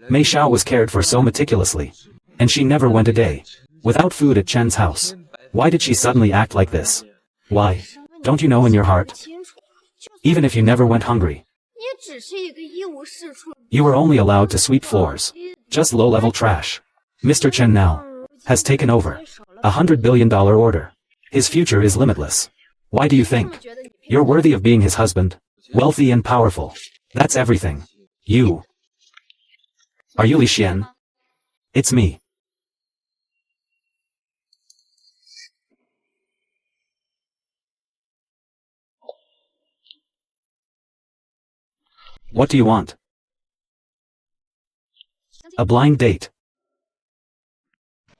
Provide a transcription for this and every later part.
Mei Xiao was cared for so meticulously. And she never went a day without food at Chen's house. Why did she suddenly act like this? Why? Don't you know in your heart? Even if you never went hungry, you were only allowed to sweep floors. Just low-level trash. Mr. Chen now has taken over $100 billion order. His future is limitless. Why do you think? You're worthy of being his husband, wealthy and powerful. That's everything. You. Are you Li Xian? It's me. What do you want? A blind date.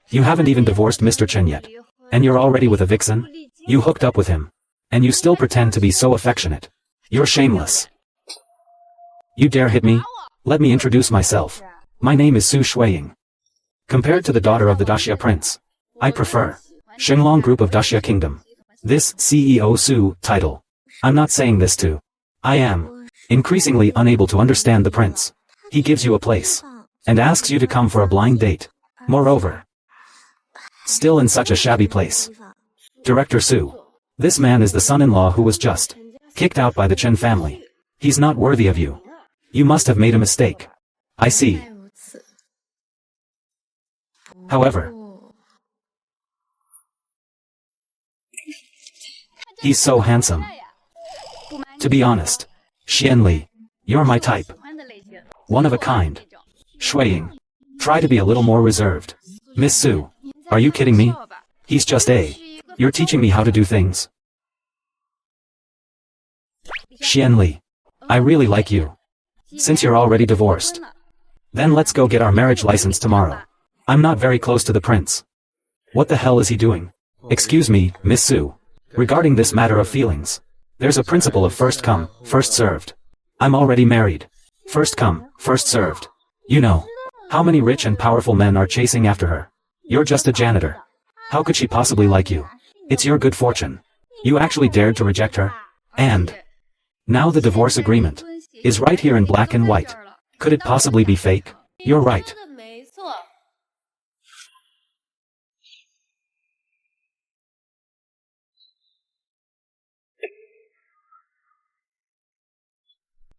You haven't even divorced Mr. Chen yet. And you're already with a vixen? You hooked up with him. And you still pretend to be so affectionate. You're shameless. You dare hit me? Let me introduce myself. My name is Su Shuiying. Compared to the daughter of the Daxia prince, I prefer Shenglong group of Daxia kingdom. This CEO Su title. I'm not saying this to. I am increasingly unable to understand the prince. He gives you a place and asks you to come for a blind date. Moreover, still in such a shabby place. Director Su. This man is the son-in-law who was just kicked out by the Chen family. He's not worthy of you. You must have made a mistake. I see. However, he's so handsome. To be honest, Xian Li, you're my type. One of a kind. Shuiying, try to be a little more reserved. Miss Su, are you kidding me? He's just a. You're teaching me how to do things. Xian Li, I really like you. Since you're already divorced, then let's go get our marriage license tomorrow. I'm not very close to the prince. What the hell is he doing? Excuse me, Miss Su. Regarding this matter of feelings, there's a principle of first come, first served. I'm already married. First come, first served. You know, how many rich and powerful men are chasing after her? You're just a janitor. How could she possibly like you? It's your good fortune. You actually dared to reject her. And now the divorce agreement is right here in black and white. Could it possibly be fake? You're right.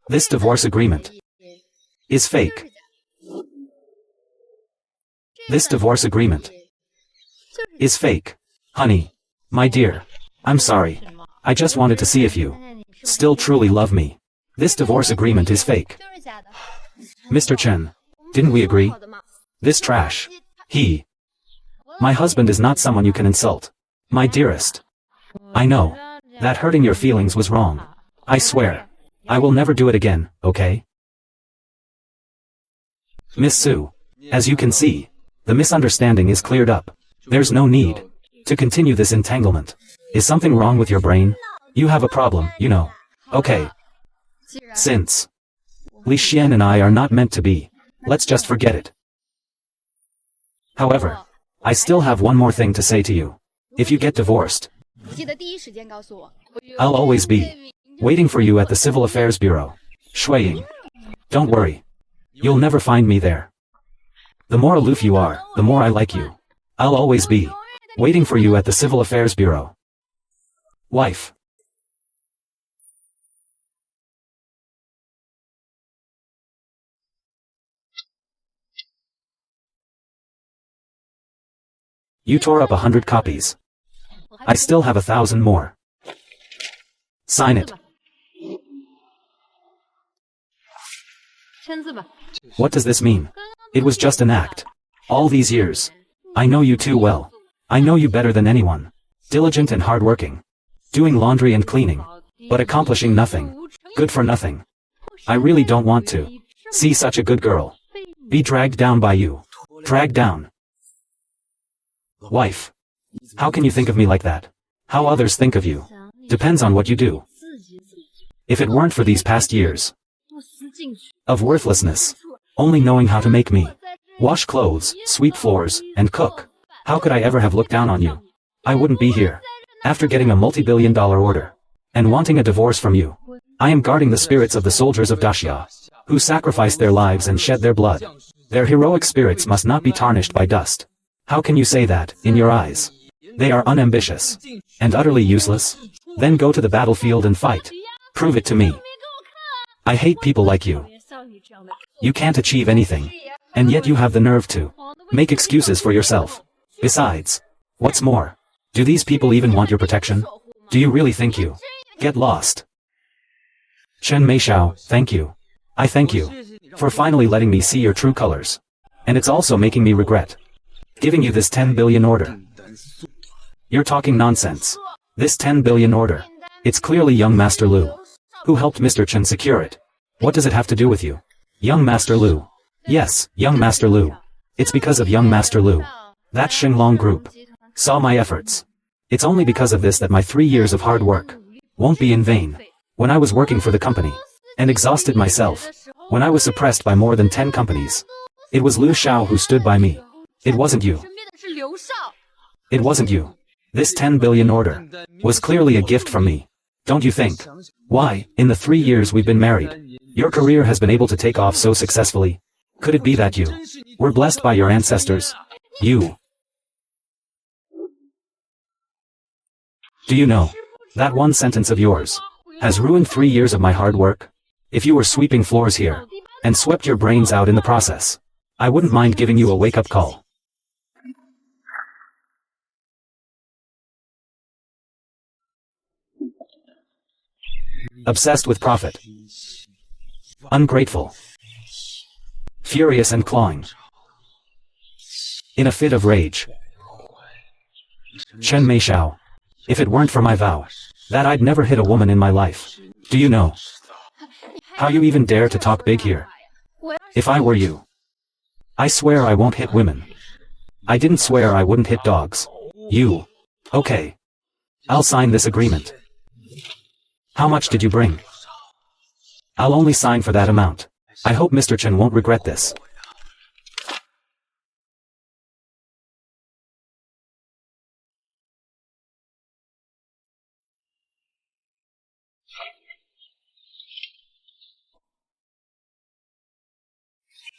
This divorce agreement is fake. This divorce agreement is fake. Honey, my dear, I'm sorry. I just wanted to see if you still truly love me. This divorce agreement is fake. Mr. Chen, didn't we agree? This trash. My husband is not someone you can insult. My dearest. I know that hurting your feelings was wrong. I swear. I will never do it again, okay? Miss Su, as you can see, the misunderstanding is cleared up. There's no need to continue this entanglement. Is something wrong with your brain? You have a problem, you know. Okay. Since Li Xian and I are not meant to be, let's just forget it. However, I still have one more thing to say to you. If you get divorced, I'll always be waiting for you at the Civil Affairs Bureau. Shuiying. Don't worry. You'll never find me there. The more aloof you are, the more I like you. I'll always be waiting for you at the Civil Affairs Bureau. Wife. You tore up 100 copies. I still have 1,000 more. Sign it. What does this mean? It was just an act. All these years. I know you too well. I know you better than anyone. Diligent and hardworking. Doing laundry and cleaning. But accomplishing nothing. Good for nothing. I really don't want to see such a good girl be dragged down by you. Dragged down. Wife. How can you think of me like that? How others think of you depends on what you do. If it weren't for these past years of worthlessness, only knowing how to make me wash clothes, sweep floors, and cook, how could I ever have looked down on you? I wouldn't be here. After getting a multi-billion-dollar order and wanting a divorce from you, I am guarding the spirits of the soldiers of Daxia. who sacrificed their lives and shed their blood. Their heroic spirits must not be tarnished by dust. How can you say that, in your eyes? They are unambitious and utterly useless? Then go to the battlefield and fight. Prove it to me. I hate people like you. You can't achieve anything. And yet you have the nerve to make excuses for yourself. Besides, what's more, do these people even want your protection? Do you really think you get lost? Chen Meishao, thank you. I thank you for finally letting me see your true colors. And it's also making me regret giving you this 10 billion order. You're talking nonsense. This 10 billion order. It's clearly young Master Lu who helped Mr. Chen secure it. What does it have to do with you? Young Master Lu. Yes, young Master Lu. It's because of young Master Lu. That Xinglong group saw my efforts. It's only because of this that my 3 years of hard work won't be in vain. When I was working for the company and exhausted myself, when I was suppressed by more than 10 companies, it was Liu Xiao who stood by me. It wasn't you. It wasn't you. This 10 billion order was clearly a gift from me. Don't you think? Why, in the 3 years we've been married, your career has been able to take off so successfully? Could it be that you were blessed by your ancestors? You. Do you know, that one sentence of yours has ruined 3 years of my hard work? If you were sweeping floors here and swept your brains out in the process, I wouldn't mind giving you a wake-up call. Obsessed with profit. Ungrateful. Furious and clawing. In a fit of rage. Chen Meishao. If it weren't for my vow that I'd never hit a woman in my life. Do you know how you even dare to talk big here? If I were you, I swear I won't hit women. I didn't swear I wouldn't hit dogs. You. Okay. I'll sign this agreement. How much did you bring? I'll only sign for that amount. I hope Mr. Chen won't regret this.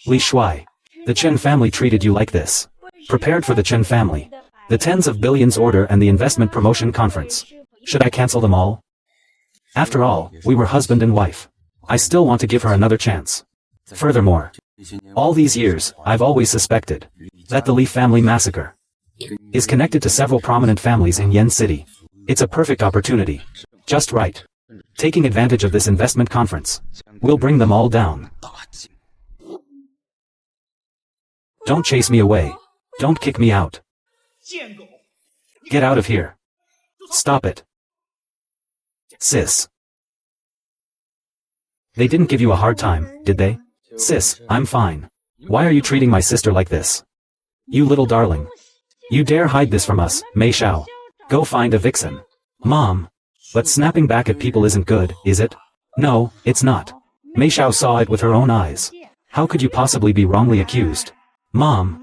Li Shuai. The Chen family treated you like this. Prepared for the Chen family. The tens of billions order and the investment promotion conference. Should I cancel them all? After all, we were husband and wife. I still want to give her another chance. Furthermore, all these years, I've always suspected that the Li family massacre is connected to several prominent families in Yen City. It's a perfect opportunity. Just right. Taking advantage of this investment conference, we'll bring them all down. Don't chase me away. Don't kick me out. Get out of here. Stop it. Sis. They didn't give you a hard time, did they? Sis, I'm fine. Why are you treating my sister like this? You little darling. You dare hide this from us, Mei Xiao. Go find a vixen. Mom. But snapping back at people isn't good, is it? No, it's not. Mei Xiao saw it with her own eyes. How could you possibly be wrongly accused? Mom.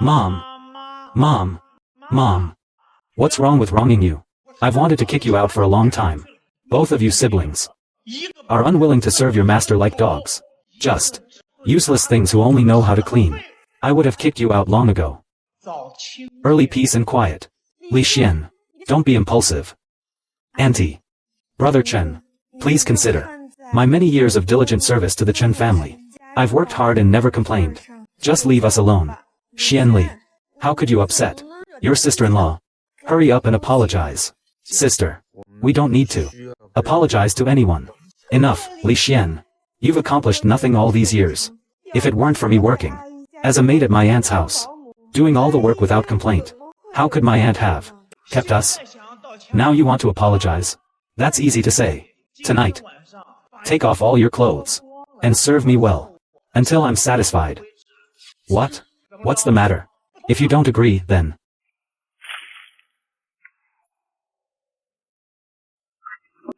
Mom. Mom. Mom. What's wrong with wronging you? I've wanted to kick you out for a long time. Both of you siblings are unwilling to serve your master like dogs. Just useless things who only know how to clean. I would have kicked you out long ago. Early peace and quiet. Li Xian. Don't be impulsive. Auntie. Brother Chen. Please consider my many years of diligent service to the Chen family. I've worked hard and never complained. Just leave us alone. Xian Li. How could you upset your sister-in-law? Hurry up and apologize. Sister. We don't need to apologize to anyone. Enough, Li Xian. You've accomplished nothing all these years. If it weren't for me working as a maid at my aunt's house, doing all the work without complaint, how could my aunt have kept us? Now you want to apologize? That's easy to say. Tonight, take off all your clothes and serve me well until I'm satisfied. What? What's the matter? If you don't agree, then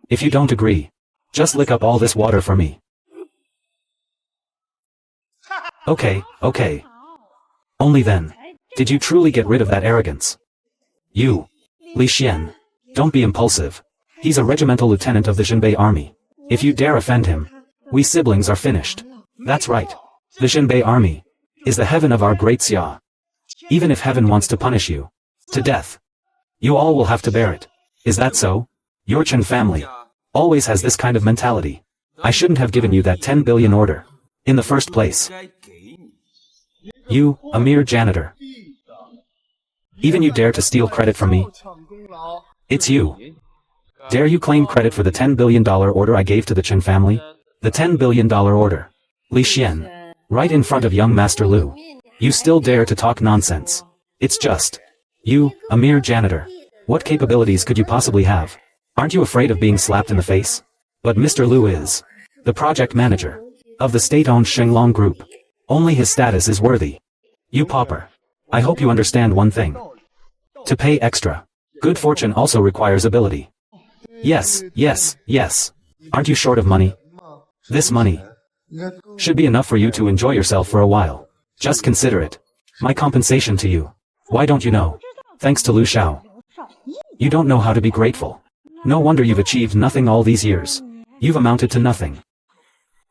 if you don't agree, just lick up all this water for me. Okay, okay. Only then did you truly get rid of that arrogance. You, Li Xian, don't be impulsive. He's a regimental lieutenant of the Xinbei army. If you dare offend him, we siblings are finished. That's right. The Xinbei army is the heaven of our great Xia. Even if heaven wants to punish you to death, you all will have to bear it. Is that so? Your Chen family always has this kind of mentality. I shouldn't have given you that 10 billion order in the first place. You, a mere janitor. Even you dare to steal credit from me? It's you. Dare you claim credit for the $10 billion order I gave to the Chen family? The $10 billion order. Li Xian. Right in front of young Master Lu. You still dare to talk nonsense. It's just. You, a mere janitor. What capabilities could you possibly have? Aren't you afraid of being slapped in the face? But Mr. Lu is the project manager of the state-owned Shenglong Group. Only his status is worthy. You pauper. I hope you understand one thing. To pay extra, good fortune also requires ability. Yes, yes, yes. Aren't you short of money? This money should be enough for you to enjoy yourself for a while. Just consider it. My compensation to you. Why don't you know? Thanks to Lu Shao. You don't know how to be grateful. No wonder you've achieved nothing all these years. You've amounted to nothing.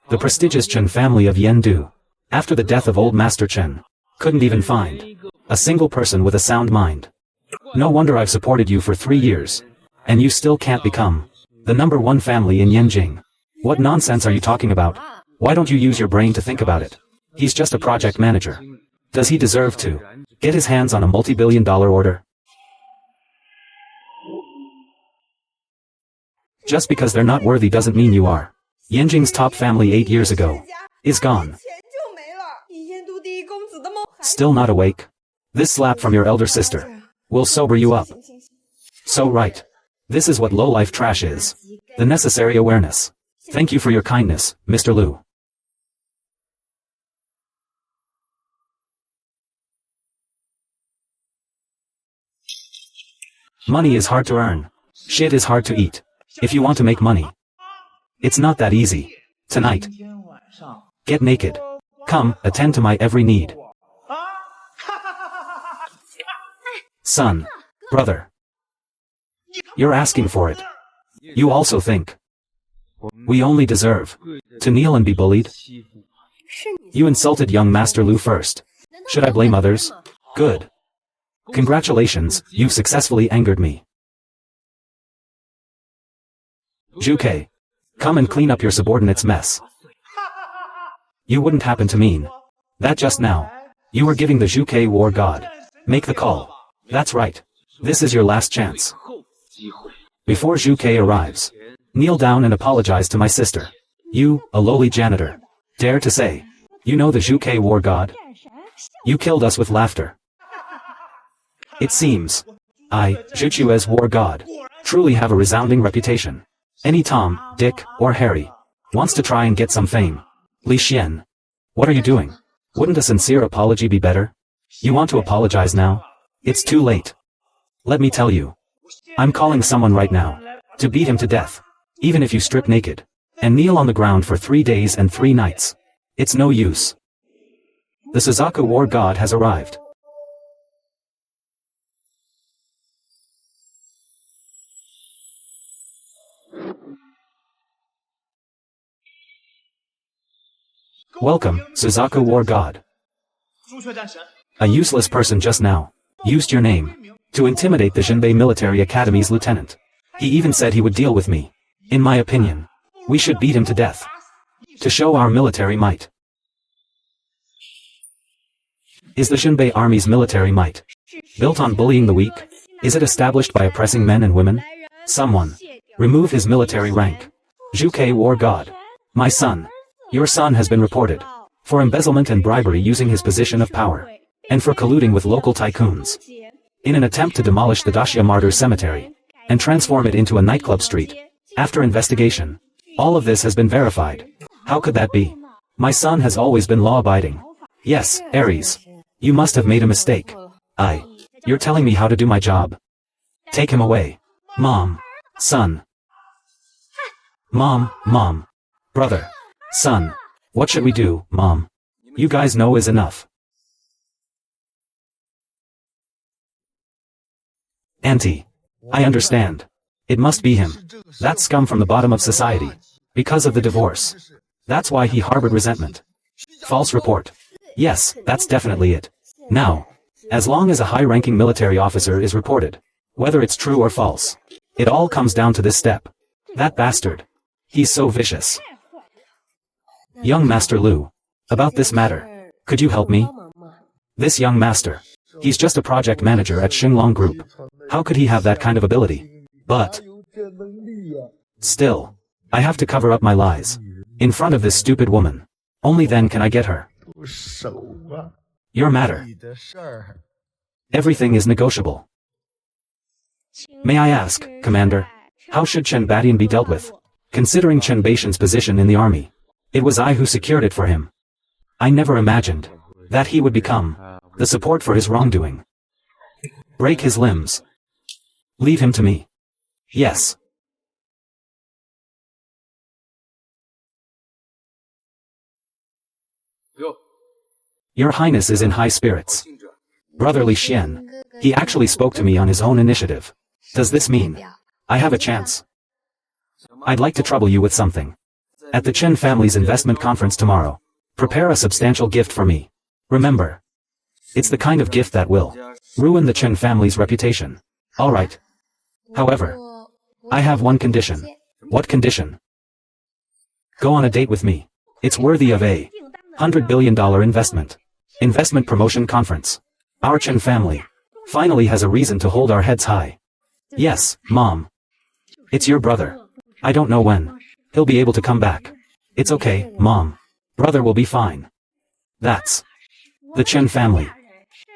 The prestigious Chen family of Yendu, after the death of old Master Chen, couldn't even find a single person with a sound mind. No wonder I've supported you for 3 years, and you still can't become the #1 family in Yanjing. What nonsense are you talking about? Why don't you use your brain to think about it? He's just a project manager. Does he deserve to get his hands on a multi-billion-dollar order? Just because they're not worthy doesn't mean you are. Yanjing's top family 8 years ago is gone. Still not awake? This slap from your elder sister will sober you up. So right. This is what low-life trash is. The necessary awareness. Thank you for your kindness, Mr. Lu. Money is hard to earn. Shit is hard to eat. If you want to make money, it's not that easy. Tonight, get naked. Come, attend to my every need. Son, brother, you're asking for it. You also think we only deserve to kneel and be bullied? You insulted young Master Lu first. Should I blame others? Good. Congratulations, you've successfully angered me. Zhuke, come and clean up your subordinate's mess. You wouldn't happen to mean that just now. You were giving the Zhuke war god. Make the call. That's right. This is your last chance. Before Zhuke arrives, kneel down and apologize to my sister. You, a lowly janitor, dare to say, you know the Zhuke war god? You killed us with laughter. It seems I, Zhuchue's war god, truly have a resounding reputation. Any Tom, Dick, or Harry wants to try and get some fame. Li Xian, what are you doing? Wouldn't a sincere apology be better? You want to apologize now? It's too late. Let me tell you. I'm calling someone right now to beat him to death. Even if you strip naked and kneel on the ground for 3 days and 3 nights. It's no use. The Suzaku war god has arrived. Welcome, Suzaku war god. A useless person just now used your name to intimidate the Xinbei Military Academy's lieutenant. He even said he would deal with me. In my opinion, we should beat him to death to show our military might. Is the Xinbei army's military might built on bullying the weak? Is it established by oppressing men and women? Someone remove his military rank. Zhuke war god. My son. Your son has been reported for embezzlement and bribery using his position of power, and for colluding with local tycoons in an attempt to demolish the Daxia Martyrs Cemetery and transform it into a nightclub street. After investigation, all of this has been verified. How could that be? My son has always been law-abiding. Yes, Aries. You must have made a mistake. You're telling me how to do my job. Take him away. Mom. Son. Mom. Brother. Son. What should we do, Mom? You guys know is enough. Auntie. I understand. It must be him. That scum from the bottom of society. Because of the divorce. That's why he harbored resentment. False report. Yes, that's definitely it. Now, as long as a high-ranking military officer is reported, whether it's true or false, it all comes down to this step. That bastard. He's so vicious. Young Master Lu. About this matter. Could you help me? This young master. He's just a project manager at Xinglong Group. How could he have that kind of ability? But still, I have to cover up my lies. In front of this stupid woman. Only then can I get her. Your matter. Everything is negotiable. May I ask, Commander, how should Chen Badian be dealt with? Considering Chen Baishan's position in the army, it was I who secured it for him. I never imagined that he would become the support for his wrongdoing. Break his limbs. Leave him to me. Yes. Your Highness is in high spirits. Brotherly Xian. He actually spoke to me on his own initiative. Does this mean I have a chance? I'd like to trouble you with something. At the Chen family's investment conference tomorrow, prepare a substantial gift for me. Remember, it's the kind of gift that will ruin the Chen family's reputation. Alright. However, I have one condition. What condition? Go on a date with me. It's worthy of a $100 billion investment. Investment promotion conference. Our Chen family finally has a reason to hold our heads high. Yes, Mom. It's your brother. I don't know when he'll be able to come back. It's okay, Mom. Brother will be fine. That's the Chen family.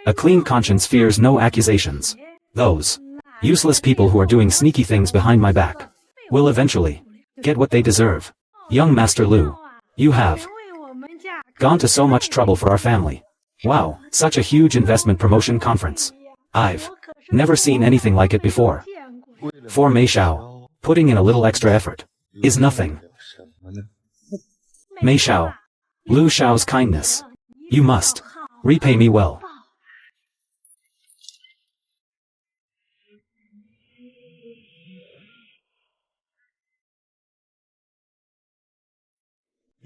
A clean conscience fears no accusations. Those useless people who are doing sneaky things behind my back will eventually get what they deserve. Young Master Lu, you have gone to so much trouble for our family. Wow, such a huge investment promotion conference. I've never seen anything like it before. For Mei Xiao, putting in a little extra effort is nothing. Mei Xiao, Lu Xiao's kindness. You must repay me well.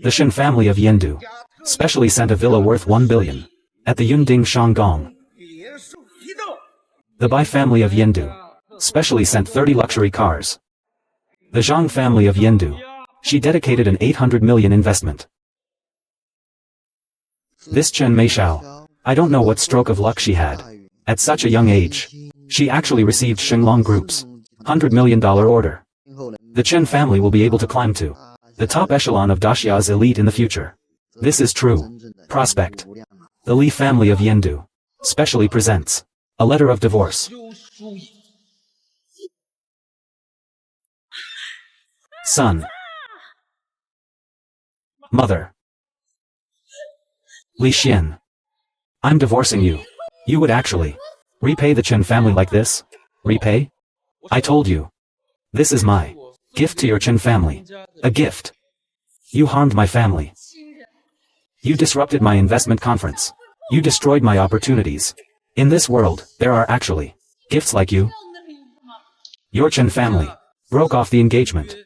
The Shen family of Yendu specially sent a villa worth 1 billion at the Yunding Shanggong. The Bai family of Yendu specially sent 30 luxury cars. The Zhang family of Yendu, she dedicated an 800 million investment. This Chen Meixiao, I don't know what stroke of luck she had. At such a young age, she actually received Xinglong Group's $100 million order. The Chen family will be able to climb to the top echelon of Daxia's elite in the future. This is true. Prospect. The Li family of Yendu specially presents a letter of divorce. Son. Mother. Li Xian. I'm divorcing you. You would actually repay the Chen family like this? Repay? I told you. This is my gift to your Chen family. A gift. You harmed my family. You disrupted my investment conference. You destroyed my opportunities. In this world, there are actually gifts like you. Your Chen family broke off the engagement.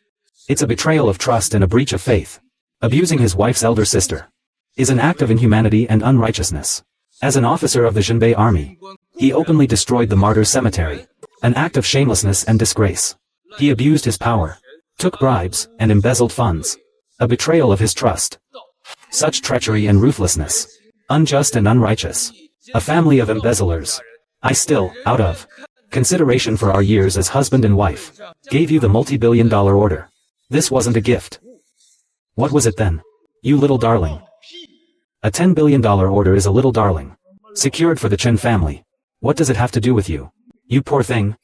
It's a betrayal of trust and a breach of faith. Abusing his wife's elder sister is an act of inhumanity and unrighteousness. As an officer of the Zhenbei army, he openly destroyed the martyrs' cemetery, an act of shamelessness and disgrace. He abused his power, took bribes, and embezzled funds, a betrayal of his trust. Such treachery and ruthlessness, unjust and unrighteous. A family of embezzlers. I still, out of consideration for our years as husband and wife, gave you the multi-billion-dollar order. This wasn't a gift. What was it then? You little darling. A $10 billion order is a little darling. Secured for the Chen family. What does it have to do with you? You poor thing.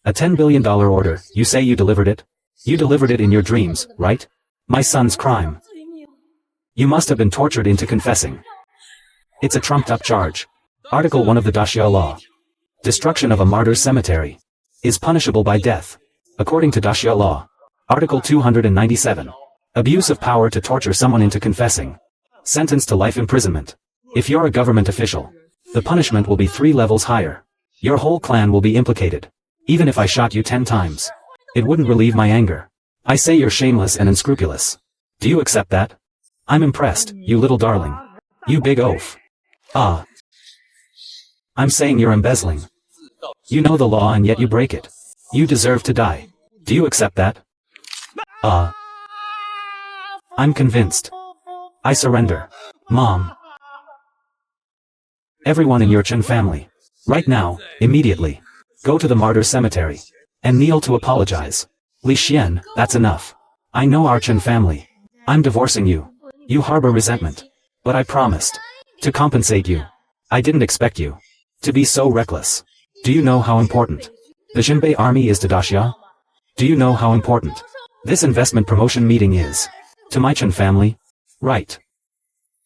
A $10 billion order, you say you delivered it? You delivered it in your dreams, right? My son's crime. You must have been tortured into confessing. It's a trumped-up charge. Article 1 of the Daxia law. Destruction of a martyr's cemetery is punishable by death. According to Daxia law. Article 297. Abuse of power to torture someone into confessing. Sentenced to life imprisonment. If you're a government official, the punishment will be 3 levels higher. Your whole clan will be implicated. Even if I shot you 10 times, it wouldn't relieve my anger. I say you're shameless and unscrupulous. Do you accept that? I'm impressed, you little darling. You big oaf. Ah. I'm saying you're embezzling. You know the law and yet you break it. You deserve to die. Do you accept that? Ah. I'm convinced. I surrender. Mom. Everyone in your Chen family. Right now, immediately. Go to the martyr cemetery. And kneel to apologize. Li Xian, that's enough. I know our Chen family. I'm divorcing you. You harbor resentment. But I promised. To compensate you. I didn't expect you. To be so reckless. Do you know how important the Jinbei army is to Daxia? Do you know how important this investment promotion meeting is to my Chen family? Right.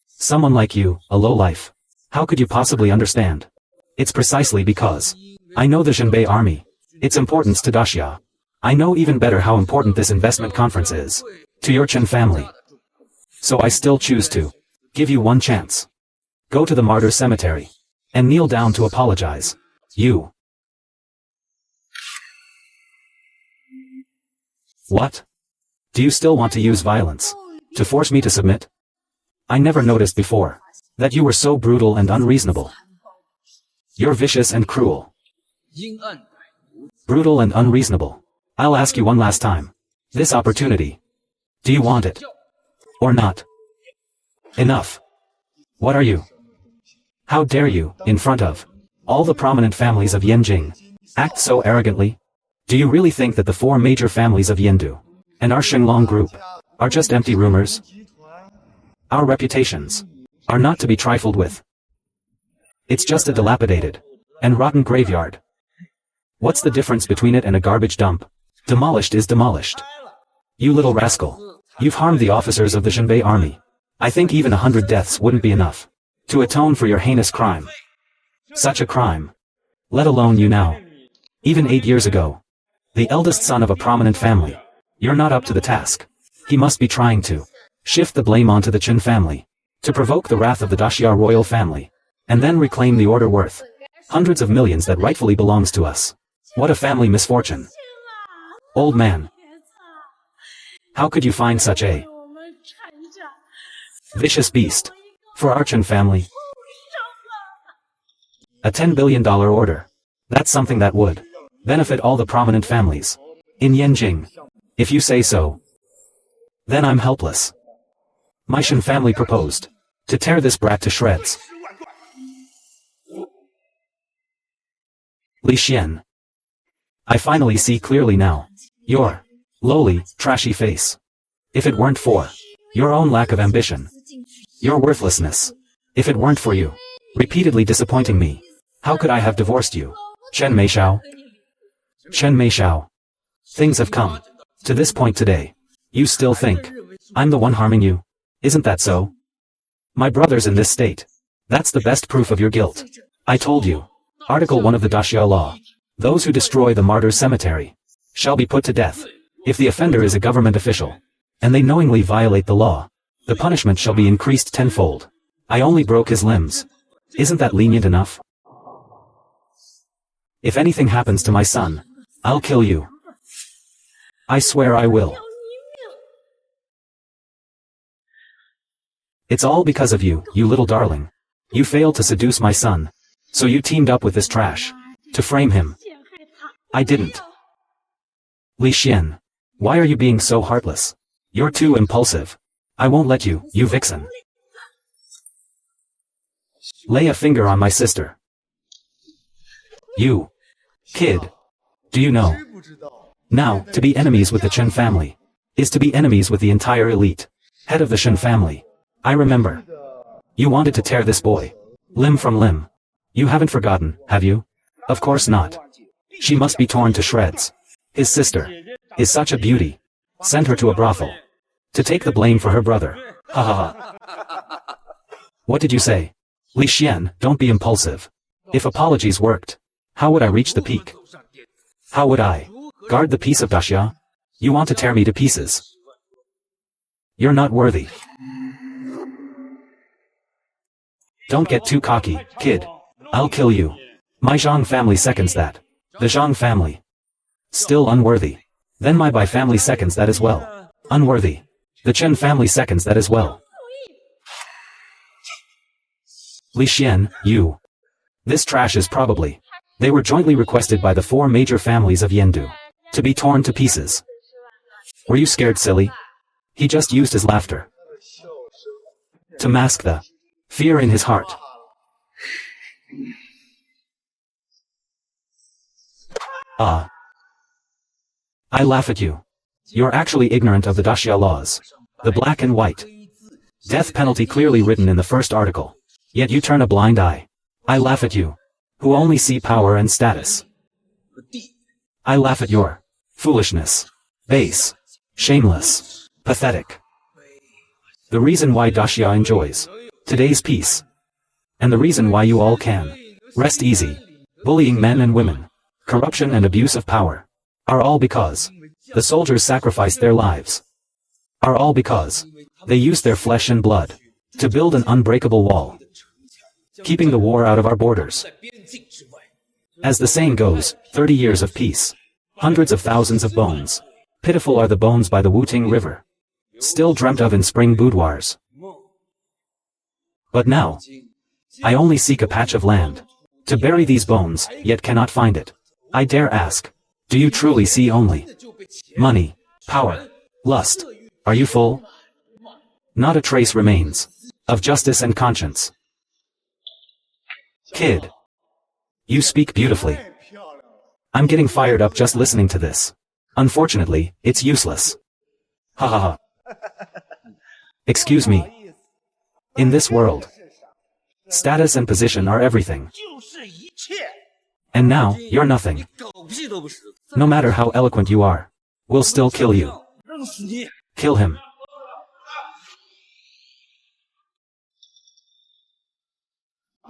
Someone like you, a lowlife. How could you possibly understand? It's precisely because I know the Jinbei army, its importance to Daxia. I know even better how important this investment conference is to your Chen family. So I still choose to give you one chance. Go to the martyr cemetery and kneel down to apologize. You. What? Do you still want to use violence to force me to submit? I never noticed before that you were so brutal and unreasonable. You're vicious and cruel. Brutal and unreasonable. I'll ask you one last time. This opportunity. Do you want it? Or not? Enough. What are you? How dare you, in front of all the prominent families of Yanjing, act so arrogantly? Do you really think that the four major families of Yendu and our Xinglong group are just empty rumors? Our reputations are not to be trifled with. It's just a dilapidated and rotten graveyard. What's the difference between it and a garbage dump? Demolished is demolished. You little rascal. You've harmed the officers of the Jinbei army. I think even 100 deaths wouldn't be enough to atone for your heinous crime. Such a crime. Let alone you now. Even 8 years ago. The eldest son of a prominent family. You're not up to the task. He must be trying to shift the blame onto the Qin family, to provoke the wrath of the Daxia royal family, and then reclaim the order worth hundreds of millions that rightfully belongs to us. What a family misfortune. Old man. How could you find such a vicious beast for our Qin family? A $10 billion order. That's something that would benefit all the prominent families in Yanjing. If you say so, then I'm helpless. My Shen family proposed to tear this brat to shreds. Li Xian. I finally see clearly now. Your lowly, trashy face. If it weren't for your own lack of ambition, your worthlessness, if it weren't for you repeatedly disappointing me, how could I have divorced you? Chen Meishao. Chen Meishao. Things have come to this point today. You still think I'm the one harming you? Isn't that so? My brother's in this state. That's the best proof of your guilt. I told you. Article 1 of the Daxia law. Those who destroy the martyr's cemetery shall be put to death. If the offender is a government official, and they knowingly violate the law, the punishment shall be increased tenfold. I only broke his limbs. Isn't that lenient enough? If anything happens to my son, I'll kill you. I swear I will. It's all because of you, you little darling. You failed to seduce my son. So you teamed up with this trash to frame him. I didn't. Li Xian. Why are you being so heartless? You're too impulsive. I won't let you, you vixen. Lay a finger on my sister. You. Kid. Do you know? Now, to be enemies with the Chen family is to be enemies with the entire elite, head of the Shen family. I remember. You wanted to tear this boy limb from limb. You haven't forgotten, have you? Of course not. She must be torn to shreds. His sister is such a beauty. Send her to a brothel to take the blame for her brother. Ha ha ha. What did you say? Li Xian, don't be impulsive. If apologies worked, how would I reach the peak? How would I guard the peace of Daxia? You want to tear me to pieces. You're not worthy. Don't get too cocky, kid. I'll kill you. My Zhang family seconds that. The Zhang family. Still unworthy. Then my Bai family seconds that as well. Unworthy. The Chen family seconds that as well. Li Xian, you. This trash is probably. They were jointly requested by the 4 major families of Yendu. To be torn to pieces. Were you scared, silly? He just used his laughter. To mask the fear in his heart. Ah. I laugh at you. You're actually ignorant of the Daxia laws. The black and white. Death penalty clearly written in the first article. Yet you turn a blind eye. I laugh at you. Who only see power and status. I laugh at your foolishness. Base. Shameless. Pathetic. The reason why Daxia enjoys today's peace. And the reason why you all can rest easy. Bullying men and women. Corruption and abuse of power. Are all because the soldiers sacrificed their lives. Are all because they used their flesh and blood to build an unbreakable wall. Keeping the war out of our borders. As the saying goes, 30 years of peace. Hundreds of thousands of bones. Pitiful are the bones by the Wuting River. Still dreamt of in spring boudoirs. But now, I only seek a patch of land to bury these bones, yet cannot find it. I dare ask, do you truly see only money, power, lust? Are you full? Not a trace remains of justice and conscience. Kid, you speak beautifully. I'm getting fired up just listening to this. Unfortunately, it's useless. Ha ha ha. Excuse me. In this world, status and position are everything. And now, you're nothing. No matter how eloquent you are, we'll still kill you. Kill him.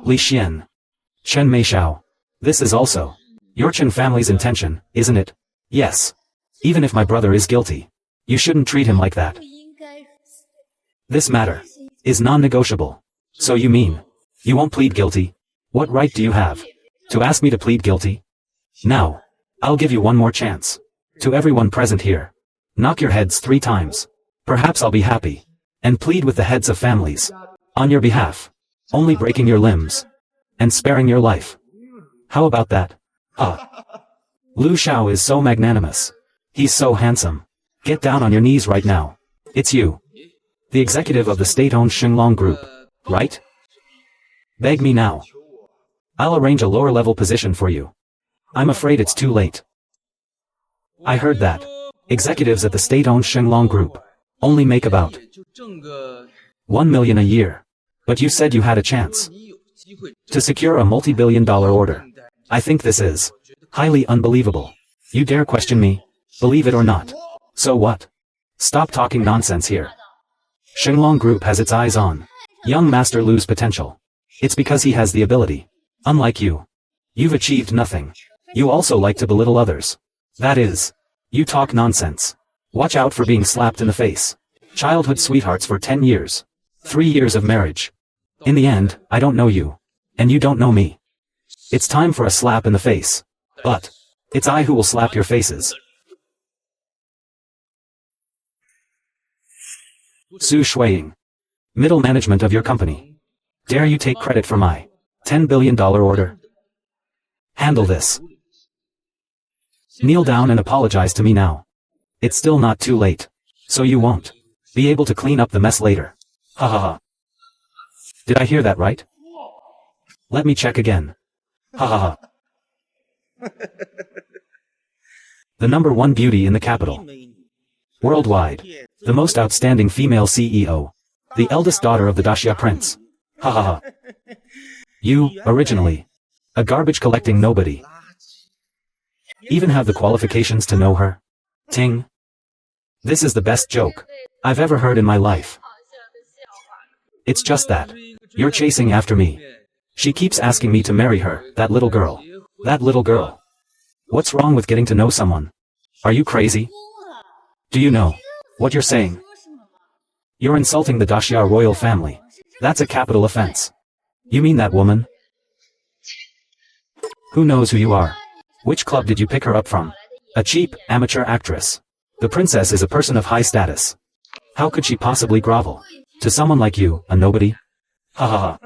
Li Xian. Chen Meishao. This is also your Chen family's intention, isn't it? Yes. Even if my brother is guilty, you shouldn't treat him like that. This matter is non-negotiable. So you mean, you won't plead guilty? What right do you have to ask me to plead guilty? Now, I'll give you one more chance. To everyone present here, knock your heads 3 times. Perhaps I'll be happy and plead with the heads of families on your behalf, only breaking your limbs and sparing your life. How about that? Lu Shao is so magnanimous. He's so handsome. Get down on your knees right now. It's you. The executive of the state-owned Shenglong Group, right? Beg me now. I'll arrange a lower-level position for you. I'm afraid it's too late. I heard that executives at the state-owned Shenglong Group only make about 1 million a year. But you said you had a chance to secure a multi-billion-dollar order. I think this is highly unbelievable. You dare question me? Believe it or not. So what? Stop talking nonsense here. Shenglong Group has its eyes on young Master Lu's potential. It's because he has the ability. Unlike you. You've achieved nothing. You also like to belittle others. That is, you talk nonsense. Watch out for being slapped in the face. Childhood sweethearts for 10 years. 3 years of marriage. In the end, I don't know you. And you don't know me. It's time for a slap in the face. But it's I who will slap your faces. Su Shuiying. Middle management of your company. Dare you take credit for my $10 billion order? Handle this. Kneel down and apologize to me now. It's still not too late. So you won't be able to clean up the mess later. Ha ha ha. Did I hear that right? Let me check again. Ha ha ha. The #1 beauty in the capital. Worldwide. The most outstanding female CEO. The eldest daughter of the Daxia prince. Ha ha ha. You, originally, a garbage-collecting nobody. Even have the qualifications to know her? Ting. This is the best joke I've ever heard in my life. It's just that you're chasing after me. She keeps asking me to marry her, that little girl. That little girl. What's wrong with getting to know someone? Are you crazy? Do you know what you're saying? You're insulting the Daxia royal family. That's a capital offense. You mean that woman? Who knows who you are? Which club did you pick her up from? A cheap, amateur actress. The princess is a person of high status. How could she possibly grovel to someone like you, a nobody? Ha ha ha.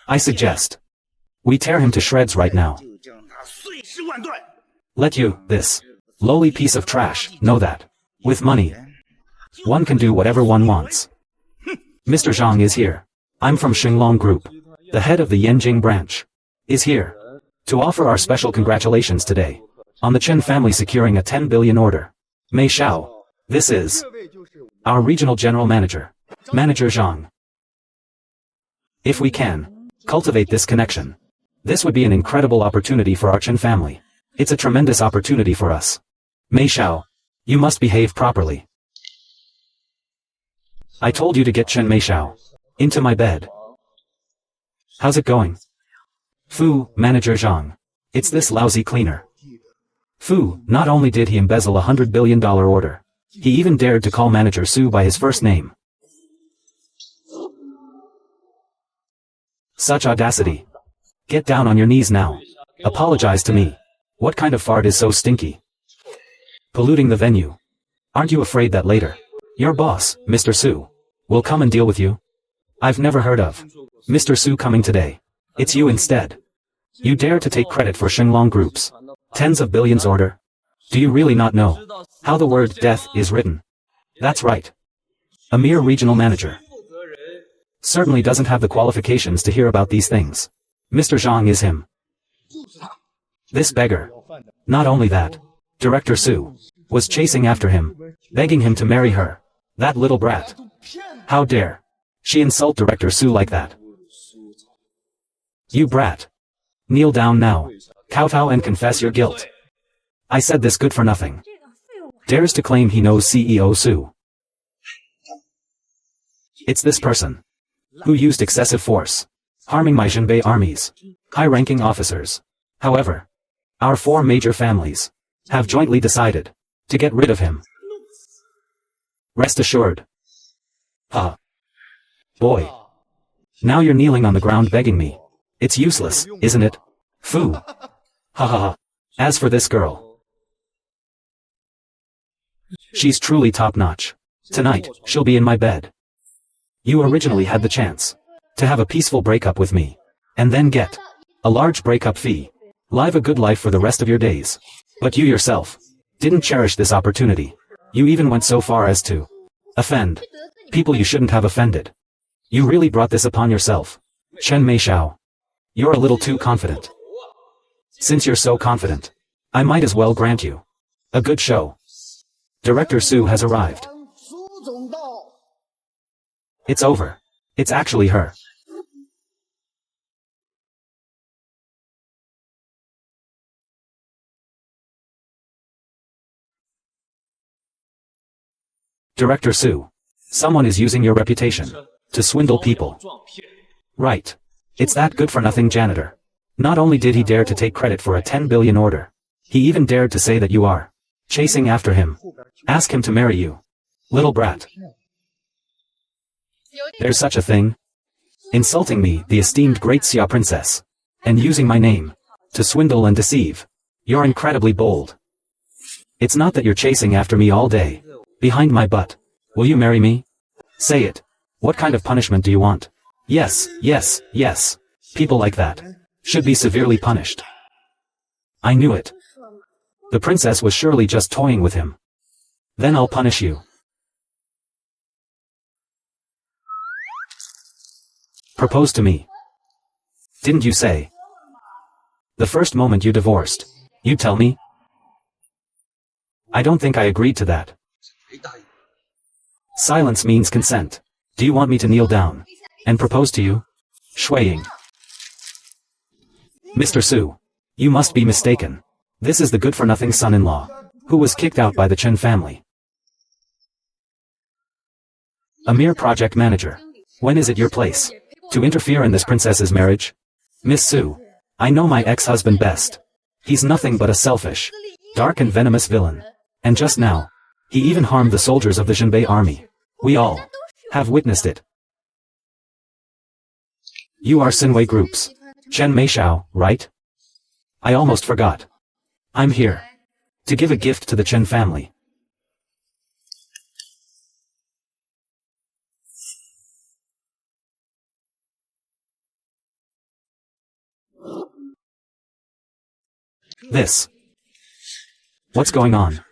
I suggest we tear him to shreds right now. Let you, this lowly piece of trash, know that with money, one can do whatever one wants. Mr. Zhang is here. I'm from Xinglong Group. The head of the Yanjing branch is here to offer our special congratulations today on the Chen family securing a 10 billion order. Mei Xiao, this is our regional general manager, Manager Zhang. If we can cultivate this connection, this would be an incredible opportunity for our Chen family. It's a tremendous opportunity for us. Mei Xiao, you must behave properly. I told you to get Chen Mei Xiao into my bed. How's it going? Fu, Manager Zhang. It's this lousy cleaner. Fu, not only did he embezzle a $100 billion order, he even dared to call Manager Su by his first name. Such audacity. Get down on your knees now. Apologize to me. What kind of fart is so stinky? Polluting the venue. Aren't you afraid that later your boss, Mr. Su, will come and deal with you? I've never heard of Mr. Su coming today. It's you instead. You dare to take credit for Xinglong Group's tens of billions order? Do you really not know how the word death is written? That's right. A mere regional manager certainly doesn't have the qualifications to hear about these things. Mr. Zhang is him. This beggar. Not only that, Director Su was chasing after him, begging him to marry her. That little brat. How dare she insult Director Su like that? You brat. Kneel down now, kowtow and confess your guilt. I said this good for nothing dares to claim he knows CEO Su. It's this person who used excessive force, harming my Zhenbei army's high-ranking officers. However, our four major families have jointly decided to get rid of him. Rest assured. Boy. Now you're kneeling on the ground begging me. It's useless, isn't it? Fu. Ha ha ha. As for this girl, she's truly top-notch. Tonight, she'll be in my bed. You originally had the chance to have a peaceful breakup with me, and then get a large breakup fee. Live a good life for the rest of your days. But you yourself didn't cherish this opportunity. You even went so far as to offend people you shouldn't have offended. You really brought this upon yourself. Chen Mei Xiao. You're a little too confident. Since you're so confident, I might as well grant you a good show. Director Su has arrived. It's over. It's actually her. Director Su. Someone is using your reputation to swindle people. Right. It's that good-for-nothing janitor. Not only did he dare to take credit for a 10 billion order, he even dared to say that you are chasing after him. Ask him to marry you. Little brat. There's such a thing? Insulting me, the esteemed great Xia princess, and using my name to swindle and deceive. You're incredibly bold. It's not that you're chasing after me all day, behind my butt. Will you marry me? Say it. What kind of punishment do you want? Yes, yes, yes. People like that should be severely punished. I knew it. The princess was surely just toying with him. Then I'll punish you. Propose to me. Didn't you say? The first moment you divorced, you tell me? I don't think I agreed to that. Silence means consent. Do you want me to kneel down and propose to you? Shuiying. Mr. Su, you must be mistaken. This is the good-for-nothing son-in-law, who was kicked out by the Chen family. A mere project manager. When is it your place to interfere in this princess's marriage? Miss Su, I know my ex-husband best. He's nothing but a selfish, dark and venomous villain. And just now, he even harmed the soldiers of the Zhenbei army. We all have witnessed it. You are Sinwei Group's Chen Mei Xiao, right? I almost forgot. I'm here to give a gift to the Chen family. This. What's going on?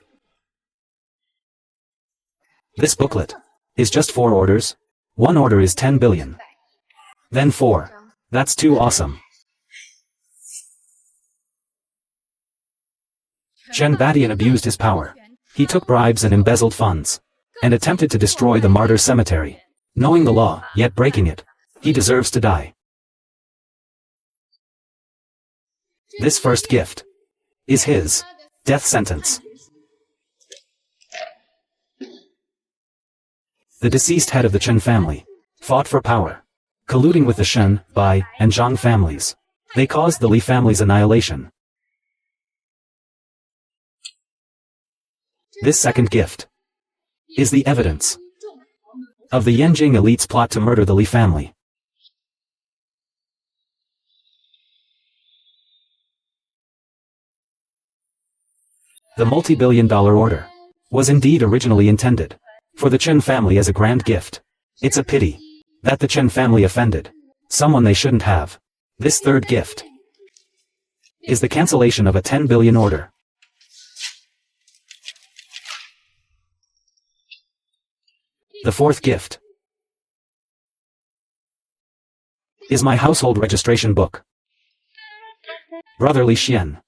This booklet is just 4 orders. One order is 10 billion. Then 4. That's too awesome. Chen Badian abused his power. He took bribes and embezzled funds, and attempted to destroy the martyrs' cemetery. Knowing the law, yet breaking it, he deserves to die. This first gift is his death sentence. The deceased head of the Chen family fought for power, colluding with the Shen, Bai, and Zhang families. They caused the Li family's annihilation. This second gift is the evidence of the Yanjing elite's plot to murder the Li family. The multi-billion-dollar order was indeed originally intended for the Chen family as a grand gift. It's a pity that the Chen family offended someone they shouldn't have. This third gift is the cancellation of a 10 billion order. The fourth gift is my household registration book. Brother Li Xian,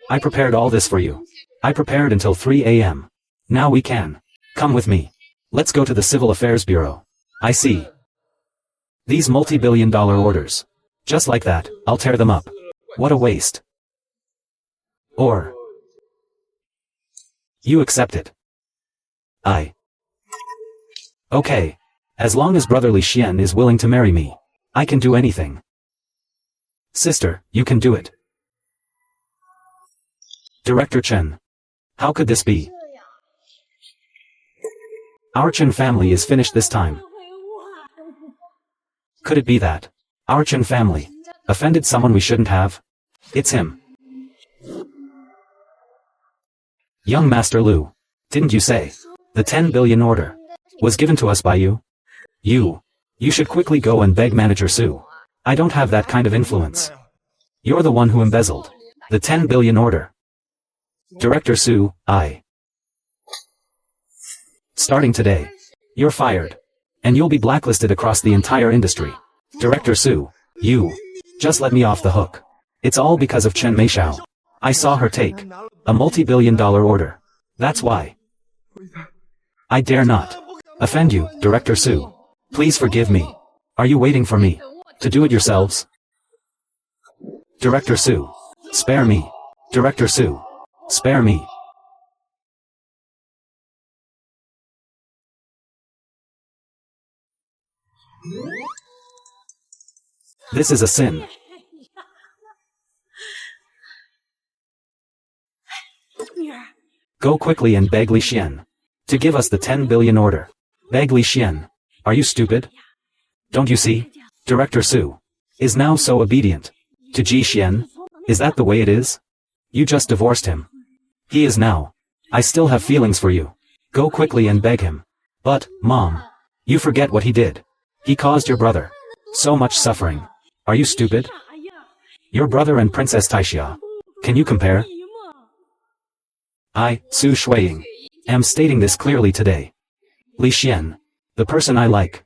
I prepared all this for you. I prepared until 3 a.m. Now we can. Come with me. Let's go to the Civil Affairs Bureau. I see. These multi-billion-dollar orders. Just like that, I'll tear them up. What a waste. Or you accept it. Okay. As long as Brother Li Xian is willing to marry me, I can do anything. Sister, you can do it. Director Chen. How could this be? Our Chen family is finished this time. Could it be that our Chen family offended someone we shouldn't have? It's him. Young Master Lu, didn't you say the 10 billion order was given to us by you? You should quickly go and beg Manager Su. I don't have that kind of influence. You're the one who embezzled the 10 billion order. Director Su, starting today, you're fired, and you'll be blacklisted across the entire industry. Director Su, you just let me off the hook. It's all because of Chen Meixiao. I saw her take a multi-billion-dollar order. That's why. I dare not offend you, Director Su. Please forgive me. Are you waiting for me to do it yourselves? Director Su, spare me. Director Su, spare me. This is a sin. Go quickly and beg Li Xian to give us the 10 billion order. Beg Li Xian. Are you stupid? Don't you see? Director Su is now so obedient to Ji Xian. Is that the way it is? You just divorced him. He is now. I still have feelings for you. Go quickly and beg him. But, Mom, you forget what he did. He caused your brother so much suffering. Are you stupid? Your brother and Princess Taixia. Can you compare? I, Su Shuiying, am stating this clearly today. Li Xian, the person I like.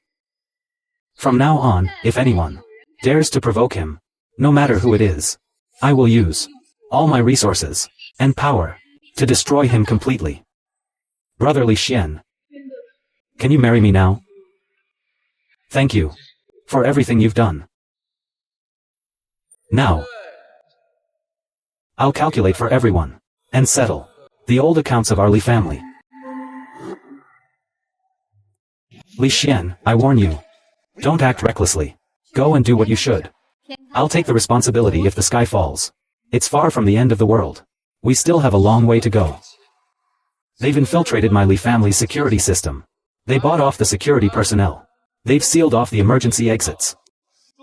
From now on, if anyone dares to provoke him, no matter who it is, I will use all my resources and power to destroy him completely. Brother Li Xian, can you marry me now? Thank you for everything you've done. Now, I'll calculate for everyone and settle the old accounts of our Li family. Li Xian, I warn you. Don't act recklessly. Go and do what you should. I'll take the responsibility if the sky falls. It's far from the end of the world. We still have a long way to go. They've infiltrated my Li family's security system. They bought off the security personnel. They've sealed off the emergency exits.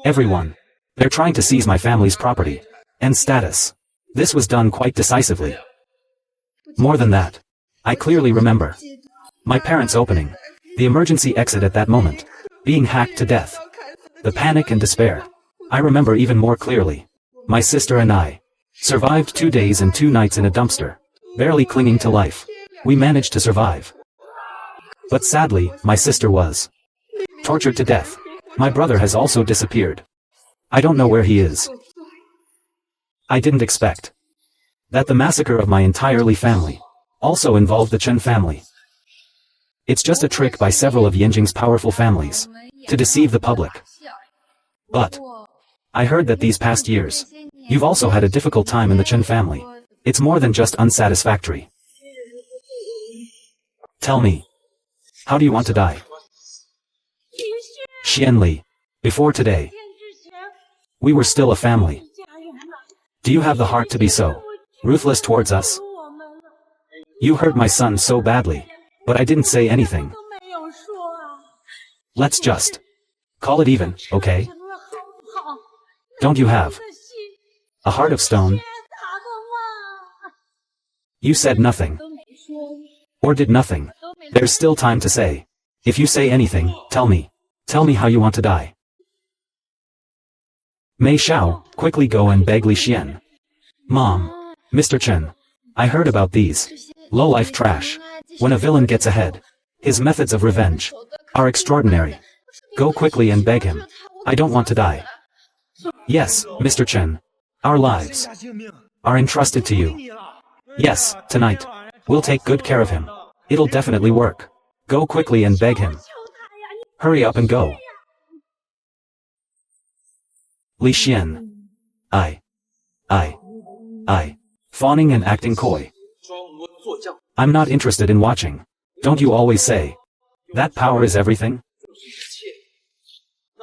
Everyone. They're trying to seize my family's property and status. This was done quite decisively. More than that, I clearly remember my parents opening the emergency exit at that moment, being hacked to death. The panic and despair. I remember even more clearly. my sister and I, survived 2 days and 2 nights in a dumpster, barely clinging to life. We managed to survive. But sadly, my sister was tortured to death. My brother has also disappeared. I don't know where he is. I didn't expect that the massacre of my entire Li family also involved the Chen family. It's just a trick by several of Yanjing's powerful families to deceive the public. But I heard that these past years, you've also had a difficult time in the Chen family. It's more than just unsatisfactory. Tell me, how do you want to die? Xian Li, before today, we were still a family. Do you have the heart to be so ruthless towards us? You hurt my son so badly, but I didn't say anything. Let's just call it even, okay? Don't you have a heart of stone? You said nothing. Or did nothing. There's still time to say. If you say anything, tell me. Tell me how you want to die. Mei Xiao, quickly go and beg Li Xian. Mom. Mr. Chen. I heard about these low-life trash. When a villain gets ahead, his methods of revenge are extraordinary. Go quickly and beg him. I don't want to die. Yes, Mr. Chen. Our lives are entrusted to you. Yes, tonight. We'll take good care of him. It'll definitely work. Go quickly and beg him. Hurry up and go. Li Xian. Fawning and acting coy. I'm not interested in watching. Don't you always say that power is everything?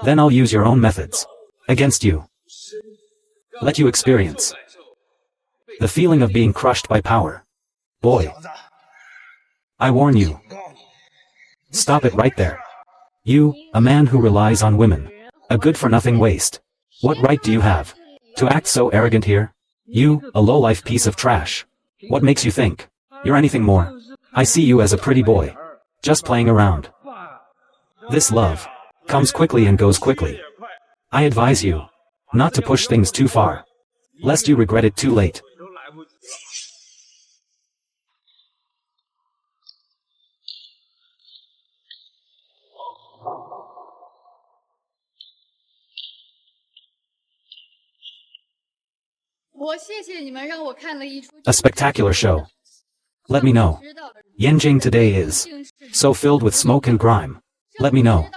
Then I'll use your own methods against you. Let you experience the feeling of being crushed by power. Boy, I warn you. Stop it right there. You, a man who relies on women, a good-for-nothing waste. What right do you have to act so arrogant here? You, a low-life piece of trash. What makes you think you're anything more? I see you as a pretty boy, just playing around. This love comes quickly and goes quickly. I advise you not to push things too far, lest you regret it too late. A spectacular show. Let me know. Yanjing today is so filled with smoke and grime. Let me know.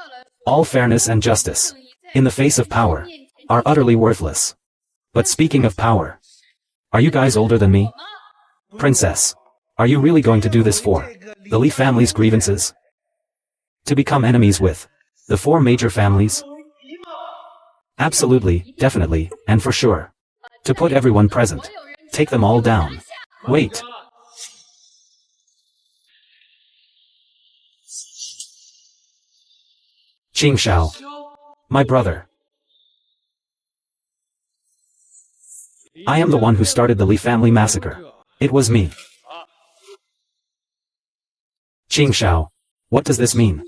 All fairness and justice, in the face of power, are utterly worthless. But speaking of power, are you guys older than me? Princess, are you really going to do this for the Li family's grievances? To become enemies with the 4 major families? Absolutely, definitely, and for sure. To put everyone present. Take them all down. Wait. Qing Shao. My brother. I am the one who started the Li family massacre. It was me. Qing Shao. What does this mean?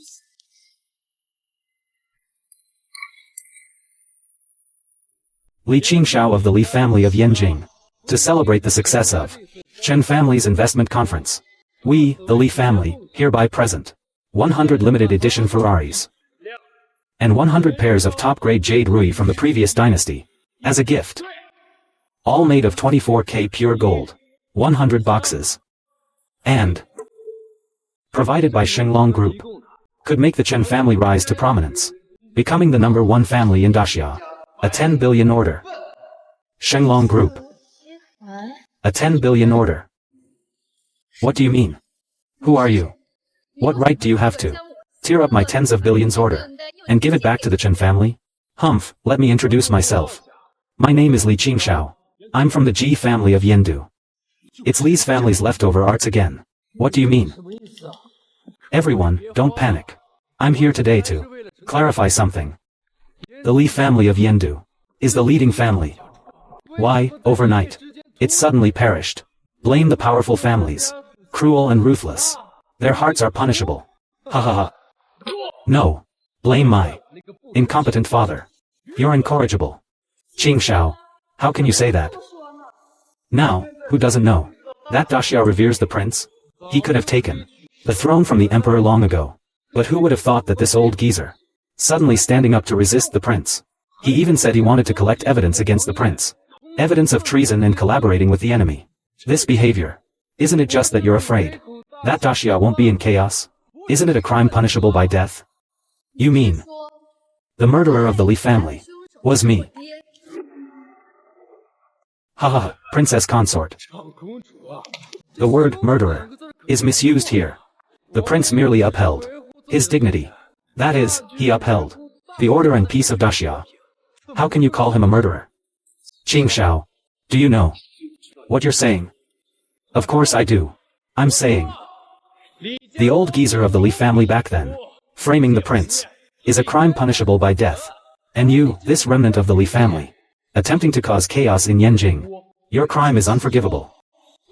Li Qingxiao of the Li family of Yanjing. To celebrate the success of Chen family's investment conference. We, the Li family, hereby present 100 limited edition Ferraris. And 100 pairs of top-grade jade rui from the previous dynasty. As a gift. All made of 24K pure gold. 100 boxes. And provided by Shenglong Group. Could make the Chen family rise to prominence. Becoming the #1 family in Daxia. A 10 billion order. Shenglong Group. A 10 billion order. What do you mean? Who are you? What right do you have to tear up my tens of billions order and give it back to the Chen family? Humph, let me introduce myself. My name is Li Qingxiao. I'm from the Ji family of Yendu. It's Li's family's leftover arts again. What do you mean? Everyone, don't panic. I'm here today to clarify something. The Li family of Yendu is the leading family. Why, overnight, it suddenly perished. Blame the powerful families. Cruel and ruthless. Their hearts are punishable. Ha ha ha. No. Blame my incompetent father. You're incorrigible. Qingxiao, How can you say that? Now, who doesn't know? That Daxia reveres the prince? He could have taken the throne from the emperor long ago. But who would have thought that this old geezer suddenly standing up to resist the prince? He even said he wanted to collect evidence against the prince. Evidence of treason and collaborating with the enemy. This behavior. Isn't it just that you're afraid that Daxia won't be in chaos? Isn't it a crime punishable by death? You mean the murderer of the Li family was me? Haha, princess consort. The word murderer is misused here. The prince merely upheld his dignity. That is, he upheld the order and peace of Daxia. How can you call him a murderer? Qing Shao, do you know what you're saying? Of course I do. I'm saying the old geezer of the Li family back then, framing the prince, is a crime punishable by death. And you, this remnant of the Li family, attempting to cause chaos in Yanjing, your crime is unforgivable.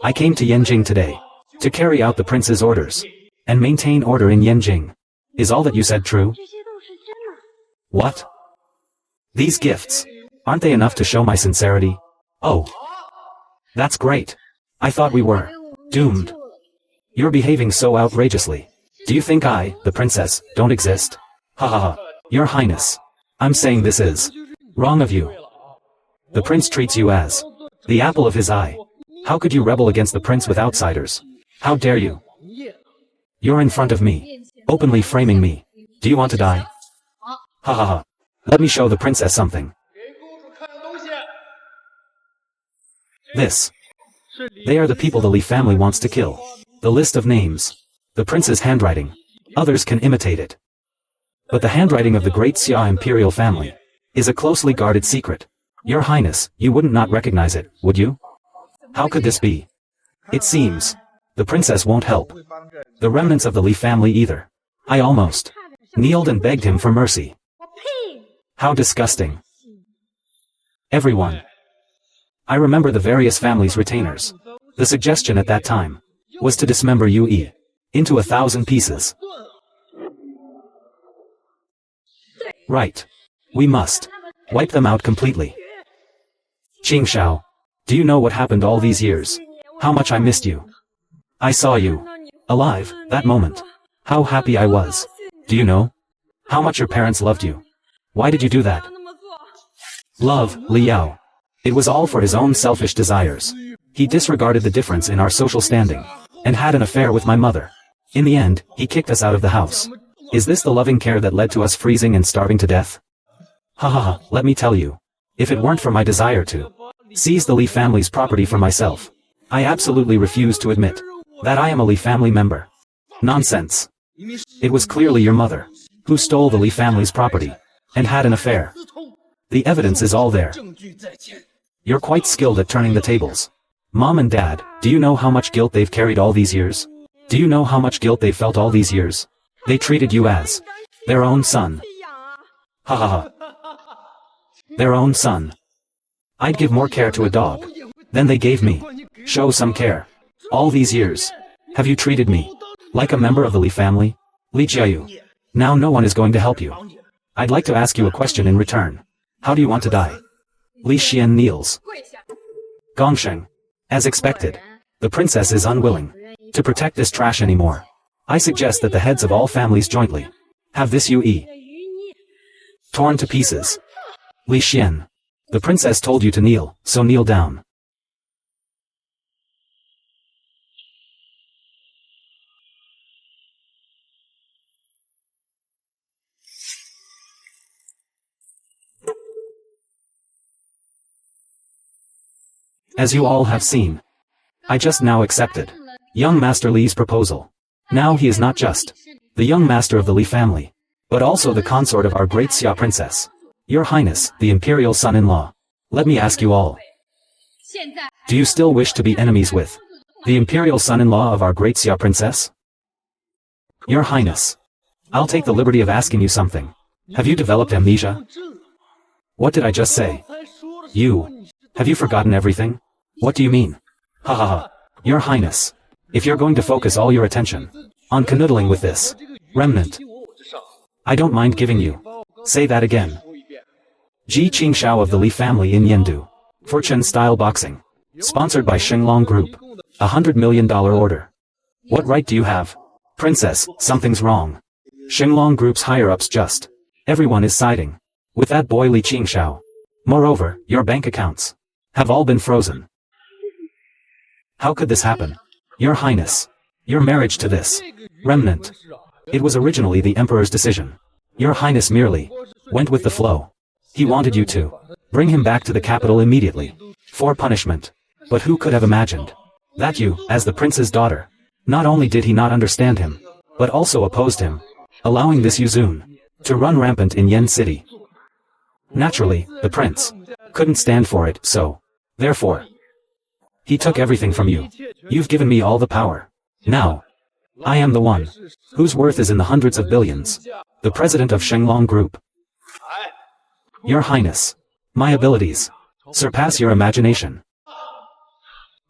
I came to Yanjing today to carry out the prince's orders and maintain order in Yanjing. Is all that you said true? What? These gifts, aren't they enough to show my sincerity? Oh. That's great. I thought we were doomed. You're behaving so outrageously. Do you think I, the princess, don't exist? Ha ha ha. Your Highness. I'm saying this is wrong of you. The prince treats you as the apple of his eye. How could you rebel against the prince with outsiders? How dare you? You're in front of me, openly framing me. Do you want to die? Ha ha ha. Let me show the princess something. This. They are the people the Li family wants to kill. The list of names. The prince's handwriting. Others can imitate it. But the handwriting of the great Xia imperial family is a closely guarded secret. Your Highness, you wouldn't not recognize it, would you? How could this be? It seems the princess won't help. The remnants of the Li family either. I almost kneeled and begged him for mercy. How disgusting. Everyone. I remember the various families' retainers. The suggestion at that time was to dismember Yue into 1,000 pieces. Right. We must wipe them out completely. Qing Shao, do you know what happened all these years? How much I missed you. I saw you alive that moment. How happy I was. Do you know how much your parents loved you? Why did you do that? Love, Li Yao. It was all for his own selfish desires. He disregarded the difference in our social standing and had an affair with my mother. In the end, he kicked us out of the house. Is this the loving care that led to us freezing and starving to death? Ha ha ha, let me tell you. If it weren't for my desire to seize the Li family's property for myself, I absolutely refuse to admit that I am a Li family member. Nonsense. It was clearly your mother who stole the Li family's property and had an affair. The evidence is all there. You're quite skilled at turning the tables. Mom and Dad, do you know how much guilt they've carried all these years? Do you know how much guilt they've felt all these years? They treated you as their own son. Ha ha ha. Their own son. I'd give more care to a dog than they gave me. Show some care. All these years, have you treated me like a member of the Li family? Li Jiayu. Now no one is going to help you. I'd like to ask you a question in return. How do you want to die? Li Xian kneels. Gongsheng. As expected, the princess is unwilling to protect this trash anymore. I suggest that the heads of all families jointly have this Yue torn to pieces. Li Xian. The princess told you to kneel, so kneel down. As you all have seen, I just now accepted young Master Li's proposal. Now he is not just the young master of the Li family, but also the consort of our great Xia princess. Your Highness, the imperial son-in-law. Let me ask you all. Do you still wish to be enemies with the imperial son-in-law of our great Xia princess? Your Highness, I'll take the liberty of asking you something. Have you developed amnesia? What did I just say? Have you forgotten everything? What do you mean? Ha ha ha. Your Highness, if you're going to focus all your attention on canoodling with this remnant, I don't mind giving you. Say that again. Ji Qingshao of the Li family in Yendu Fortune-style boxing. Sponsored by Shenglong Group. $100 million order. What right do you have? Princess, something's wrong. Shenglong Group's higher-ups just. Everyone is siding with that boy Li Qingxiao. Moreover, your bank accounts have all been frozen. How could this happen? Your Highness. Your marriage to this remnant. It was originally the Emperor's decision. Your Highness merely went with the flow. He wanted you to bring him back to the capital immediately for punishment. But who could have imagined that you, as the prince's daughter, not only did he not understand him, but also opposed him, allowing this Yuzun to run rampant in Yen City. Naturally, the prince couldn't stand for it, so, therefore, he took everything from you. You've given me all the power. Now, I am the one whose worth is in the hundreds of billions, the president of Shenglong Group. Your Highness, my abilities surpass your imagination.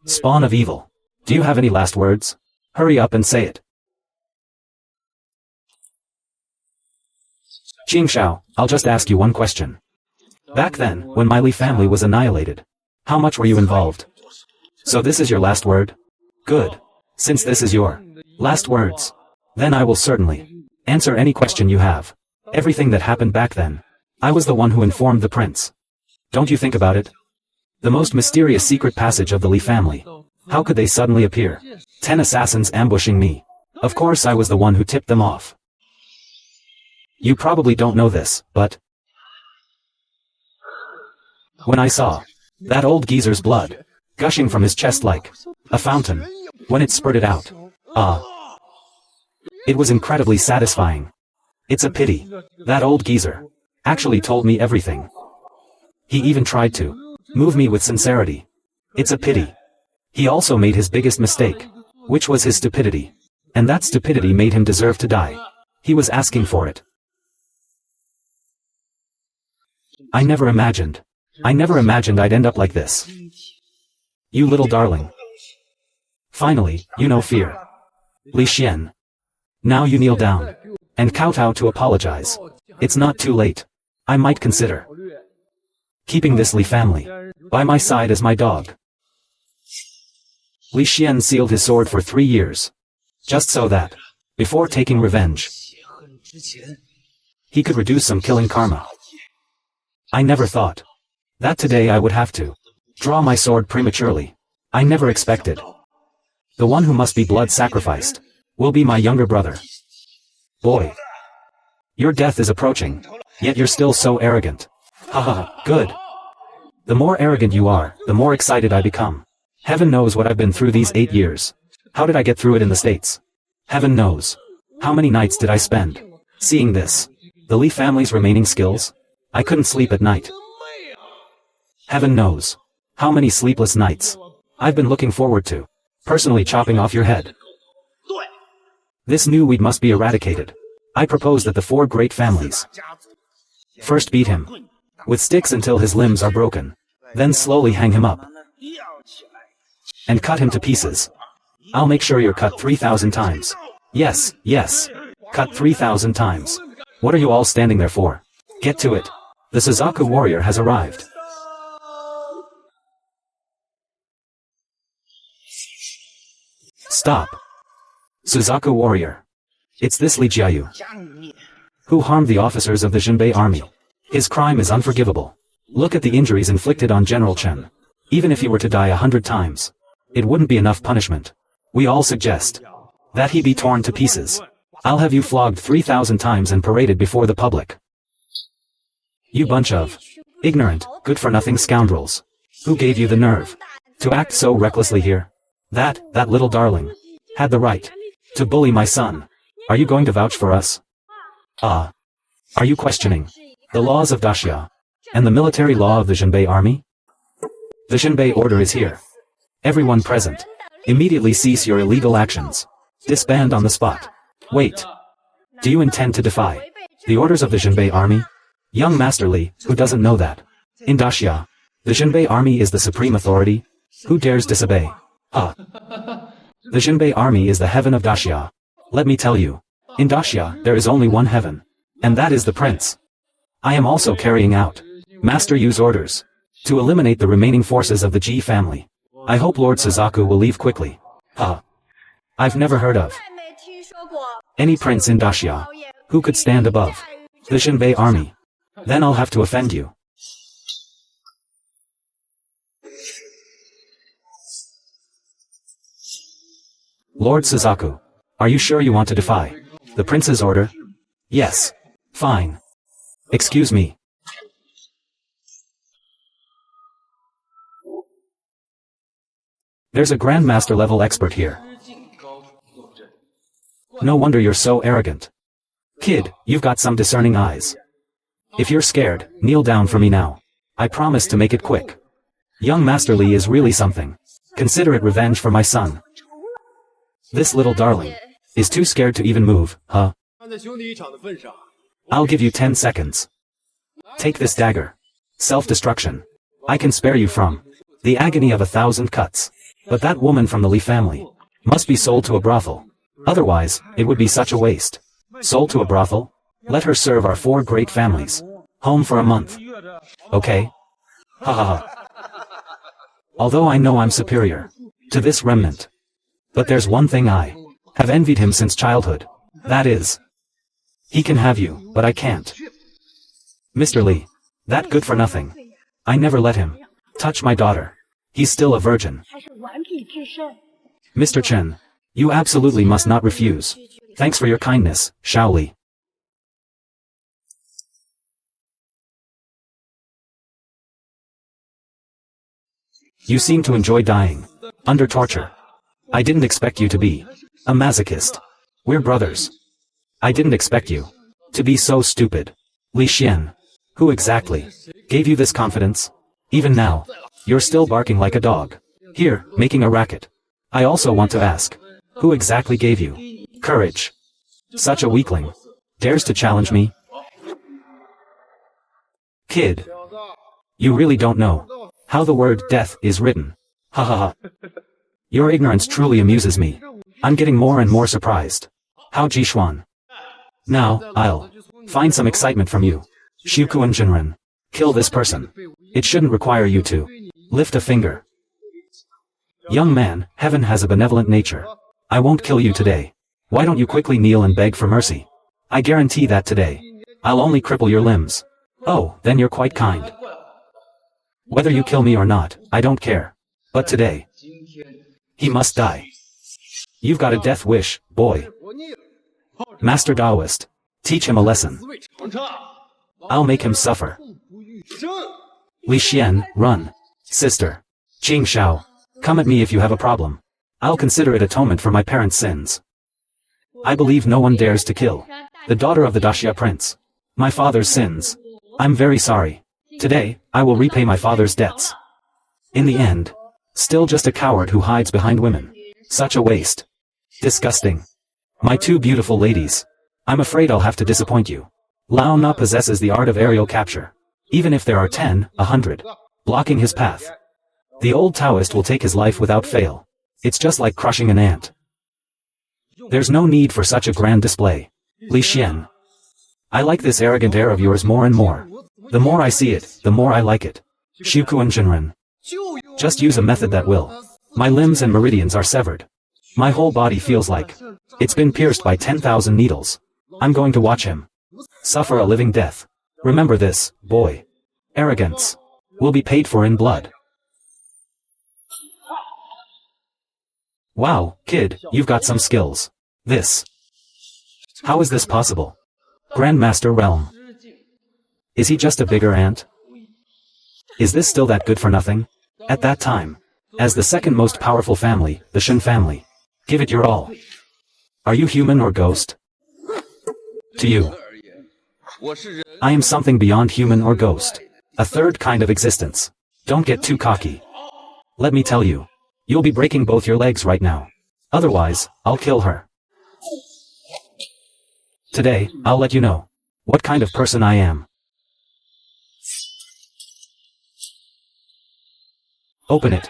Spawn of evil. Do you have any last words? Hurry up and say it. Qingxiao, I'll just ask you one question. Back then, when my Li family was annihilated, how much were you involved? So this is your last word? Good. Since this is your last words, then I will certainly answer any question you have. Everything that happened back then, I was the one who informed the prince. Don't you think about it? The most mysterious secret passage of the Li family. How could they suddenly appear? 10 assassins ambushing me. Of course I was the one who tipped them off. You probably don't know this, but when I saw that old geezer's blood gushing from his chest like a fountain, when it spurted out, it was incredibly satisfying. It's a pity that old geezer actually told me everything. He even tried to move me with sincerity. It's a pity. He also made his biggest mistake, which was his stupidity. And that stupidity made him deserve to die. He was asking for it. I never imagined I'd end up like this. You little darling. Finally, you know fear. Li Xian. Now you kneel down and kowtow to apologize. It's not too late. I might consider keeping this Li family by my side as my dog. Li Xian sealed his sword for 3 years, just so that, before taking revenge, he could reduce some killing karma. I never thought that today I would have to draw my sword prematurely. I never expected. The one who must be blood sacrificed will be my younger brother. Boy, your death is approaching, yet you're still so arrogant. Haha, good. The more arrogant you are, the more excited I become. Heaven knows what I've been through these 8 years. How did I get through it in the States? Heaven knows. How many nights did I spend seeing this? The Li family's remaining skills? I couldn't sleep at night. Heaven knows how many sleepless nights I've been looking forward to personally chopping off your head. This new weed must be eradicated. I propose that the 4 great families first beat him with sticks until his limbs are broken, then slowly hang him up and cut him to pieces. I'll make sure you're cut 3,000 times. Yes, yes. Cut 3,000 times. What are you all standing there for? Get to it. The Suzaku warrior has arrived. Stop. Suzaku warrior. It's this Li Jiayu who harmed the officers of the Jinbei army. His crime is unforgivable. Look at the injuries inflicted on General Chen. Even if he were to die 100 times, it wouldn't be enough punishment. We all suggest that he be torn to pieces. I'll have you flogged 3,000 times and paraded before the public. You bunch of ignorant, good-for-nothing scoundrels. Who gave you the nerve to act so recklessly here? That little darling had the right to bully my son. Are you going to vouch for us? Are you questioning the laws of Daxia and the military law of the Jinbei army? The Jinbei order is here. Everyone present, immediately cease your illegal actions. Disband on the spot. Wait. Do you intend to defy the orders of the Jinbei army? Young Master Li, who doesn't know that? In Daxia, the Jinbei army is the supreme authority. Who dares disobey? The Jinbei army is the heaven of Daxia. Let me tell you, in Daxia there is only one heaven, and that is the prince. I am also carrying out Master Yu's orders. To eliminate the remaining forces of the Ji family. I hope Lord Suzaku will leave quickly. I've never heard of any prince in Daxia who could stand above the Shinbei army. Then I'll have to offend you. Lord Suzaku, are you sure you want to defy the prince's order? Yes. Fine. Excuse me. There's a Grandmaster level expert here. No wonder you're so arrogant. Kid, you've got some discerning eyes. If you're scared, kneel down for me now. I promise to make it quick. Young Master Li is really something. Consider it revenge for my son. This little darling is too scared to even move, huh? I'll give you 10 seconds. Take this dagger. Self-destruction. I can spare you from the agony of 1,000 cuts. But that woman from the Li family must be sold to a brothel. Otherwise, it would be such a waste. Sold to a brothel? Let her serve our 4 great families. Home for a month. Okay? Ha ha ha. Although I know I'm superior to this remnant. But there's one thing I have envied him since childhood. That is, he can have you, but I can't. Mr. Li, that good for nothing. I never let him touch my daughter. He's still a virgin. Mr. Chen, you absolutely must not refuse. Thanks for your kindness, Shaoli. You seem to enjoy dying under torture. I didn't expect you to be a masochist. We're brothers. I didn't expect you to be so stupid. Li Xian, who exactly gave you this confidence? Even now, you're still barking like a dog. Here, making a racket. I also want to ask, who exactly gave you courage? Such a weakling dares to challenge me? Kid, you really don't know how the word death is written. Ha ha ha. Your ignorance truly amuses me. I'm getting more and more surprised. How Jishuan? Now, I'll find some excitement from you. Shuangwen Jinren. Kill this person. It shouldn't require you to lift a finger. Young man, heaven has a benevolent nature. I won't kill you today. Why don't you quickly kneel and beg for mercy? I guarantee that today, I'll only cripple your limbs. Oh, then you're quite kind. Whether you kill me or not, I don't care. But today, he must die. You've got a death wish, boy. Master Taoist, teach him a lesson. I'll make him suffer. Li Xian, run. Sister. Qing Shao, come at me if you have a problem. I'll consider it atonement for my parents' sins. I believe no one dares to kill the daughter of the Daxia prince. My father's sins. I'm very sorry. Today, I will repay my father's debts. In the end, still just a coward who hides behind women. Such a waste. Disgusting. My 2 beautiful ladies. I'm afraid I'll have to disappoint you. Lao Na possesses the art of aerial capture. Even if there are 10, 100, blocking his path, the old Taoist will take his life without fail. It's just like crushing an ant. There's no need for such a grand display. Li Xian. I like this arrogant air of yours more and more. The more I see it, the more I like it. Shuangwen Jinren. Just use a method that will. My limbs and meridians are severed. My whole body feels like it's been pierced by 10,000 needles. I'm going to watch him suffer a living death. Remember this, boy. Arrogance will be paid for in blood. Wow, kid, you've got some skills. This. How is this possible? Grandmaster Realm. Is he just a bigger ant? Is this still that good for nothing? At that time, as the second most powerful family, the Shen family, give it your all. Are you human or ghost? To you, I am something beyond human or ghost. A third kind of existence. Don't get too cocky. Let me tell you, you'll be breaking both your legs right now. Otherwise, I'll kill her. Today, I'll let you know what kind of person I am. Open it.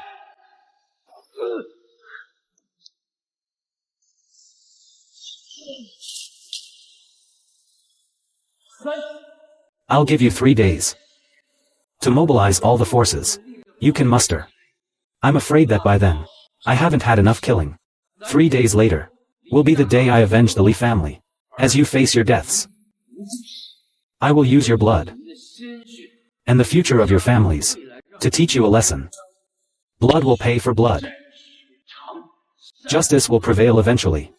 I'll give you 3 days. To mobilize all the forces you can muster. I'm afraid that by then, I haven't had enough killing. 3 days later will be the day I avenge the Li family. As you face your deaths, I will use your blood and the future of your families to teach you a lesson. Blood will pay for blood. Justice will prevail eventually.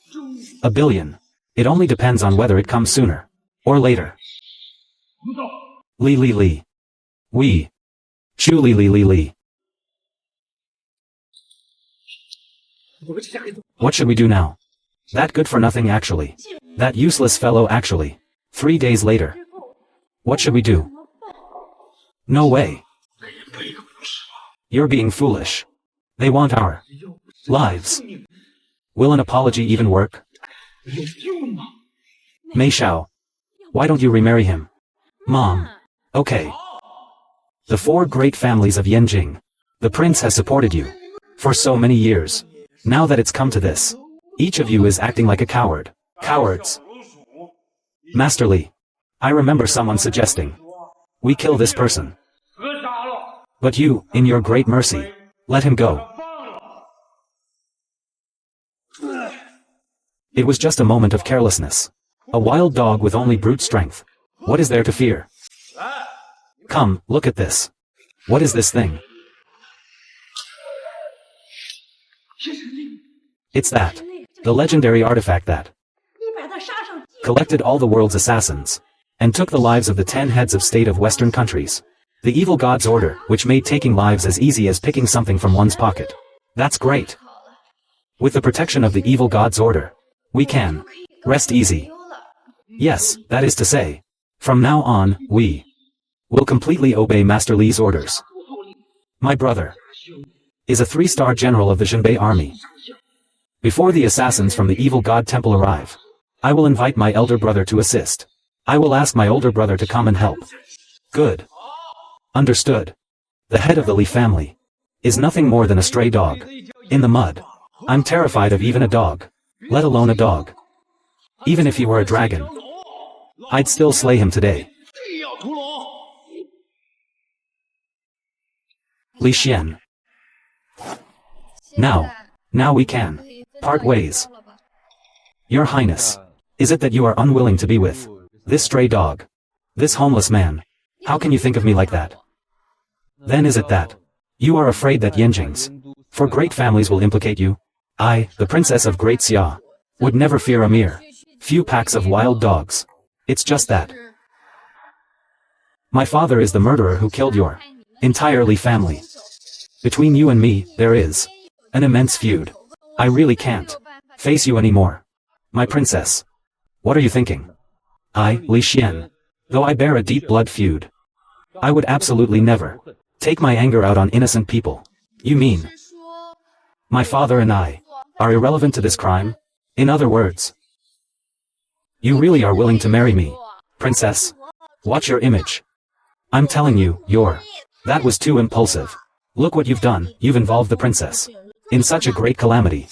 1 billion. It only depends on whether it comes sooner or later. Li li li. We. Shu li li li li. What should we do now? That good for nothing actually. That useless fellow actually. 3 days later. What should we do? No way. You're being foolish. They want our lives. Will an apology even work? Mei Xiao. Why don't you remarry him? Mom. Okay. The 4 great families of Yanjing. The prince has supported you for so many years. Now that it's come to this, each of you is acting like a coward. Cowards. Master Li. I remember someone suggesting we kill this person. But you, in your great mercy, let him go. It was just a moment of carelessness. A wild dog with only brute strength. What is there to fear? Come, look at this. What is this thing? It's that. The legendary artifact that collected all the world's assassins and took the lives of the 10 heads of state of Western countries. The evil god's order, which made taking lives as easy as picking something from one's pocket. That's great. With the protection of the evil god's order, we can rest easy. Yes, that is to say, from now on, we will completely obey Master Li's orders. My brother is a 3-star general of the Zhenbei army. Before the assassins from the evil god temple arrive, I will invite my elder brother to assist. I will ask my older brother to come and help. Good. Understood. The head of the Li family is nothing more than a stray dog in the mud. I'm terrified of even a dog, let alone a dog. Even if he were a dragon, I'd still slay him today. Li Xian. Now we can part ways. Your Highness, is it that you are unwilling to be with this stray dog, this homeless man? How can you think of me like that? Then is it that you are afraid that Yanjing's 4 great families will implicate you? I, the princess of Great Xia, would never fear a mere few packs of wild dogs. It's just that my father is the murderer who killed your entire Li family. Between you and me, there is an immense feud. I really can't face you anymore. My princess. What are you thinking? I, Li Xian, though I bear a deep blood feud, I would absolutely never take my anger out on innocent people. You mean my father and I are irrelevant to this crime? In other words, you really are willing to marry me, princess? Watch your image. I'm telling you, that was too impulsive. Look what you've done, you've involved the princess in such a great calamity.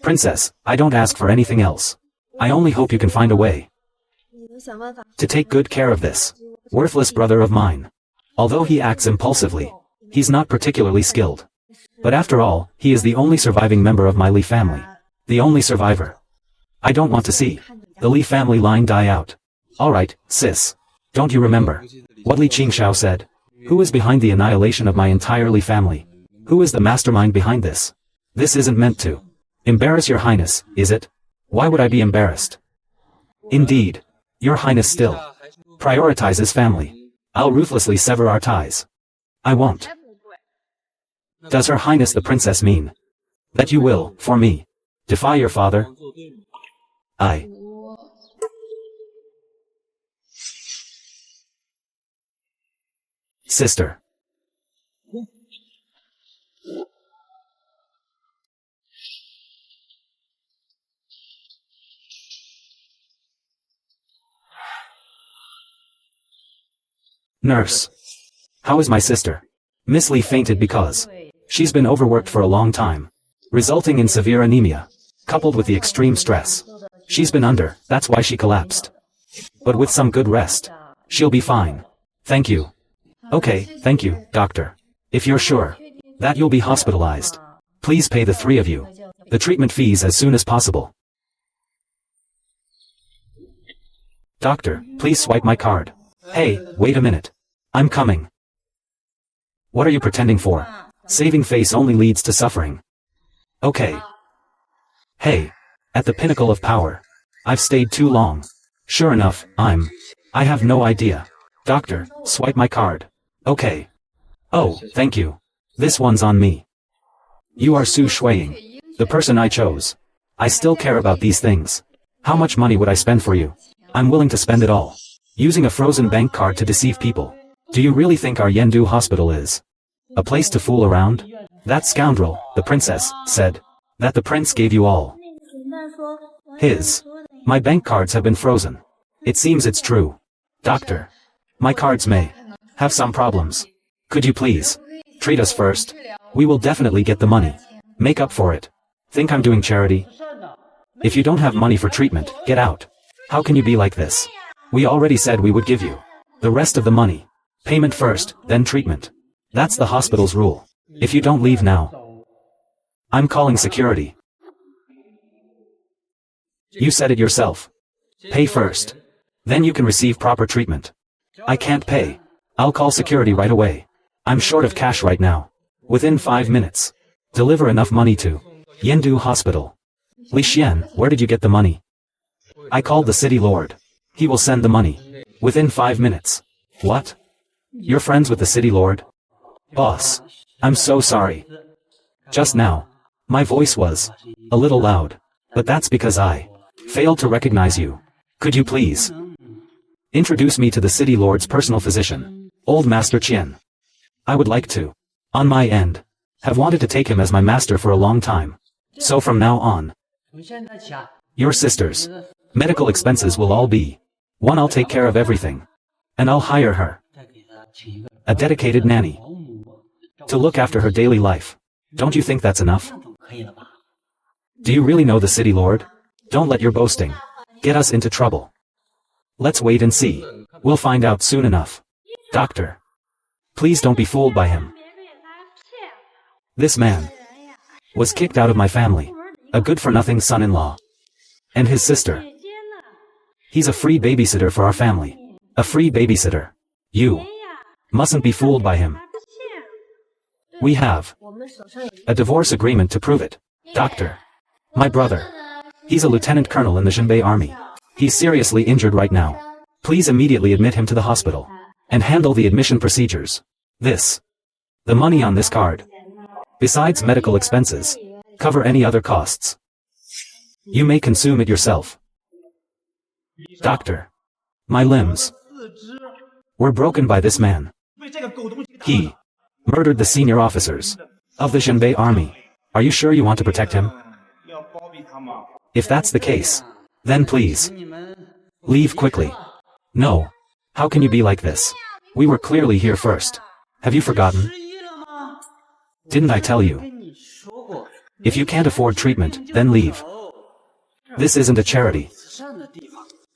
Princess, I don't ask for anything else. I only hope you can find a way to take good care of this worthless brother of mine. Although he acts impulsively, he's not particularly skilled. But after all, he is the only surviving member of my Li family. The only survivor. I don't want to see the Li family line die out. Alright, sis. Don't you remember what Li Qingxiao said? Who is behind the annihilation of my entire Li family? Who is the mastermind behind this? This isn't meant to embarrass your highness, is it? Why would I be embarrassed? Indeed, your highness still prioritizes family. I'll ruthlessly sever our ties. I won't. Does her highness the princess mean that you will, for me, defy your father? I. Sister. Nurse. How is my sister? Miss Li fainted because she's been overworked for a long time, resulting in severe anemia, coupled with the extreme stress she's been under. That's why she collapsed. But with some good rest, she'll be fine. Thank you. Okay, thank you, doctor. If you're sure that you'll be hospitalized, please pay the three of you the treatment fees as soon as possible. Doctor, please swipe my card. Hey, wait a minute. I'm coming. What are you pretending for? Saving face only leads to suffering. Okay. Hey, at the pinnacle of power. I've stayed too long. Sure enough, I have no idea. Doctor, swipe my card. Okay. Oh, thank you. This one's on me. You are Su Shuang, the person I chose. I still care about these things. How much money would I spend for you? I'm willing to spend it all. Using a frozen bank card to deceive people. Do you really think our Yendu hospital is a place to fool around? That scoundrel, the princess, said that the prince gave you all his. My bank cards have been frozen. It seems it's true. Doctor, my cards may have some problems. Could you please treat us first? We will definitely get the money. Make up for it. Think I'm doing charity? If you don't have money for treatment, get out. How can you be like this? We already said we would give you the rest of the money. Payment first, then treatment. That's the hospital's rule. If you don't leave now, I'm calling security. You said it yourself. Pay first. Then you can receive proper treatment. I can't pay. I'll call security right away. I'm short of cash right now. Within 5 minutes. Deliver enough money to Yendu Hospital. Li Xian, where did you get the money? I called the city lord. He will send the money. Within 5 minutes. What? You're friends with the city lord? Boss. I'm so sorry. Just now, my voice was a little loud. But that's because I failed to recognize you. Could you please introduce me to the city lord's personal physician, Old Master Qian? I would like to, on my end, have wanted to take him as my master for a long time. So from now on, your sisters' medical expenses will all be one. I'll take care of everything. And I'll hire her a dedicated nanny to look after her daily life. Don't you think that's enough? Do you really know the city lord? Don't let your boasting get us into trouble. Let's wait and see. We'll find out soon enough. Doctor, please don't be fooled by him. This man was kicked out of my family. A good-for-nothing son-in-law. And his sister. He's a free babysitter for our family. A free babysitter. You mustn't be fooled by him. We have a divorce agreement to prove it. Doctor, my brother. He's a lieutenant colonel in the Zhenbei army. He's seriously injured right now. Please immediately admit him to the hospital. And handle the admission procedures. The money on this card. Besides medical expenses, cover any other costs. You may consume it yourself. Doctor, my limbs were broken by this man. He murdered the senior officers of the Zhenbei army. Are you sure you want to protect him? If that's the case, then please leave quickly. No. How can you be like this? We were clearly here first. Have you forgotten? Didn't I tell you? If you can't afford treatment, then leave. This isn't a charity.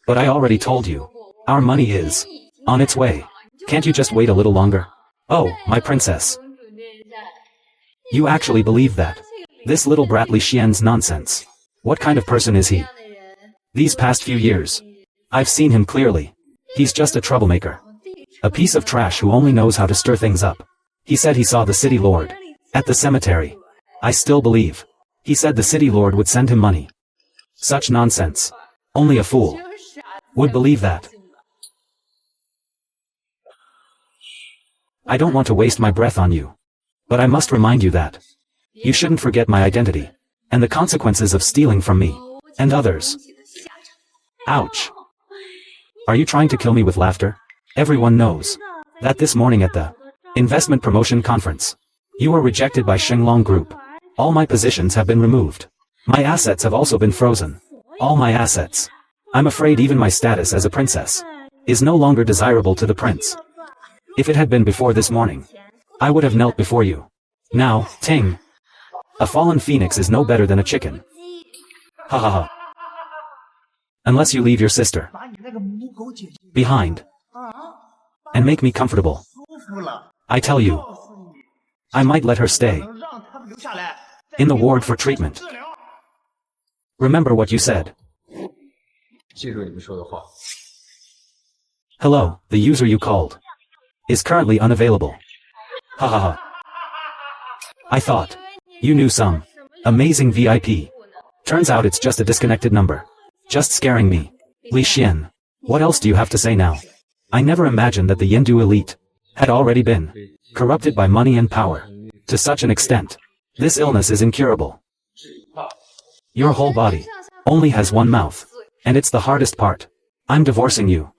But I already told you. Our money is on its way. Can't you just wait a little longer? Oh, my princess. You actually believe that? This little brat Li Xian's nonsense. What kind of person is he? These past few years, I've seen him clearly. He's just a troublemaker. A piece of trash who only knows how to stir things up. He said he saw the city lord at the cemetery. I still believe. He said the city lord would send him money. Such nonsense. Only a fool would believe that. I don't want to waste my breath on you. But I must remind you that you shouldn't forget my identity and the consequences of stealing from me and others. Ouch. Are you trying to kill me with laughter? Everyone knows that this morning at the investment promotion conference, you were rejected by Shenglong Group. All my positions have been removed. My assets have also been frozen. All my assets. I'm afraid even my status as a princess is no longer desirable to the prince. If it had been before this morning, I would have knelt before you. Now, Ting. A fallen phoenix is no better than a chicken. Ha ha ha. Unless you leave your sister behind and make me comfortable. I tell you, I might let her stay in the ward for treatment. Remember what you said. Hello, the user you called is currently unavailable. Ha ha ha. I thought you knew some amazing VIP. Turns out it's just a disconnected number. Just scaring me. Li Xian, what else do you have to say now? I never imagined that the Yindu elite had already been corrupted by money and power to such an extent. This illness is incurable. Your whole body only has one mouth, and it's the hardest part. I'm divorcing you.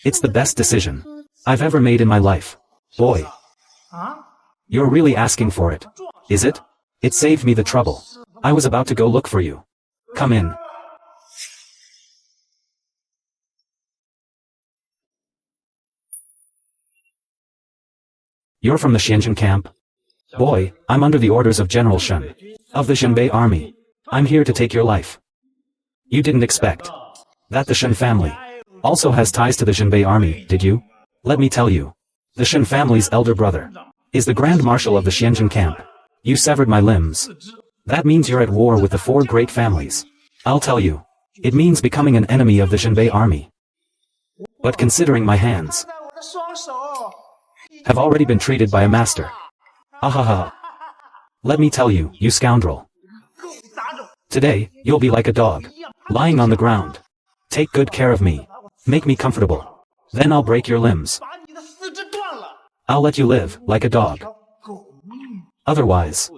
It's the best decision I've ever made in my life. Boy. You're really asking for it, is it? It saved me the trouble. I was about to go look for you. Come in. You're from the Xianjin camp? Boy, I'm under the orders of General Shen of the Xinbei army. I'm here to take your life. You didn't expect that the Shen family also has ties to the Xinbei army, did you? Let me tell you. The Shen family's elder brother is the Grand Marshal of the Xianjin camp. You severed my limbs. That means you're at war with the four great families. I'll tell you. It means becoming an enemy of the Xinbei army. But considering my hands have already been treated by a master. Ahaha. Let me tell you, you scoundrel. Today, you'll be like a dog, lying on the ground. Take good care of me. Make me comfortable. Then I'll break your limbs. I'll let you live, like a dog. Otherwise,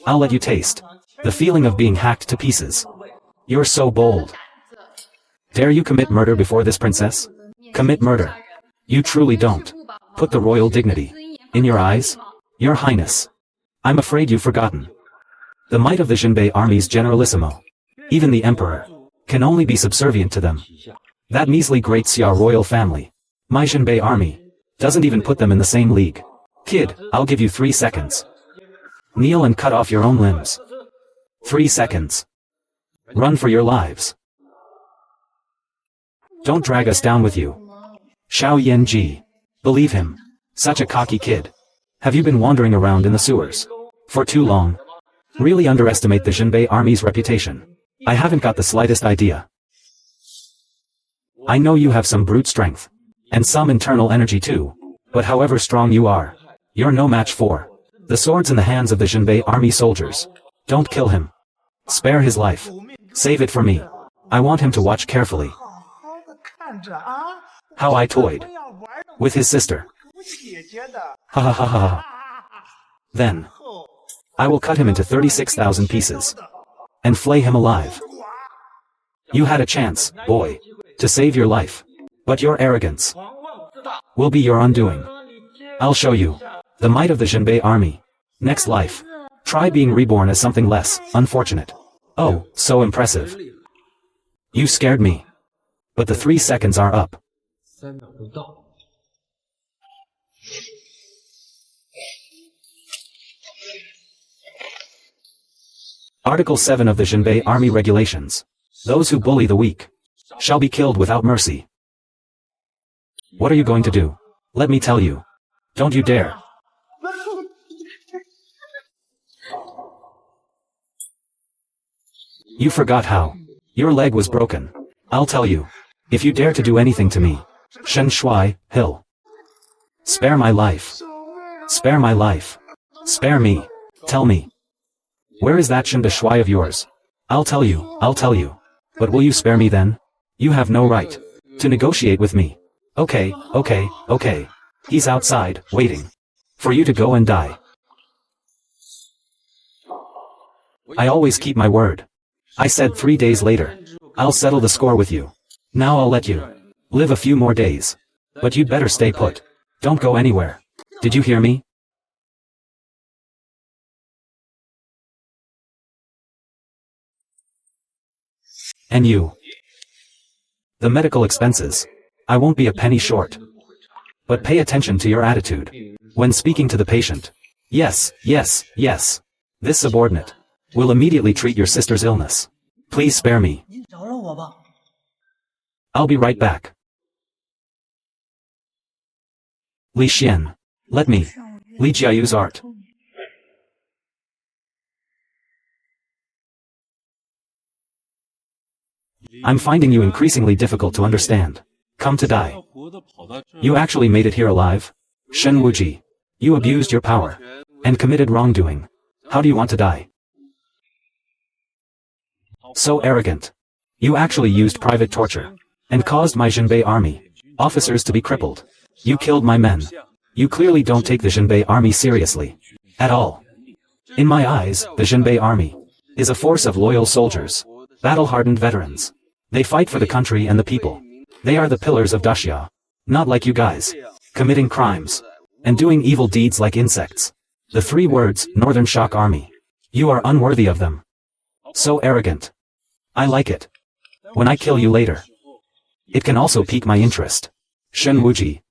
I'll let you taste the feeling of being hacked to pieces. You're so bold. Dare you commit murder before this princess? Commit murder. You truly don't put the royal dignity in your eyes, Your Highness. I'm afraid you've forgotten. The might of the Xinbei army's generalissimo, even the emperor, can only be subservient to them. That measly great Xia royal family, my Xinbei army, doesn't even put them in the same league. Kid, I'll give you 3 seconds. Kneel and cut off your own limbs. 3 seconds. Run for your lives. Don't drag us down with you. Xiao Yanji. Believe him. Such a cocky kid. Have you been wandering around in the sewers for too long? Really underestimate the Xinbei army's reputation. I haven't got the slightest idea. I know you have some brute strength, and some internal energy too, but however strong you are, you're no match for the swords in the hands of the Xinbei army soldiers. Don't kill him. Spare his life. Save it for me. I want him to watch carefully how I toyed with his sister. Ha ha ha ha. Then, I will cut him into 36,000 pieces and flay him alive. You had a chance, boy, to save your life, but your arrogance will be your undoing. I'll show you the might of the Xinbei army. Next life, try being reborn as something less unfortunate. Oh, so impressive. You scared me. But the 3 seconds are up. Article 7 of the Xinbei Army Regulations. Those who bully the weak shall be killed without mercy. What are you going to do? Let me tell you. Don't you dare. You forgot how your leg was broken. I'll tell you. If you dare to do anything to me, Shen Shui, Hill. Spare my life. Spare my life. Spare me. Tell me. Where is that Shen Shui of yours? I'll tell you. But will you spare me then? You have no right to negotiate with me. Okay. He's outside, waiting for you to go and die. I always keep my word. I said 3 days later, I'll settle the score with you. Now I'll let you live a few more days. But you'd better stay put. Don't go anywhere. Did you hear me? And you. The medical expenses. I won't be a penny short. But pay attention to your attitude when speaking to the patient. Yes. This subordinate will immediately treat your sister's illness. Please spare me. I'll be right back. Li Xian. Let me. Li Jiayu's art. I'm finding you increasingly difficult to understand. Come to die. You actually made it here alive? Shen Wuji. You abused your power. And committed wrongdoing. How do you want to die? So arrogant. You actually used private torture. And caused my Jinbei army. Officers to be crippled. You killed my men. You clearly don't take the Jinbei army seriously. At all. In my eyes, the Jinbei army is a force of loyal soldiers. Battle-hardened veterans. They fight for the country and the people. They are the pillars of Daxia. Not like you guys. Committing crimes. And doing evil deeds like insects. The 3 words, Northern Shock Army. You are unworthy of them. So arrogant. I like it. When I kill you later. It can also pique my interest. Shen Wuji.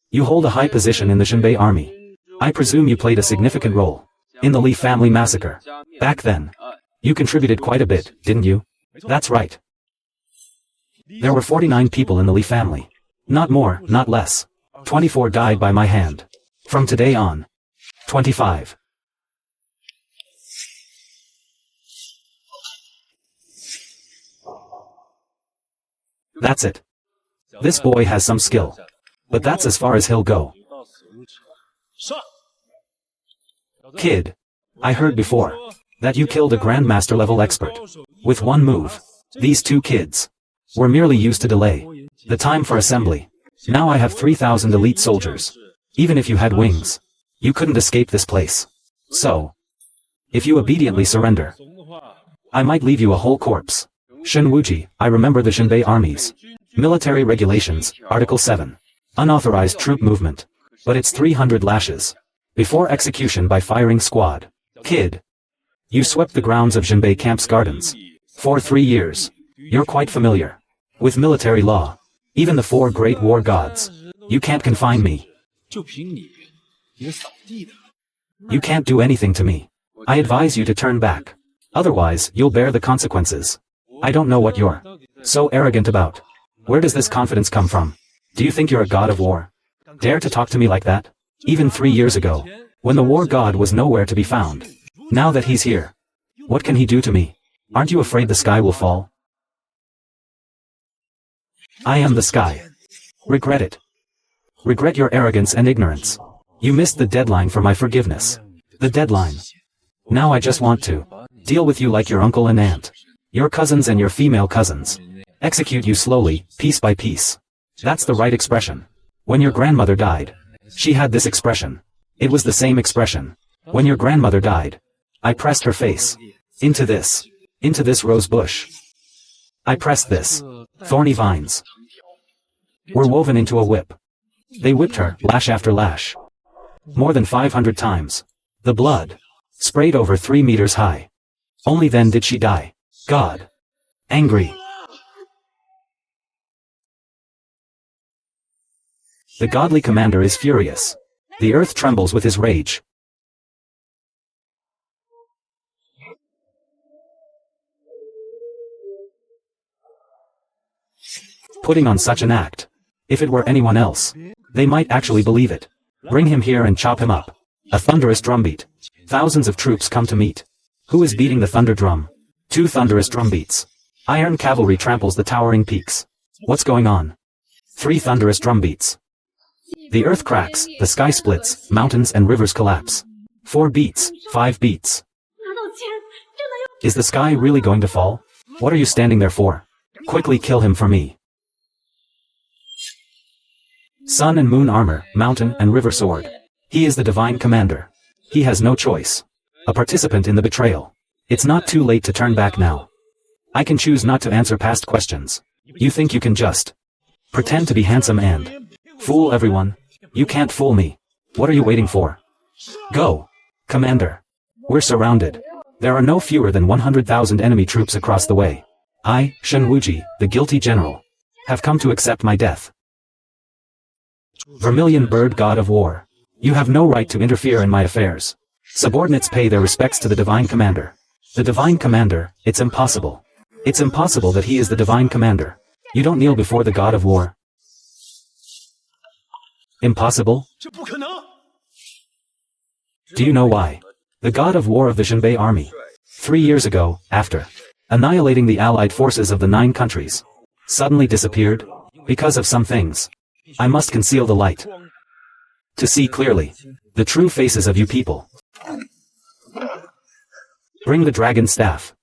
You hold a high position in the Jinbei army. I presume you played a significant role in the Li family massacre. Back then. You contributed quite a bit, didn't you? That's right. There were 49 people in the Li family. Not more, not less. 24 died by my hand. From today on. 25. That's it. This boy has some skill. But that's as far as he'll go. Kid. I heard before that you killed a Grandmaster level expert. With one move. These 2 kids were merely used to delay the time for assembly. Now I have 3,000 elite soldiers. Even if you had wings, you couldn't escape this place. So, if you obediently surrender, I might leave you a whole corpse. Shen Wuji, I remember the Jinbei armies. Military Regulations, Article 7. Unauthorized troop movement. But it's 300 lashes. Before execution by firing squad. Kid. You swept the grounds of Jinbei Camp's gardens. For 3 years. You're quite familiar with military law. Even the 4 great war gods. You can't confine me. You can't do anything to me. I advise you to turn back. Otherwise, you'll bear the consequences. I don't know what you're so arrogant about. Where does this confidence come from? Do you think you're a god of war? Dare to talk to me like that? Even 3 years ago, when the war god was nowhere to be found. Now that he's here, what can he do to me? Aren't you afraid the sky will fall? I am the sky. Regret it. Regret your arrogance and ignorance. You missed the deadline for my forgiveness. The deadline. Now I just want to deal with you like your uncle and aunt. Your cousins and your female cousins. Execute you slowly, piece by piece. That's the right expression. When your grandmother died, she had this expression. It was the same expression. When your grandmother died, I pressed her face into this rose bush. I pressed this. Thorny vines were woven into a whip. They whipped her, lash after lash. More than 500 times. The blood sprayed over 3 meters high. Only then did she die. God. Angry. The godly commander is furious. The earth trembles with his rage. Putting on such an act. If it were anyone else, they might actually believe it. Bring him here and chop him up. A thunderous drumbeat. Thousands of troops come to meet. Who is beating the thunder drum? 2 thunderous drumbeats. Iron cavalry tramples the towering peaks. What's going on? 3 thunderous drumbeats. The earth cracks, the sky splits, mountains and rivers collapse. 4 beats, 5 beats. Is the sky really going to fall? What are you standing there for? Quickly kill him for me. Sun and moon armor, mountain and river sword. He is the divine commander. He has no choice. A participant in the betrayal. It's not too late to turn back now. I can choose not to answer past questions. You think you can just pretend to be handsome and fool everyone? You can't fool me. What are you waiting for? Go. Commander. We're surrounded. There are no fewer than 100,000 enemy troops across the way. I, Shen Wuji, the guilty general, have come to accept my death. Vermilion bird god of war. You have no right to interfere in my affairs. Subordinates pay their respects to the divine commander. The divine commander, it's impossible. It's impossible that he is the divine commander. You don't kneel before the god of war. Impossible? Do you know why? The god of war of the Zhenbei army. 3 years ago, after annihilating the allied forces of the 9 countries, suddenly disappeared, because of some things. I must conceal the light. To see clearly, the true faces of you people. Bring the dragon staff.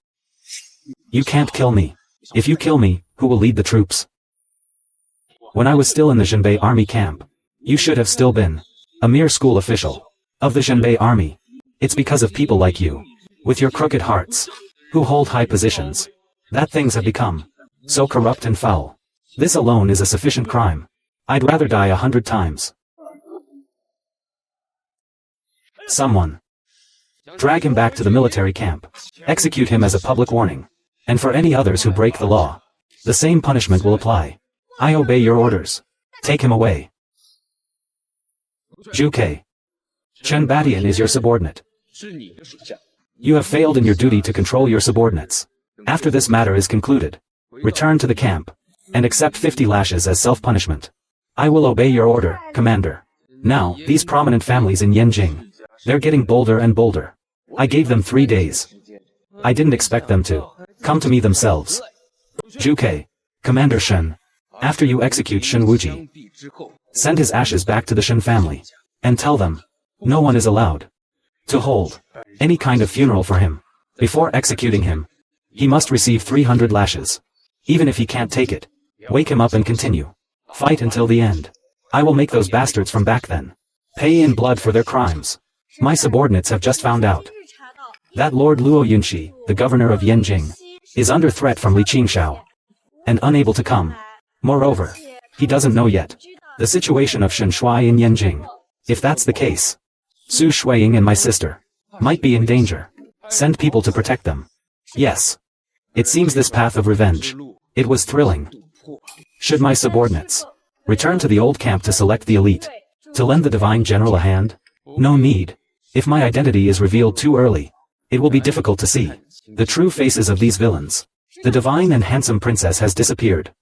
You can't kill me. If you kill me, who will lead the troops? When I was still in the Zhenbei army camp, you should have still been a mere school official of the Zhenbei army. It's because of people like you, with your crooked hearts, who hold high positions, that things have become so corrupt and foul. This alone is a sufficient crime. I'd rather die 100 times. Someone. Drag him back to the military camp. Execute him as a public warning. And for any others who break the law, the same punishment will apply. I obey your orders. Take him away. Zhuke. Chen Batian is your subordinate. You have failed in your duty to control your subordinates. After this matter is concluded, return to the camp, and accept 50 lashes as self-punishment. I will obey your order, Commander. Now, these prominent families in Yanjing, they're getting bolder and bolder. I gave them 3 days. I didn't expect them to come to me themselves. Zhuke, Commander Shen, after you execute Shen Wuji, send his ashes back to the Shen family, and tell them, no one is allowed to hold any kind of funeral for him. Before executing him, he must receive 300 lashes. Even if he can't take it, wake him up and continue. Fight until the end. I will make those bastards from back then pay in blood for their crimes. My subordinates have just found out that Lord Luo Yunxi, the governor of Yanjing, is under threat from Li Qingshao and unable to come. Moreover, he doesn't know yet the situation of Shen Shui in Yanjing. If that's the case, Su Shuiying and my sister might be in danger. Send people to protect them. Yes. It seems this path of revenge. It was thrilling. Should my subordinates return to the old camp to select the elite, to lend the divine general a hand? No need. If my identity is revealed too early, it will be difficult to see the true faces of these villains. The divine and handsome princess has disappeared.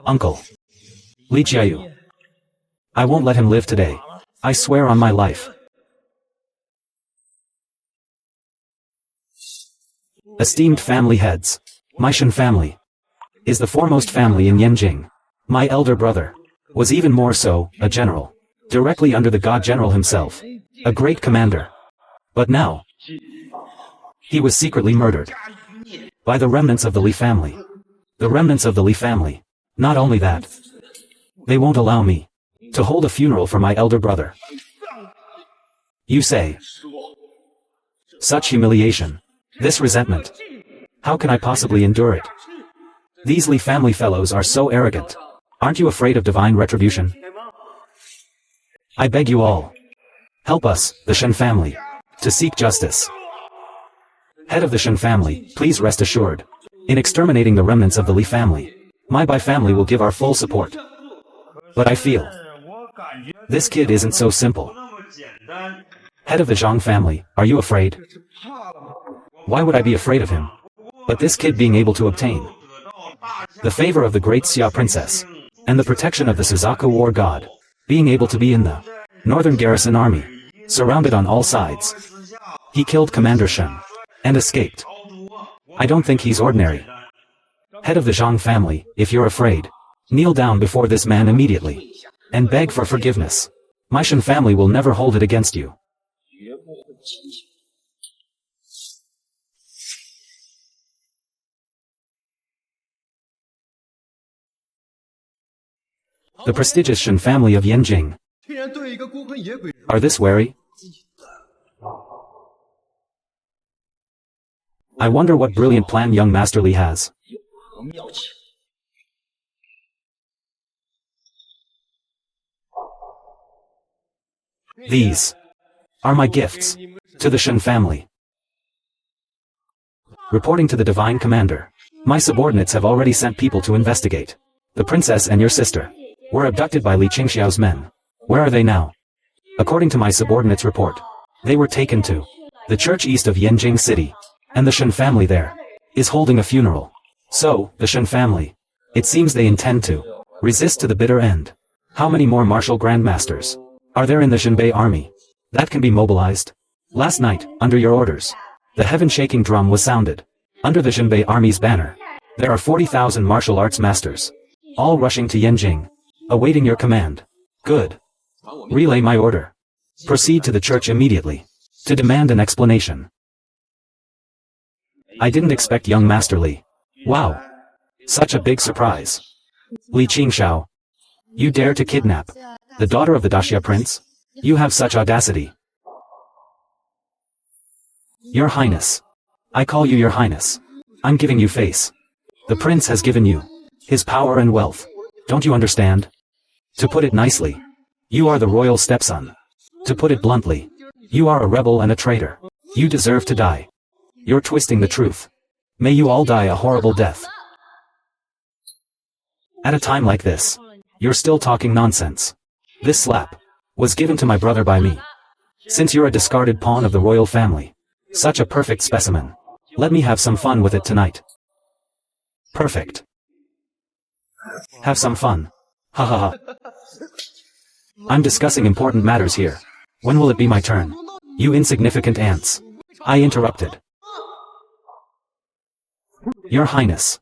Uncle. Li Jiayu. I won't let him live today. I swear on my life. Esteemed family heads. My Shen family is the foremost family in Yanjing. My elder brother was even more so, a general, directly under the god general himself, a great commander. But now, he was secretly murdered by the remnants of the Li family. The remnants of the Li family. Not only that, they won't allow me to hold a funeral for my elder brother. You say, such humiliation, this resentment, how can I possibly endure it? These Li family fellows are so arrogant. Aren't you afraid of divine retribution? I beg you all, help us, the Shen family, to seek justice. Head of the Shen family, please rest assured, in exterminating the remnants of the Li family, my Bai family will give our full support. But I feel this kid isn't so simple. Head of the Zhang family, are you afraid? Why would I be afraid of him? But this kid being able to obtain the favor of the great Xia princess, and the protection of the Suzaku war god, being able to be in the northern garrison army, surrounded on all sides. He killed Commander Shen, and escaped. I don't think he's ordinary. Head of the Zhang family, if you're afraid, kneel down before this man immediately, and beg for forgiveness. My Shen family will never hold it against you. The prestigious Shen family of Yanjing are this wary? I wonder what brilliant plan young Master Li has. These are my gifts to the Shen family. Reporting to the Divine Commander, my subordinates have already sent people to investigate. The princess and your sister were abducted by Li Qingxiao's men. Where are they now? According to my subordinates' report, they were taken to the church east of Yanjing City, and the Shen family there is holding a funeral. So, the Shen family, it seems they intend to resist to the bitter end. How many more martial grandmasters are there in the Zhenbei army that can be mobilized? Last night, under your orders, the heaven-shaking drum was sounded. Under the Zhenbei army's banner, there are 40,000 martial arts masters, all rushing to Yanjing, awaiting your command. Good. Relay my order. Proceed to the church immediately, to demand an explanation. I didn't expect young Master Li. Wow. Such a big surprise. Li Qingxiao. You dare to kidnap the daughter of the Daxia prince? You have such audacity. Your Highness. I call you Your Highness. I'm giving you face. The prince has given you his power and wealth. Don't you understand? To put it nicely, you are the royal stepson. To put it bluntly, you are a rebel and a traitor. You deserve to die. You're twisting the truth. May you all die a horrible death. At a time like this, you're still talking nonsense. This slap was given to my brother by me. Since you're a discarded pawn of the royal family, such a perfect specimen, let me have some fun with it tonight. Perfect. Have some fun. Ha ha ha. I'm discussing important matters here. When will it be my turn? You insignificant ants. I interrupted. Your Highness.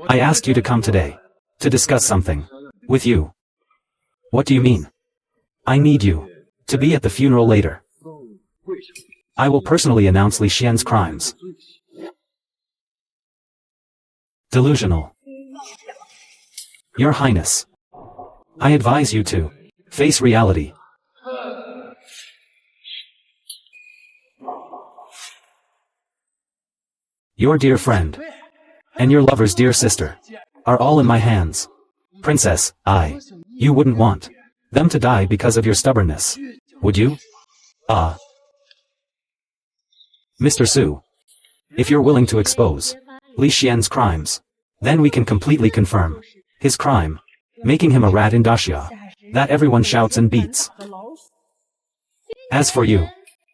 I asked you to come today, to discuss something with you. What do you mean? I need you to be at the funeral later. I will personally announce Li Xian's crimes. Delusional. Your Highness. I advise you to face reality. Your dear friend and your lover's dear sister are all in my hands. Princess, you wouldn't want them to die because of your stubbornness, would you? Mr. Su, if you're willing to expose Li Xian's crimes, then we can completely confirm his crime, making him a rat in Daxia, that everyone shouts and beats. As for you,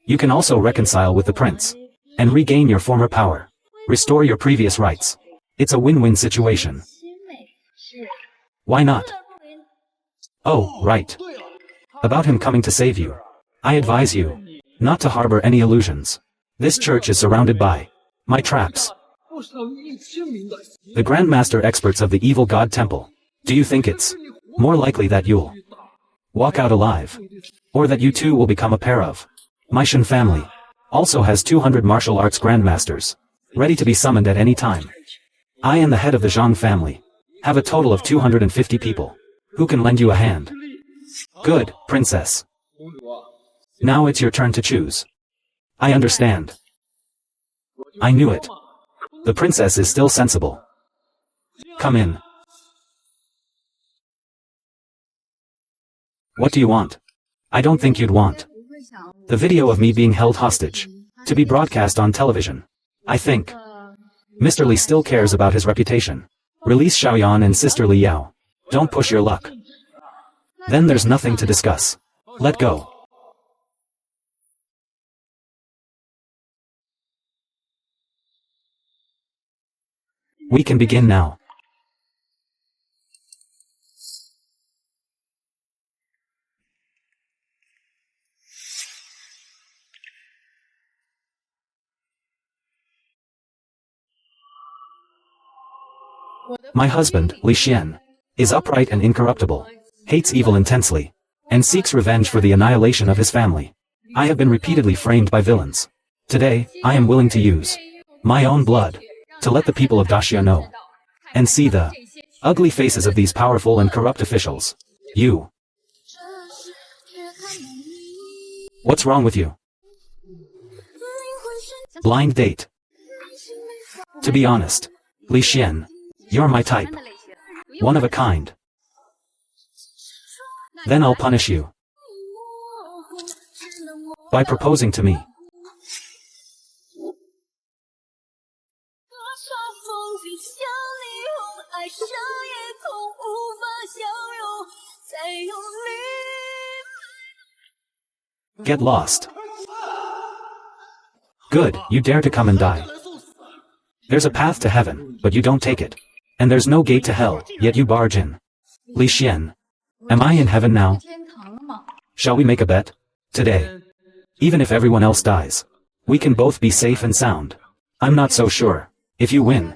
you can also reconcile with the prince, and regain your former power, restore your previous rights. It's a win-win situation. Why not? Oh, right. About him coming to save you. I advise you not to harbor any illusions. This church is surrounded by my traps. The Grandmaster experts of the Evil God Temple. Do you think it's more likely that you'll walk out alive, or that you two will become a pair of my Shen family? Also has 200 martial arts grandmasters, ready to be summoned at any time. I and the head of the Zhang family have a total of 250 people who can lend you a hand. Good, princess. Now it's your turn to choose. I understand. I knew it. The princess is still sensible. Come in. What do you want? I don't think you'd want the video of me being held hostage to be broadcast on television. I think Mr. Li still cares about his reputation. Release Xiaoyan and Sister Li Yao. Don't push your luck. Then there's nothing to discuss. Let go. We can begin now. My husband, Li Xian, is upright and incorruptible, hates evil intensely, and seeks revenge for the annihilation of his family. I have been repeatedly framed by villains. Today, I am willing to use my own blood to let the people of Daxia know and see the ugly faces of these powerful and corrupt officials. You. What's wrong with you? Blind date. To be honest, Li Xian, you're my type. One of a kind. Then I'll punish you by proposing to me. Get lost. Good, you dare to come and die. There's a path to heaven, but you don't take it. And there's no gate to hell, yet you barge in. Li Xian, am I in heaven now? Shall we make a bet? Today. Even if everyone else dies, we can both be safe and sound. I'm not so sure. If you win,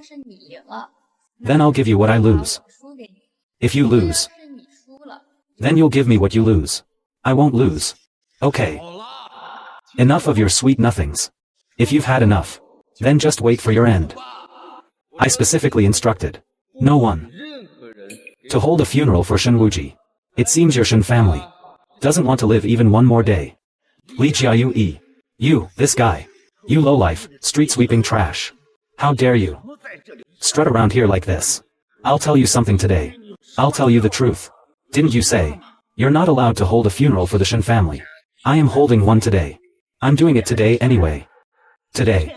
then I'll give you what I lose. If you lose, then you'll give me what you lose. I won't lose. Okay. Enough of your sweet nothings. If you've had enough, then just wait for your end. I specifically instructed no one to hold a funeral for Shen Wuji. It seems your Shen family doesn't want to live even one more day. Li Jiayue. You, this guy. You lowlife, street-sweeping trash. How dare you strut around here like this? I'll tell you something today. I'll tell you the truth. Didn't you say you're not allowed to hold a funeral for the Shen family? I am holding one today. I'm doing it today anyway. Today.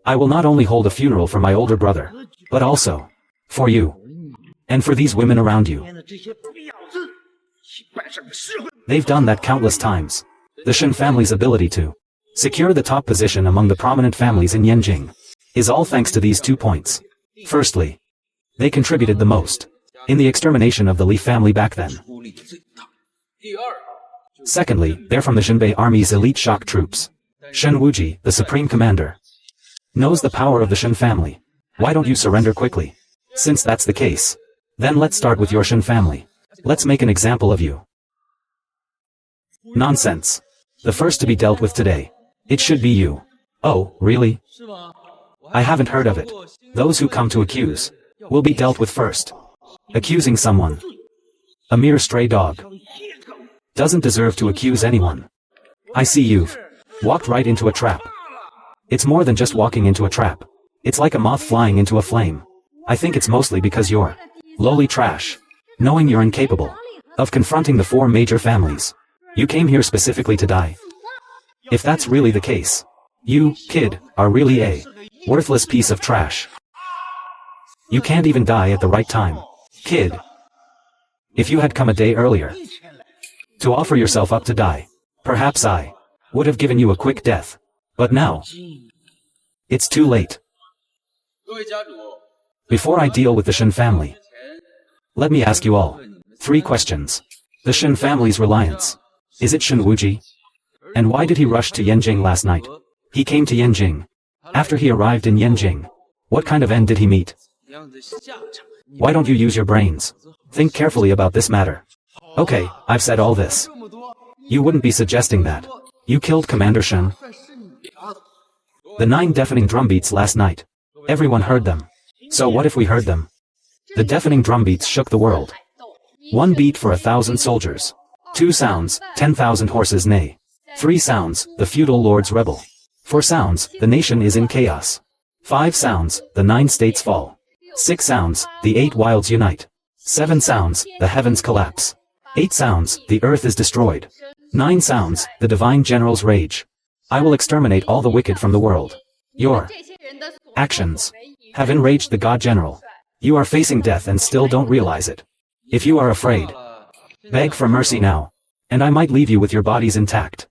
I will not only hold a funeral for my older brother, but also for you. And for these women around you. They've done that countless times. The Shen family's ability to secure the top position among the prominent families in Yanjing is all thanks to these 2 points. Firstly, they contributed the most in the extermination of the Li family back then. Secondly, they're from the Xinbei army's elite shock troops. Shen Wuji, the supreme commander, knows the power of the Shen family. Why don't you surrender quickly? Since that's the case, then let's start with your Shen family. Let's make an example of you. Nonsense. The first to be dealt with today. It should be you. Oh, really? I haven't heard of it. Those who come to accuse will be dealt with first. Accusing someone, a mere stray dog, doesn't deserve to accuse anyone. I see you've walked right into a trap. It's more than just walking into a trap. It's like a moth flying into a flame. I think it's mostly because you're lowly trash. Knowing you're incapable of confronting the 4 major families. You came here specifically to die. If that's really the case, you, kid, are really a worthless piece of trash. You can't even die at the right time. Kid. If you had come a day earlier to offer yourself up to die, perhaps I would have given you a quick death. But now, it's too late. Before I deal with the Shen family, let me ask you all 3 questions. The Shen family's reliance. Is it Shen Wuji? And why did he rush to Yanjing last night? He came to Yanjing. After he arrived in Yanjing, what kind of end did he meet? Why don't you use your brains? Think carefully about this matter. Okay, I've said all this. You wouldn't be suggesting that you killed Commander Shen? The 9 deafening drumbeats last night. Everyone heard them. So what if we heard them? The deafening drumbeats shook the world. 1 beat for 1,000 soldiers. 2 sounds, 10,000 horses neigh. 3 sounds, the feudal lords rebel. 4 sounds, the nation is in chaos. 5 sounds, the 9 states fall. 6 sounds, the 8 wilds unite. 7 sounds, the heavens collapse. 8 sounds, the earth is destroyed. 9 sounds, the divine generals rage. I will exterminate all the wicked from the world. Your actions have enraged the god general. You are facing death and still don't realize it. If you are afraid, beg for mercy now, and I might leave you with your bodies intact.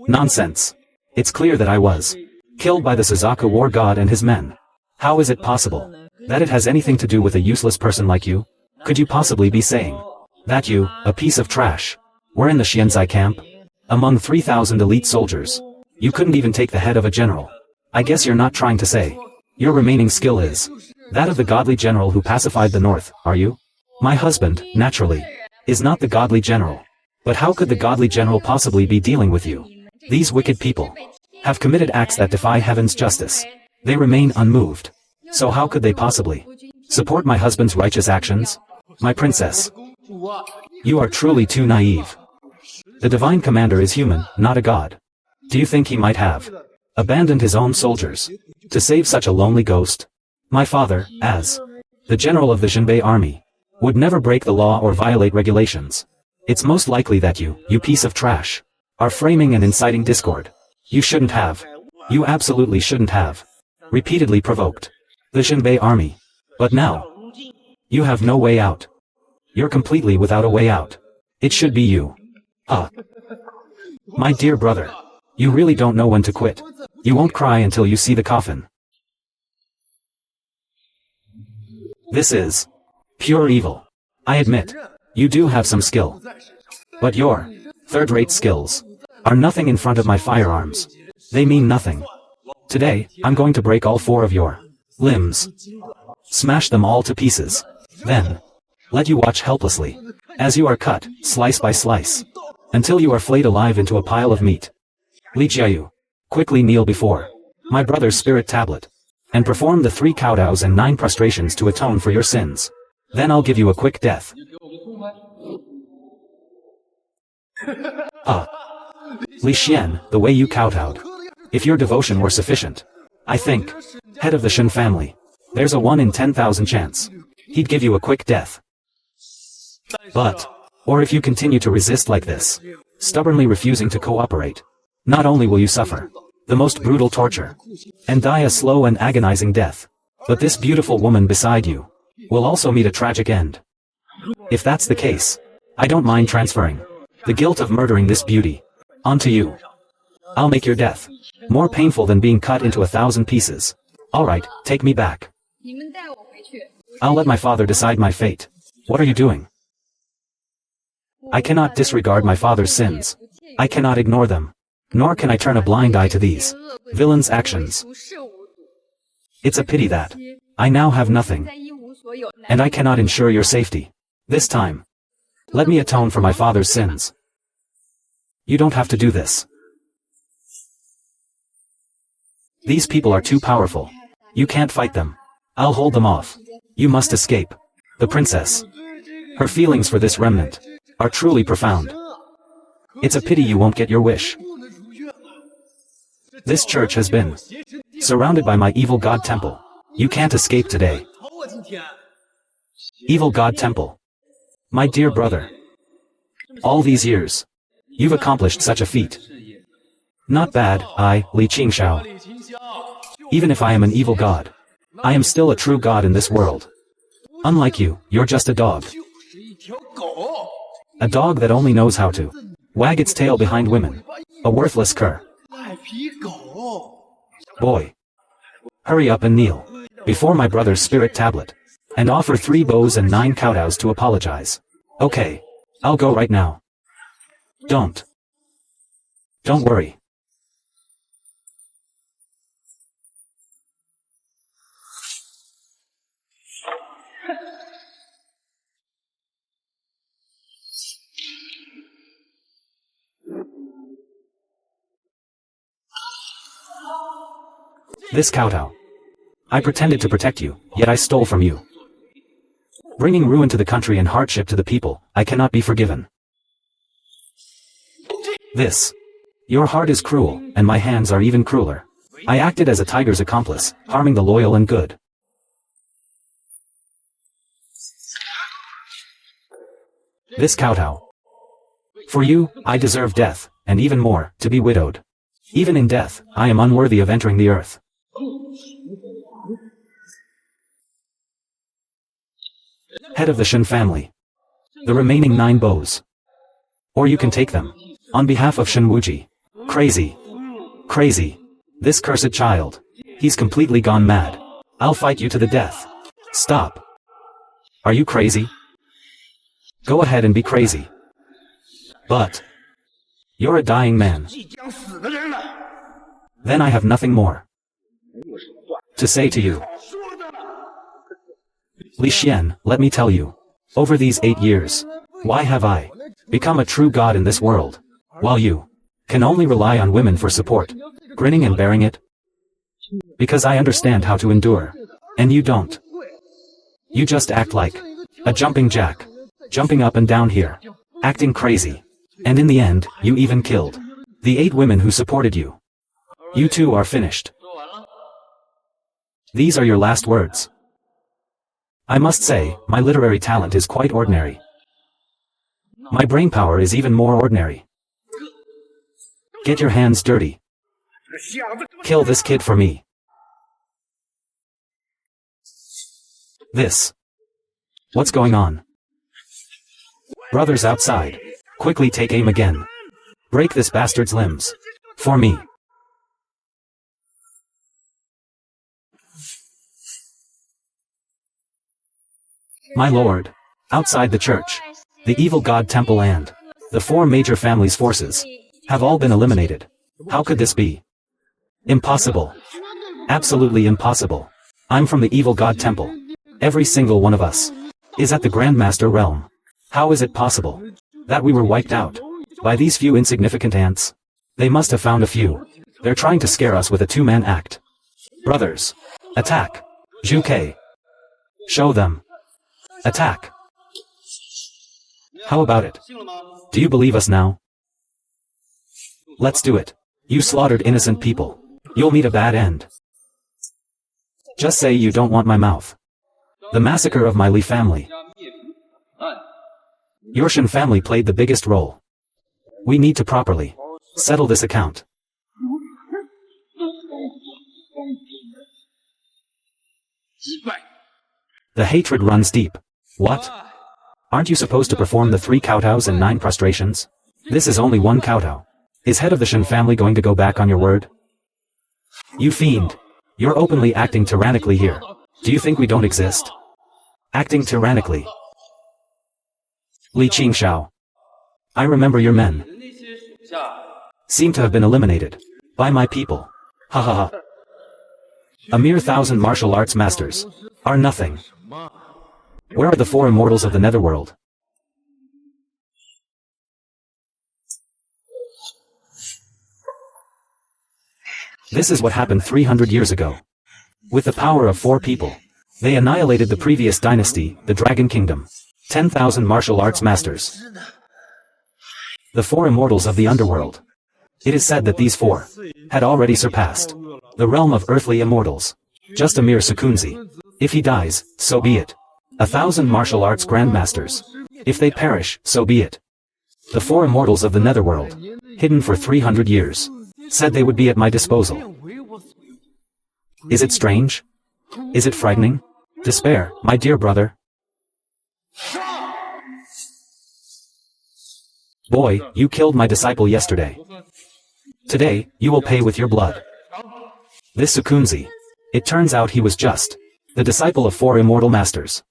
Nonsense. It's clear that I was killed by the Suzaku war god and his men. How is it possible that it has anything to do with a useless person like you? Could you possibly be saying that you, a piece of trash, were in the Xianzai camp? Among 3,000 elite soldiers, you couldn't even take the head of a general. I guess you're not trying to say your remaining skill is that of the godly general who pacified the north, are you? My husband, naturally, is not the godly general. But how could the godly general possibly be dealing with you? These wicked people have committed acts that defy heaven's justice. They remain unmoved. So how could they possibly support my husband's righteous actions? My princess, you are truly too naive. The divine commander is human, not a god. Do you think he might have abandoned his own soldiers to save such a lonely ghost? My father, as the general of the Zhenbei army, would never break the law or violate regulations. It's most likely that you piece of trash, are framing and inciting discord. You shouldn't have. You absolutely shouldn't have. Repeatedly provoked the Zhenbei army. But now, you have no way out. You're completely without a way out. It should be you. My dear brother, you really don't know when to quit. You won't cry until you see the coffin. This is pure evil. I admit, you do have some skill. But your third-rate skills are nothing in front of my firearms. They mean nothing. Today, I'm going to break all 4 of your limbs. Smash them all to pieces. Then, let you watch helplessly as you are cut, slice by slice, until you are flayed alive into a pile of meat. Li Jiayu, quickly kneel before my brother's spirit tablet, and perform the 3 kowtows and 9 prostrations to atone for your sins. Then I'll give you a quick death. Li Xian, the way you kowtowed. If your devotion were sufficient, I think, head of the Shen family, there's a 1 in 10,000 chance he'd give you a quick death. But, or if you continue to resist like this, stubbornly refusing to cooperate, not only will you suffer the most brutal torture, and die a slow and agonizing death, but this beautiful woman beside you will also meet a tragic end. If that's the case, I don't mind transferring the guilt of murdering this beauty onto you. I'll make your death more painful than being cut into 1,000 pieces. Alright, take me back. I'll let my father decide my fate. What are you doing? I cannot disregard my father's sins. I cannot ignore them. Nor can I turn a blind eye to these villains' actions. It's a pity that I now have nothing, and I cannot ensure your safety. This time, let me atone for my father's sins. You don't have to do this. These people are too powerful. You can't fight them. I'll hold them off. You must escape. The princess. Her feelings for this remnant are truly profound. It's a pity you won't get your wish. This church has been surrounded by my evil god temple. You can't escape today. Evil god temple. My dear brother. All these years, you've accomplished such a feat. Not bad, Li Qingxiao. Even if I am an evil god, I am still a true god in this world. Unlike you, you're just a dog. A dog that only knows how to wag its tail behind women. A worthless cur. Boy. Hurry up and kneel before my brother's spirit tablet, and offer 3 bows and 9 kowtows to apologize. Okay. I'll go right now. Don't worry. This kowtow. I pretended to protect you, yet I stole from you. Bringing ruin to the country and hardship to the people, I cannot be forgiven. This. Your heart is cruel, and my hands are even crueler. I acted as a tiger's accomplice, harming the loyal and good. This kowtow. For you, I deserve death, and even more, to be widowed. Even in death, I am unworthy of entering the earth. Head of the Shen family. The remaining 9 bows. Or you can take them. On behalf of Shen Wuji. Crazy. Crazy. This cursed child. He's completely gone mad. I'll fight you to the death. Stop. Are you crazy? Go ahead and be crazy. But you're a dying man. Then I have nothing more to say to you. Li Xian, let me tell you. Over these 8 years, why have I become a true god in this world, while you can only rely on women for support, grinning and bearing it? Because I understand how to endure, and you don't. You just act like a jumping jack, jumping up and down here, acting crazy. And in the end, you even killed the 8 women who supported you. You two are finished. These are your last words. I must say, my literary talent is quite ordinary. My brainpower is even more ordinary. Get your hands dirty. Kill this kid for me. This. What's going on? Brothers outside, quickly take aim again. Break this bastard's limbs. For me. My lord, outside the church, the evil god temple and the 4 major families' forces have all been eliminated. How could this be? Impossible. Absolutely impossible. I'm from the evil god temple. Every single one of us is at the Grandmaster realm. How is it possible that we were wiped out by these few insignificant ants? They must have found a few. They're trying to scare us with a 2-man act. Brothers, attack. Zhu Ke. Show them. Attack. How about it? Do you believe us now? Let's do it. You slaughtered innocent people. You'll meet a bad end. Just say you don't want my mouth. The massacre of my Li family. Your Shen family played the biggest role. We need to properly settle this account. The hatred runs deep. What? Aren't you supposed to perform the 3 kowtows and 9 prostrations? This is only 1 kowtow. Is head of the Shen family going to go back on your word? You fiend. You're openly acting tyrannically here. Do you think we don't exist? Acting tyrannically. Li Qingshao. I remember your men seem to have been eliminated by my people. Ha ha ha. A mere 1,000 martial arts masters are nothing. Where are the 4 immortals of the netherworld? This is what happened 300 years ago. With the power of 4 people, they annihilated the previous dynasty, the Dragon Kingdom. 10,000 martial arts masters. The 4 immortals of the underworld. It is said that these 4 had already surpassed the realm of earthly immortals. Just a mere Sekunzi. If he dies, so be it. 1,000 martial arts grandmasters. If they perish, so be it. The 4 immortals of the netherworld, hidden for 300 years, said they would be at my disposal. Is it strange? Is it frightening? Despair, my dear brother. Boy, you killed my disciple yesterday. Today, you will pay with your blood. This Sekunzi. It turns out he was just the disciple of 4 immortal masters.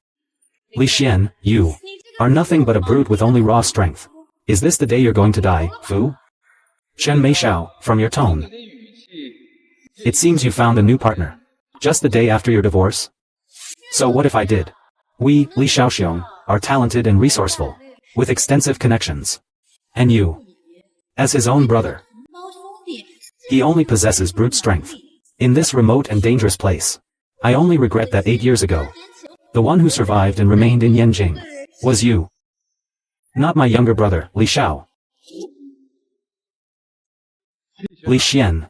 Li Xian, you are nothing but a brute with only raw strength. Is this the day you're going to die, Fu? Chen Meishao, from your tone. It seems you found a new partner. Just the day after your divorce? So what if I did? We, Li Shaoxiong, are talented and resourceful, with extensive connections. And you, as his own brother, he only possesses brute strength. In this remote and dangerous place, I only regret that 8 years ago, the one who survived and remained in Yanjing was you. Not my younger brother, Li Shao. Li Xian.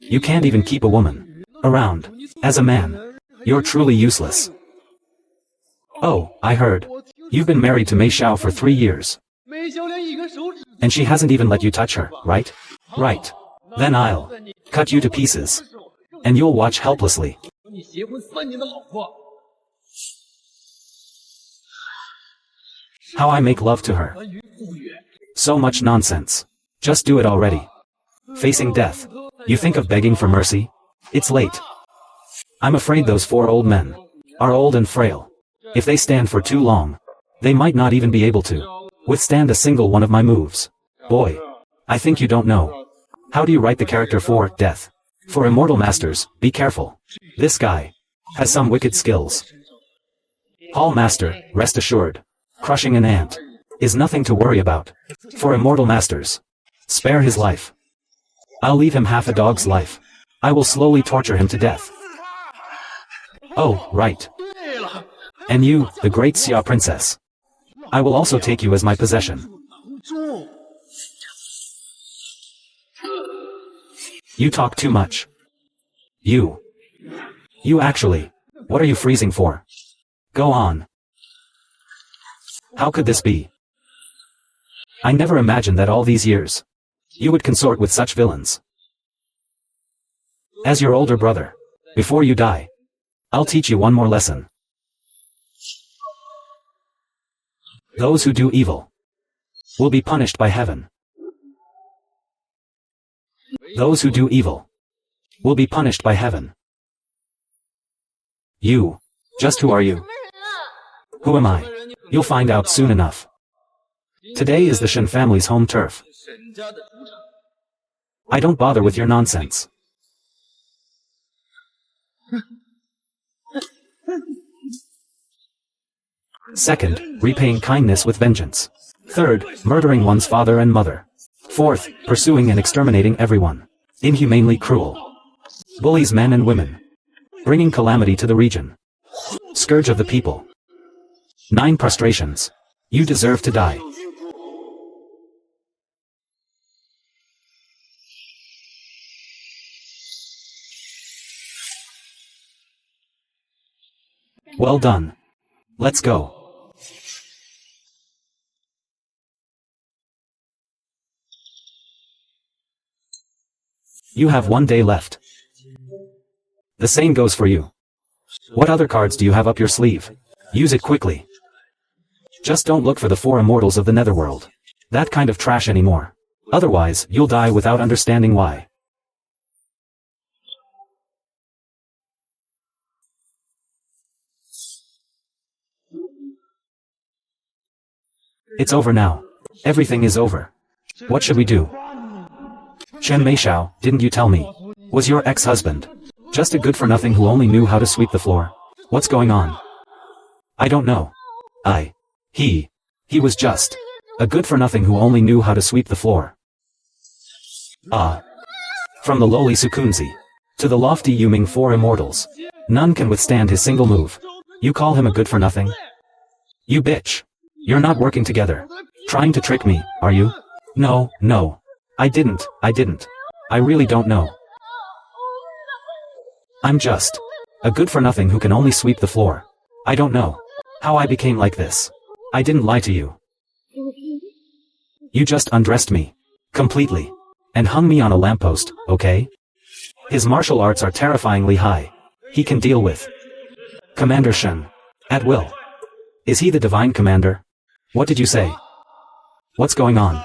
You can't even keep a woman around. As a man, you're truly useless. Oh, I heard. You've been married to Mei Xiao for 3 years. And she hasn't even let you touch her, right? Right. Then I'll cut you to pieces. And you'll watch helplessly. How I make love to her. So much nonsense. Just do it already. Facing death. You think of begging for mercy? It's late. I'm afraid those 4 old men are old and frail. If they stand for too long, they might not even be able to withstand a single one of my moves. Boy, I think you don't know. How do you write the character for death? For immortal masters, be careful. This guy has some wicked skills. Hall Master, rest assured. Crushing an ant is nothing to worry about. For immortal masters, spare his life. I'll leave him half a dog's life. I will slowly torture him to death. Oh, right. And you, the great Xia princess. I will also take you as my possession. You talk too much. You actually, what are you freezing for? Go on. How could this be? I never imagined that all these years, you would consort with such villains. As your older brother, before you die, I'll teach you one more lesson. Those who do evil will be punished by heaven. Those who do evil will be punished by heaven. You, just who are you? Who am I? You'll find out soon enough. Today is the Shen family's home turf. I don't bother with your nonsense. Second, repaying kindness with vengeance. Third, murdering one's father and mother. Fourth, pursuing and exterminating everyone. Inhumanely cruel. Bullies men and women. Bringing calamity to the region. Scourge of the people. 9 prostrations. You deserve to die. Well done. Let's go. You have 1 day left. The same goes for you. What other cards do you have up your sleeve? Use it quickly. Just don't look for the 4 immortals of the netherworld. That kind of trash anymore. Otherwise, you'll die without understanding why. It's over now. Everything is over. What should we do? Chen Meishao, didn't you tell me? Was your ex-husband just a good-for-nothing who only knew how to sweep the floor? What's going on? I don't know. He was just a good-for-nothing who only knew how to sweep the floor. From the lowly Sukunzi to the lofty Yuming 4 immortals, none can withstand his single move. You call him a good-for-nothing? You bitch. You're not working together. Trying to trick me, are you? No. I didn't. I really don't know. I'm just a good-for-nothing who can only sweep the floor. I don't know how I became like this. I didn't lie to you. You just undressed me completely and hung me on a lamppost, okay? His martial arts are terrifyingly high. He can deal with Commander Shen at will. Is he the divine commander? What did you say? What's going on?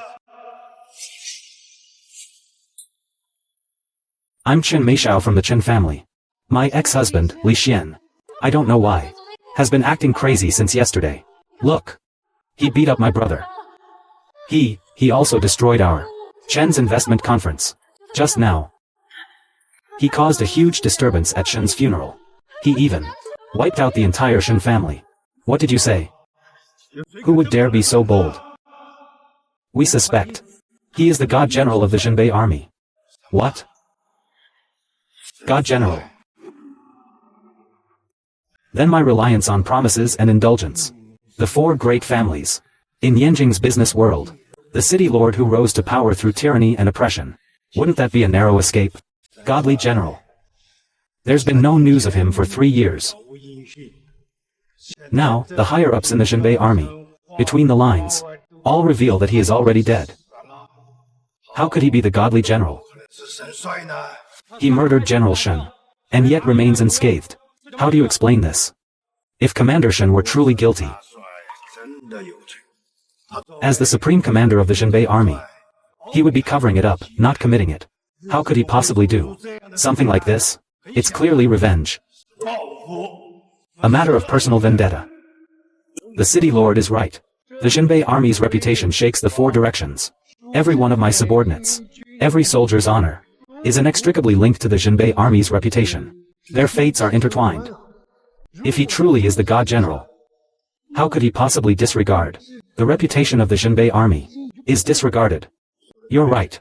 I'm Chen Meishao from the Chen family. My ex-husband, Li Xian, I don't know why, has been acting crazy since yesterday. Look. He beat up my brother. He also destroyed our Chen's investment conference. Just now. He caused a huge disturbance at Shen's funeral. He even wiped out the entire Shen family. What did you say? Who would dare be so bold? We suspect he is the God General of the Zhenbei army. What? God General. Then my reliance on promises and indulgence. The 4 great families. In Yanjing's business world. The city lord who rose to power through tyranny and oppression. Wouldn't that be a narrow escape? Godly General. There's been no news of him for 3 years. Now, the higher-ups in the Zhenbei army, between the lines, all reveal that he is already dead. How could he be the godly general? He murdered General Shen, and yet remains unscathed. How do you explain this? If Commander Shen were truly guilty, as the supreme commander of the Zhenbei army, he would be covering it up, not committing it. How could he possibly do something like this? It's clearly revenge. A matter of personal vendetta. The city lord is right. The Jinbei army's reputation shakes the four directions. Every one of my subordinates, every soldier's honor, is inextricably linked to the Jinbei army's reputation. Their fates are intertwined. If he truly is the god general, how could he possibly disregard? The reputation of the Jinbei army is disregarded. You're right.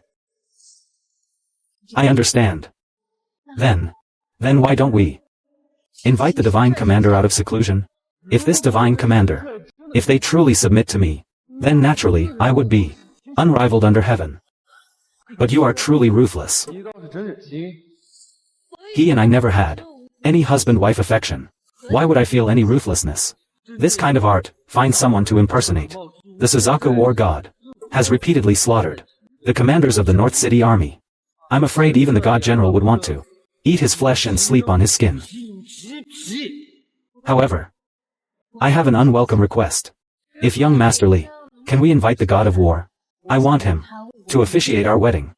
I understand. Then why don't we invite the divine commander out of seclusion? If this divine commander, if they truly submit to me, then naturally I would be unrivaled under heaven. But you are truly ruthless. He and I never had any husband-wife affection. Why would I feel any ruthlessness? This kind of art finds someone to impersonate. The Suzaku war god has repeatedly slaughtered the commanders of the North City army. I'm afraid even the god general would want to eat his flesh and sleep on his skin. However, I have an unwelcome request. If young Master Li, can we invite the god of war? I want him to officiate our wedding.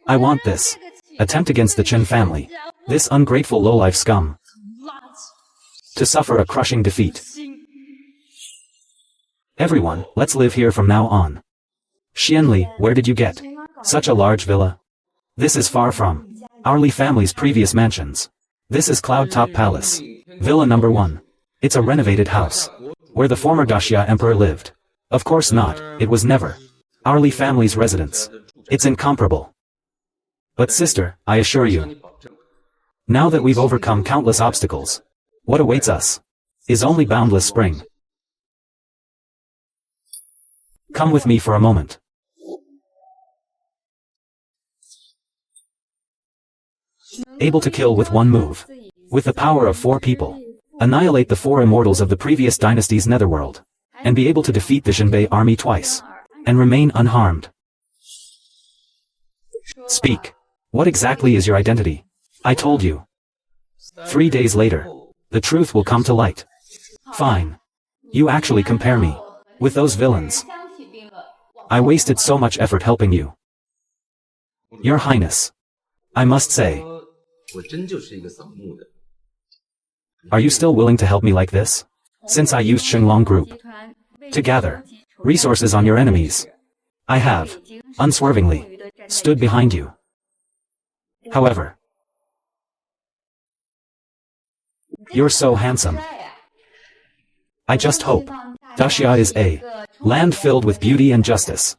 I want this attempt against the Chen family, this ungrateful lowlife scum, to suffer a crushing defeat. Everyone, let's live here from now on. Xianli, where did you get such a large villa? This is far from our Li family's previous mansions. This is Cloud Top Palace, Villa number 1. It's a renovated house, where the former Daxia Emperor lived. Of course not, it was never our Li family's residence. It's incomparable. But sister, I assure you, now that we've overcome countless obstacles, what awaits us is only boundless spring. Come with me for a moment. Able to kill with one move, with the power of 4 people, annihilate the 4 immortals of the previous dynasty's netherworld, and be able to defeat the Jinbei army twice, and remain unharmed. Speak. What exactly is your identity? I told you. 3 days later, the truth will come to light. Fine. You actually compare me with those villains. I wasted so much effort helping you. Your Highness, I must say, are you still willing to help me like this? Since I used Shenglong Group to gather resources on your enemies, I have, unswervingly, stood behind you. However, you're so handsome. I just hope Daxia is a land filled with beauty and justice.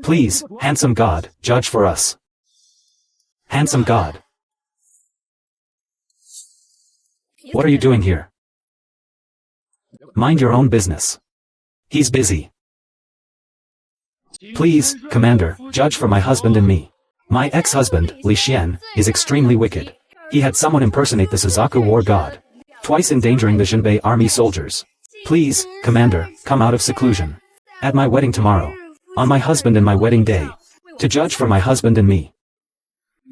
Please, handsome god, judge for us. Handsome god. What are you doing here? Mind your own business. He's busy. Please, Commander, judge for my husband and me. My ex-husband, Li Xian, is extremely wicked. He had someone impersonate the Suzaku war god, twice endangering the Jinbei army soldiers. Please, Commander, come out of seclusion. At my wedding tomorrow, on my husband and my wedding day, to judge for my husband and me.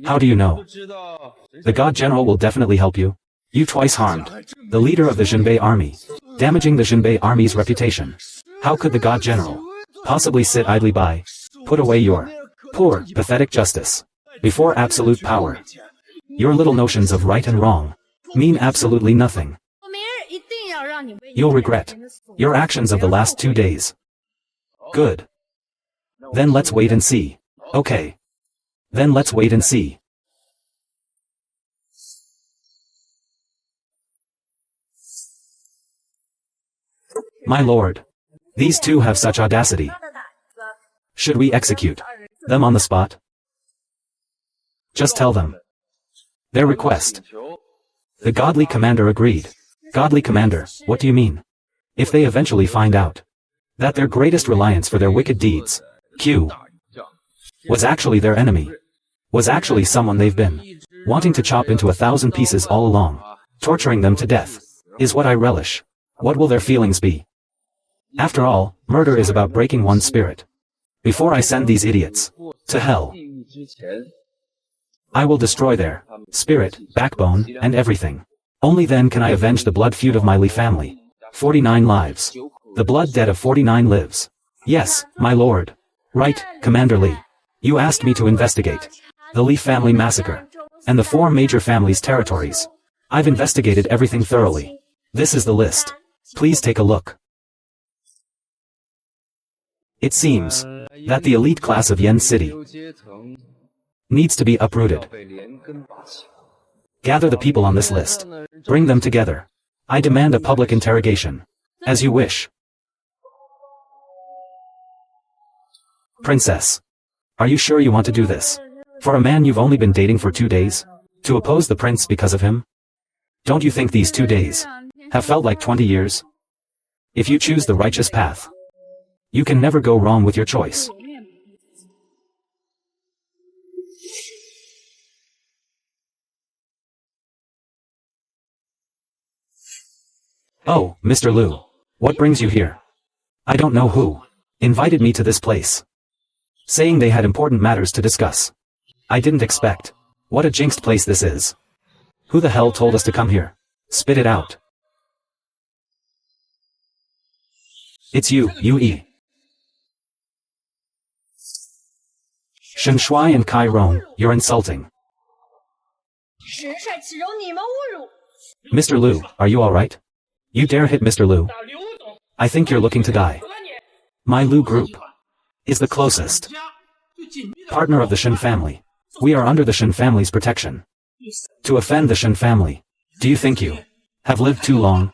How do you know? The god general will definitely help you. You twice harmed the leader of the Jinbei army, damaging the Jinbei army's reputation. How could the god general possibly sit idly by, put away your poor, pathetic justice before absolute power? Your little notions of right and wrong mean absolutely nothing. You'll regret your actions of the last 2 days. Good. Then let's wait and see. Okay. Then let's wait and see. My lord, these two have such audacity. Should we execute them on the spot? Just tell them their request. The godly commander agreed. Godly commander, what do you mean? If they eventually find out that their greatest reliance for their wicked deeds, Q, was actually their enemy, was actually someone they've been wanting to chop into 1,000 pieces all along, torturing them to death, is what I relish. What will their feelings be? After all, murder is about breaking one's spirit. Before I send these idiots to hell, I will destroy their spirit, backbone, and everything. Only then can I avenge the blood feud of my Li family. 49 lives. The blood debt of 49 lives. Yes, my lord. Right, Commander Li. You asked me to investigate the Li family massacre and the 4 major families' territories. I've investigated everything thoroughly. This is the list. Please take a look. It seems that the elite class of Yen City needs to be uprooted. Gather the people on this list. Bring them together. I demand a public interrogation. As you wish. Princess. Are you sure you want to do this? For a man you've only been dating for 2 days? To oppose the prince because of him? Don't you think these 2 days have felt like 20 years? If you choose the righteous path, you can never go wrong with your choice. Oh, Mr. Liu. What brings you here? I don't know who invited me to this place, saying they had important matters to discuss. I didn't expect. What a jinxed place this is. Who the hell told us to come here? Spit it out. It's you, Yue. Shen Shuai and Kai Rong, you're insulting. Mr. Liu, are you alright? You dare hit Mr. Liu? I think you're looking to die. My Liu group is the closest partner of the Shen family. We are under the Shen family's protection. To offend the Shen family, do you think you have lived too long?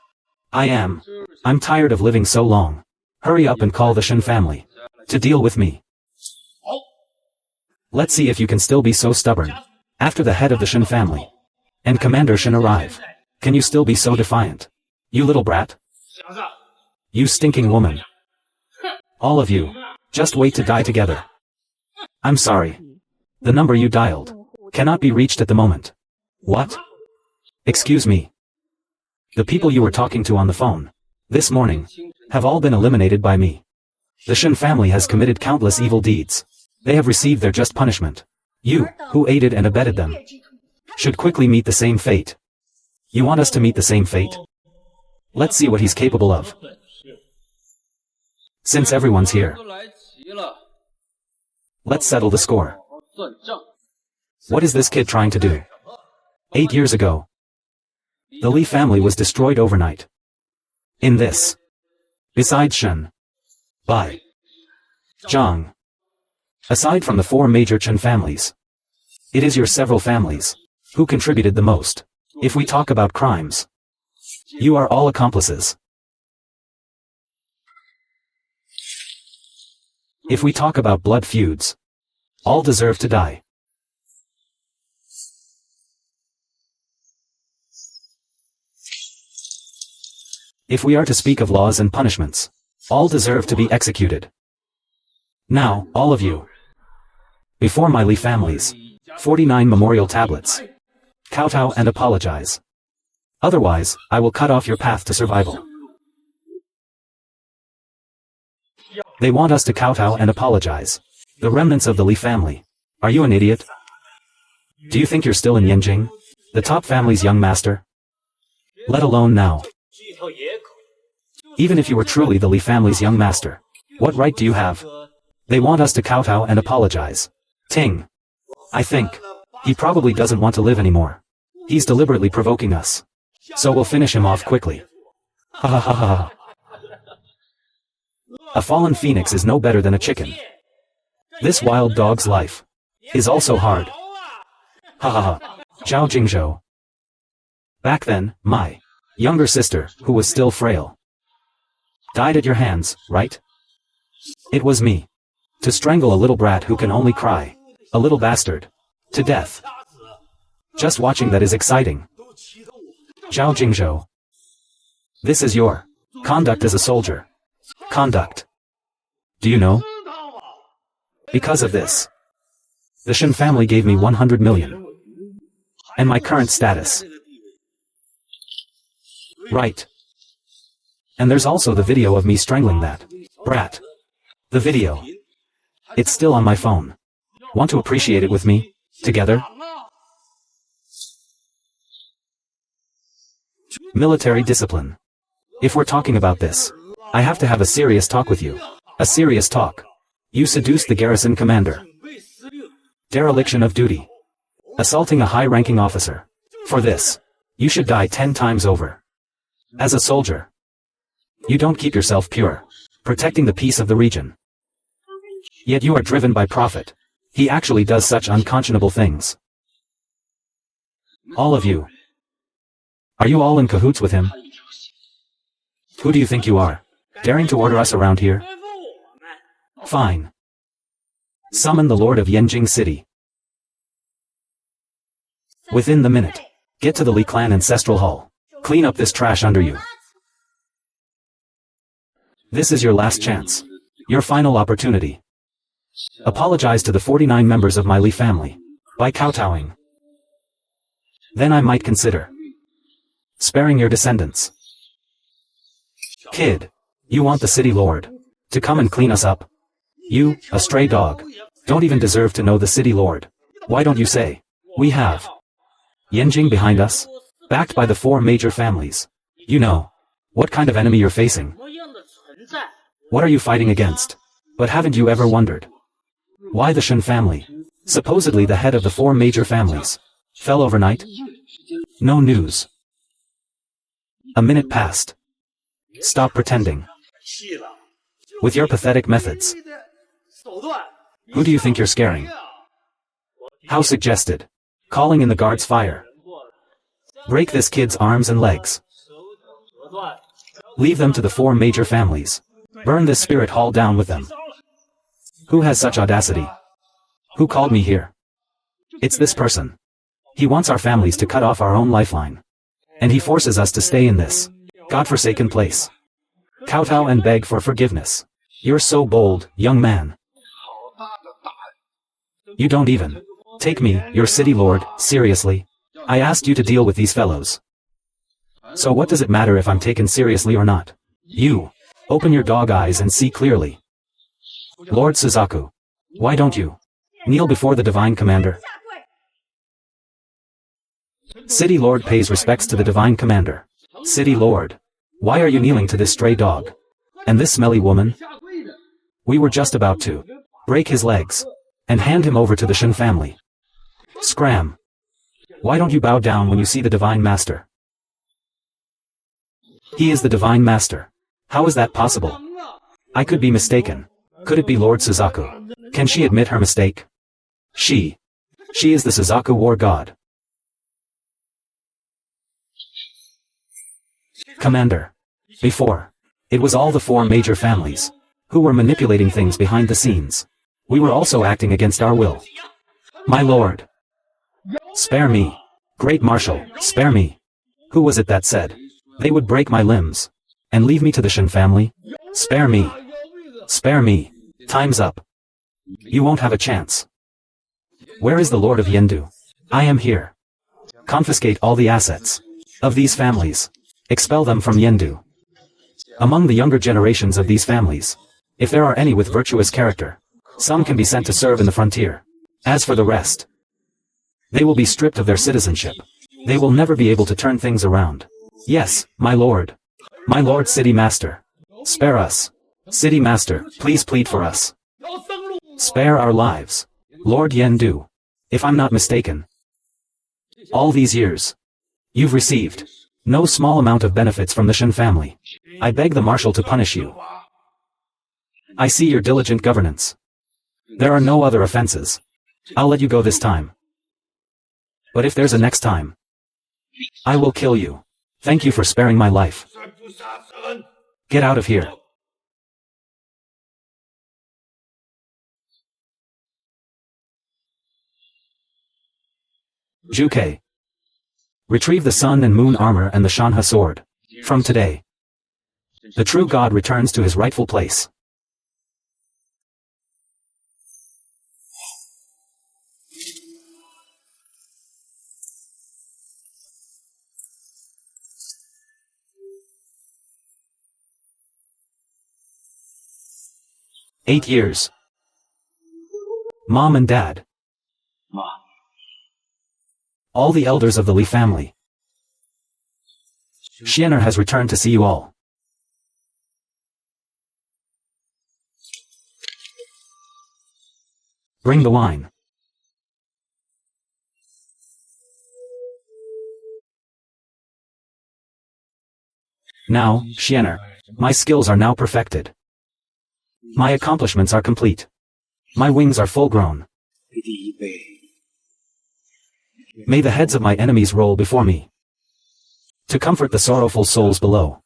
I am. I'm tired of living so long. Hurry up and call the Shen family to deal with me. Let's see if you can still be so stubborn after the head of the Shen family and Commander Shen arrive. Can you still be so defiant? You little brat. You stinking woman. All of you, just wait to die together. I'm sorry. The number you dialed cannot be reached at the moment. What? Excuse me. The people you were talking to on the phone this morning have all been eliminated by me. The Shen family has committed countless evil deeds. They have received their just punishment. You, who aided and abetted them, should quickly meet the same fate. You want us to meet the same fate? Let's see what he's capable of. Since everyone's here, let's settle the score. What is this kid trying to do? 8 years ago, the Li family was destroyed overnight. In this, besides Shen, Bai, Zhang, aside from the 4 major Chen families, it is your several families who contributed the most. If we talk about crimes, you are all accomplices. If we talk about blood feuds, all deserve to die. If we are to speak of laws and punishments, all deserve to be executed. Now, all of you, before my Li families, 49 memorial tablets, kowtow and apologize. Otherwise, I will cut off your path to survival. They want us to kowtow and apologize. The remnants of the Li family. Are you an idiot? Do you think you're still in Yanjing, the top family's young master? Let alone now. Even if you were truly the Li family's young master, what right do you have? They want us to kowtow and apologize. Ting. I think he probably doesn't want to live anymore. He's deliberately provoking us. So we'll finish him off quickly. Ha ha ha ha ha. A fallen phoenix is no better than a chicken. This wild dog's life is also hard. Ha ha ha. Zhao Jingzhou. Back then, my younger sister, who was still frail, died at your hands, right? It was me. To strangle a little brat who can only cry, a little bastard, to death. Just watching that is exciting. Zhao Jingzhou. This is your conduct as a soldier. Conduct. Do you know? Because of this, the Shen family gave me 100 million. And my current status. Right. And there's also the video of me strangling that brat. The video. It's still on my phone. Want to appreciate it with me? Together? Military discipline. If we're talking about this, I have to have a serious talk with you. A serious talk. You seduced the garrison commander. Dereliction of duty. Assaulting a high-ranking officer. For this, you should die 10 times over. As a soldier, you don't keep yourself pure, protecting the peace of the region. Yet you are driven by profit. He actually does such unconscionable things. All of you. Are you all in cahoots with him? Who do you think you are? Daring to order us around here? Fine. Summon the Lord of Yanjing City. Within the minute. Get to the Li Clan Ancestral Hall. Clean up this trash under you. This is your last chance. Your final opportunity. Apologize to the 49 members of my Li family. By kowtowing. Then I might consider sparing your descendants. Kid. You want the city lord to come and clean us up? You, a stray dog, don't even deserve to know the city lord. Why don't you say, we have Yanjing behind us, backed by the 4 major families. You know what kind of enemy you're facing. What are you fighting against? But haven't you ever wondered why the Shen family, supposedly the head of the 4 major families, fell overnight? No news. A minute passed. Stop pretending. With your pathetic methods. Who do you think you're scaring? How suggested. Calling in the guards' fire. Break this kid's arms and legs. Leave them to the 4 major families. Burn this spirit hall down with them. Who has such audacity? Who called me here? It's this person. He wants our families to cut off our own lifeline. And he forces us to stay in this godforsaken place. Kowtow and beg for forgiveness. You're so bold, young man. You don't even take me, your city lord, seriously. I asked you to deal with these fellows. So what does it matter if I'm taken seriously or not? You, open your dog eyes and see clearly. Lord Suzaku, why don't you kneel before the divine commander? City lord pays respects to the divine commander. City lord, why are you kneeling to this stray dog? And this smelly woman? We were just about to break his legs and hand him over to the Shen family. Scram. Why don't you bow down when you see the divine master? He is the divine master. How is that possible? I could be mistaken. Could it be Lord Suzaku? Can she admit her mistake? She is the Suzaku war god. Commander. Before, it was all the 4 major families who were manipulating things behind the scenes. We were also acting against our will. My lord. Spare me. Great Marshal, spare me. Who was it that said they would break my limbs and leave me to the Shen family? Spare me. Spare me. Time's up. You won't have a chance. Where is the Lord of Yendu? I am here. Confiscate all the assets of these families. Expel them from Yendu. Among the younger generations of these families, if there are any with virtuous character, some can be sent to serve in the frontier. As for the rest, they will be stripped of their citizenship. They will never be able to turn things around. Yes, my lord. My lord city master. Spare us. City master, please plead for us. Spare our lives. Lord Yendu. If I'm not mistaken, all these years, you've received no small amount of benefits from the Shen family. I beg the marshal to punish you. I see your diligent governance. There are no other offenses. I'll let you go this time. But if there's a next time, I will kill you. Thank you for sparing my life. Get out of here. Juke. Retrieve the sun and moon armor and the Shanha sword. From today, the true god returns to his rightful place. "8 years. Mom and Dad. All the elders of the Li family. Xianer has returned to see you all. Bring the wine. Now, Xianer, my skills are now perfected. My accomplishments are complete. My wings are full-grown. May the heads of my enemies roll before me, to comfort the sorrowful souls below.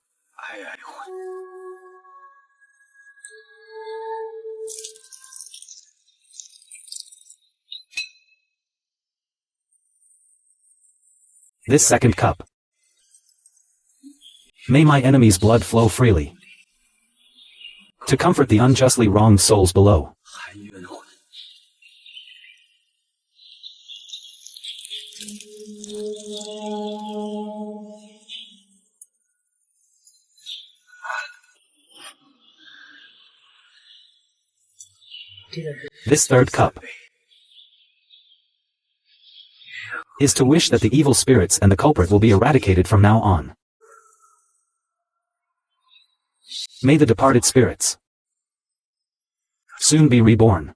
This second cup. May my enemies' blood flow freely, to comfort the unjustly wronged souls below. This third cup is to wish that the evil spirits and the culprit will be eradicated from now on. May the departed spirits soon be reborn.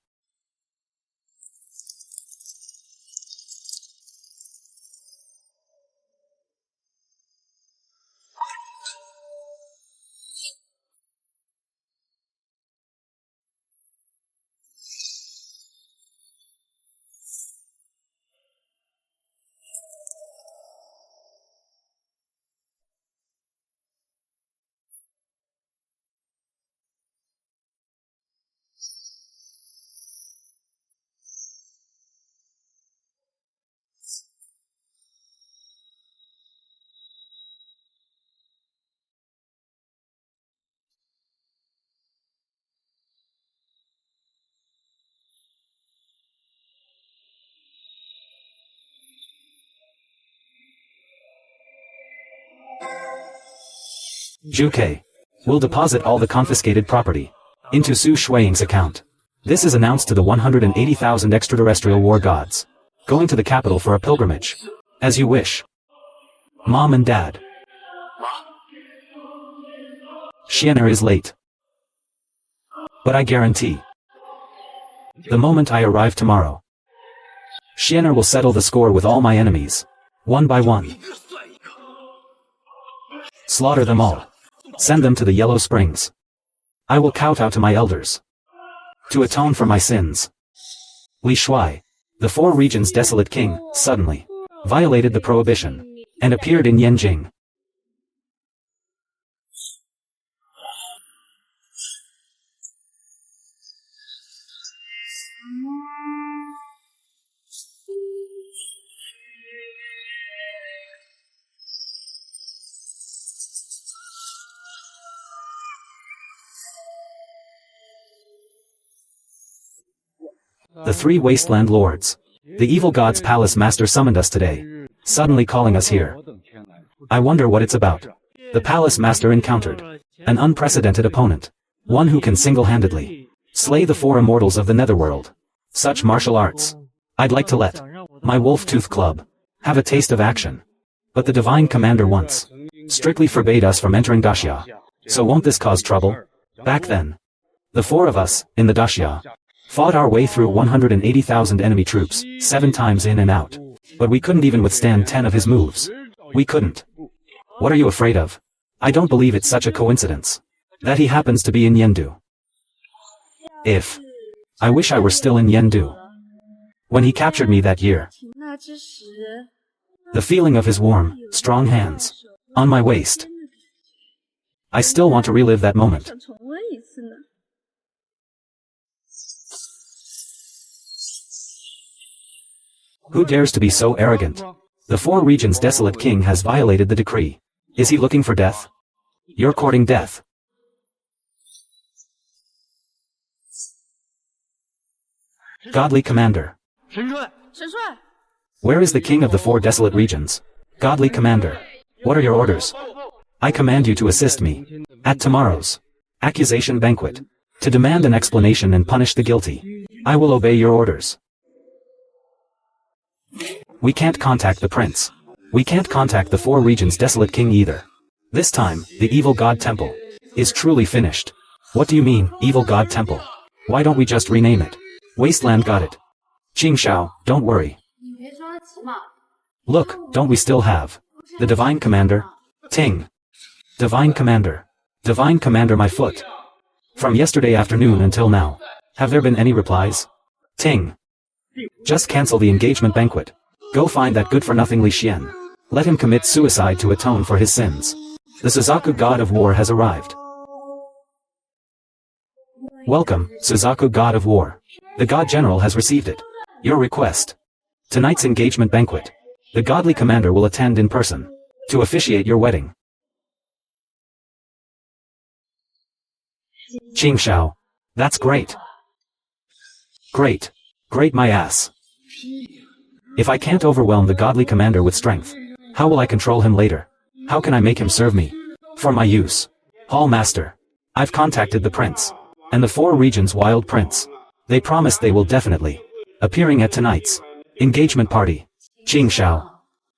Zhuke will deposit all the confiscated property into Su Shuang's account. This is announced to the 180,000 extraterrestrial war gods, going to the capital for a pilgrimage. As you wish. Mom and Dad. Xianer is late. But I guarantee, the moment I arrive tomorrow, Xianer will settle the score with all my enemies, one by one. Slaughter them all. Send them to the Yellow Springs. I will kowtow to my elders, to atone for my sins. Li Shuai, the Four Regions' desolate king, suddenly violated the prohibition and appeared in Yanjing. The three wasteland lords. The evil god's palace master summoned us today, suddenly calling us here. I wonder what it's about. The palace master encountered an unprecedented opponent, one who can single-handedly slay the four immortals of the netherworld. Such martial arts. I'd like to let my wolf-tooth club have a taste of action. But the divine commander once strictly forbade us from entering Daxia. So won't this cause trouble? Back then, the four of us, in the Daxia, fought our way through 180,000 enemy troops, 7 times in and out. But we couldn't even withstand 10 of his moves. We couldn't. What are you afraid of? I don't believe it's such a coincidence that he happens to be in Yendu. I wish I were still in Yendu when he captured me that year. The feeling of his warm, strong hands on my waist. I still want to relive that moment. Who dares to be so arrogant? The Four Regions' desolate king has violated the decree. Is he looking for death? You're courting death. Godly commander. Where is the king of the four desolate regions? Godly commander. What are your orders? I command you to assist me at tomorrow's accusation banquet, to demand an explanation and punish the guilty. I will obey your orders. We can't contact the prince. We can't contact the Four Regions' desolate king either. This time, the evil god temple is truly finished. What do you mean, evil god temple? Why don't we just rename it? Wasteland got it. Qingshao, don't worry. Look, don't we still have the Divine Commander? Ting. Divine Commander. Divine Commander, my foot. From yesterday afternoon until now. Have there been any replies? Ting. Just cancel the engagement banquet. Go find that good-for-nothing Li Xian. Let him commit suicide to atone for his sins. The Suzaku God of War has arrived. Welcome, Suzaku God of War. The God General has received it. Your request. Tonight's engagement banquet. The godly commander will attend in person to officiate your wedding. Qingshao. That's great. Great. Great my ass. If I can't overwhelm the godly commander with strength, how will I control him later? How can I make him serve me? For my use. Hall Master. I've contacted the prince. And the 4 regions Wild Prince. They promised they will definitely appearing at tonight's engagement party. Qingshao.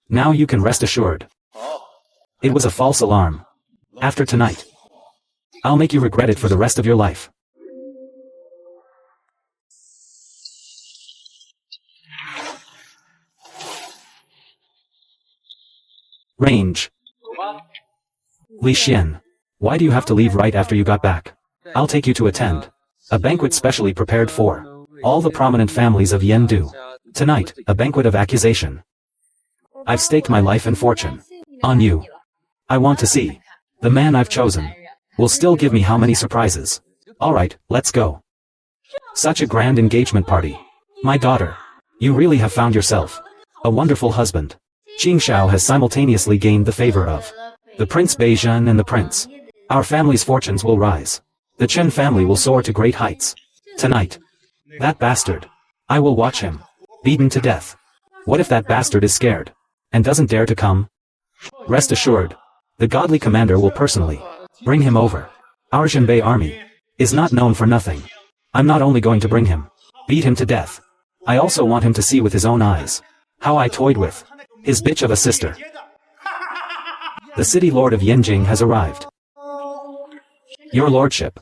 Now you can rest assured. It was a false alarm. After tonight, I'll make you regret it for the rest of your life. Range. Li Xian. Why do you have to leave right after you got back? I'll take you to attend a banquet specially prepared for all the prominent families of Yendu. Tonight, a banquet of accusation. I've staked my life and fortune on you. I want to see the man I've chosen will still give me how many surprises. Alright, let's go. Such a grand engagement party. My daughter, you really have found yourself a wonderful husband. Qingshao has simultaneously gained the favor of the Prince Beizhen and the Prince. Our family's fortunes will rise. The Chen family will soar to great heights. Tonight. That bastard. I will watch him beaten to death. What if that bastard is scared and doesn't dare to come? Rest assured, the godly commander will personally bring him over. Our Zhenbei army is not known for nothing. I'm not only going to bring him, beat him to death. I also want him to see with his own eyes how I toyed with his bitch of a sister. The city lord of Yanjing has arrived. Your lordship.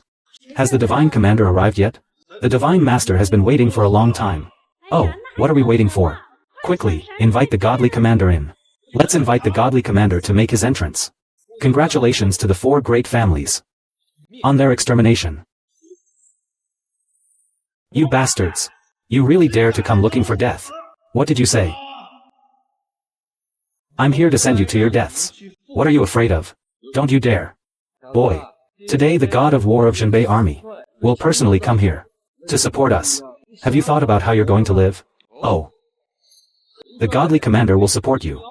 Has the divine commander arrived yet? The divine master has been waiting for a long time. Oh, what are we waiting for? Quickly, invite the godly commander in. Let's invite the godly commander to make his entrance. Congratulations to the 4 great families on their extermination. You bastards. You really dare to come looking for death. What did you say? I'm here to send you to your deaths. What are you afraid of? Don't you dare. Boy. Today the god of war of Zhenbei army will personally come here to support us. Have you thought about how you're going to live? Oh. The godly commander will support you.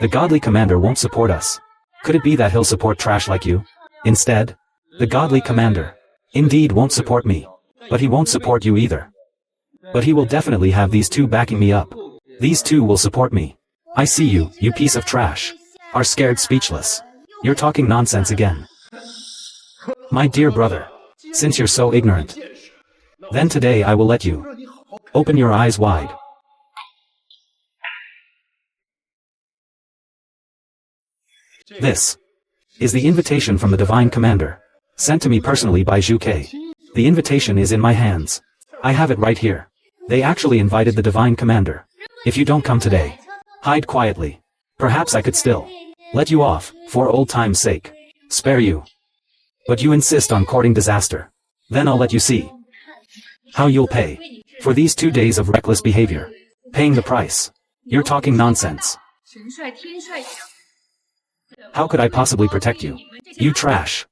The godly commander won't support us. Could it be that he'll support trash like you? Instead, the godly commander indeed won't support me. But he won't support you either. But he will definitely have these 2 backing me up. These 2 will support me. I see you, you piece of trash. Are scared speechless. You're talking nonsense again. My dear brother. Since you're so ignorant. Then today I will let you open your eyes wide. This is the invitation from the Divine Commander, sent to me personally by Zhu Ke. The invitation is in my hands. I have it right here. They actually invited the Divine Commander. If you don't come today, hide quietly. Perhaps I could still let you off, for old time's sake. Spare you. But you insist on courting disaster. Then I'll let you see how you'll pay for these 2 days of reckless behavior. Paying the price. You're talking nonsense. How could I possibly protect you? You trash.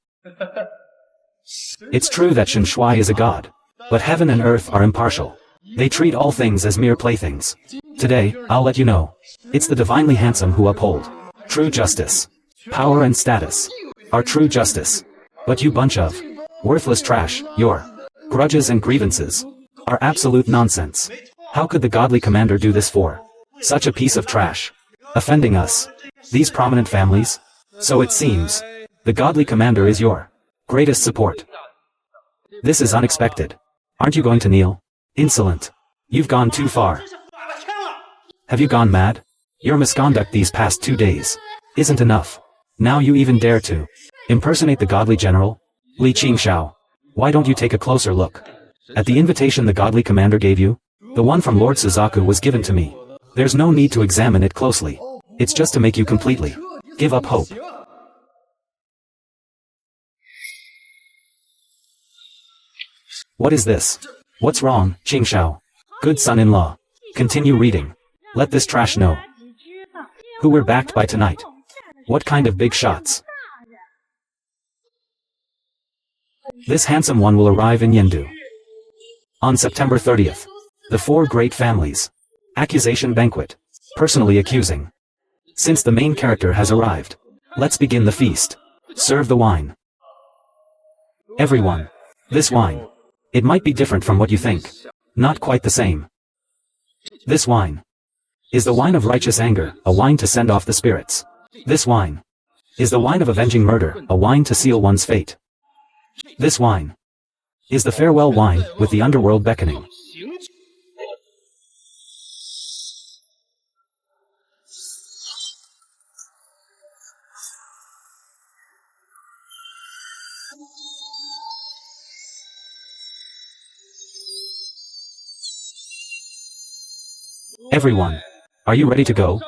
It's true that Shen Shui is a god. But heaven and earth are impartial. They treat all things as mere playthings. Today, I'll let you know. It's the divinely handsome who uphold true justice. Power and status are true justice. But you bunch of worthless trash, your grudges and grievances are absolute nonsense. How could the godly commander do this for such a piece of trash? Offending us. These prominent families? So it seems. The godly commander is your greatest support. This is unexpected. Aren't you going to kneel? Insolent. You've gone too far. Have you gone mad? Your misconduct these past 2 days isn't enough. Now you even dare to impersonate the godly general? Li Qingshao. Why don't you take a closer look At the invitation the godly commander gave you? The one from Lord Suzaku was given to me. There's no need to examine it closely. It's just to make you completely give up hope. What is this? What's wrong, Qingshao? Good son-in-law. Continue reading. Let this trash know who we're backed by tonight. What kind of big shots? This handsome one will arrive in Yendu on September 30th. The four great families. Accusation banquet. Personally accusing. Since the main character has arrived, let's begin the feast. Serve the wine. Everyone. This wine. It might be different from what you think. Not quite the same. This wine is the wine of righteous anger, a wine to send off the spirits. This wine is the wine of avenging murder, a wine to seal one's fate. This wine is the farewell wine, with the underworld beckoning. Everyone, are you ready to go?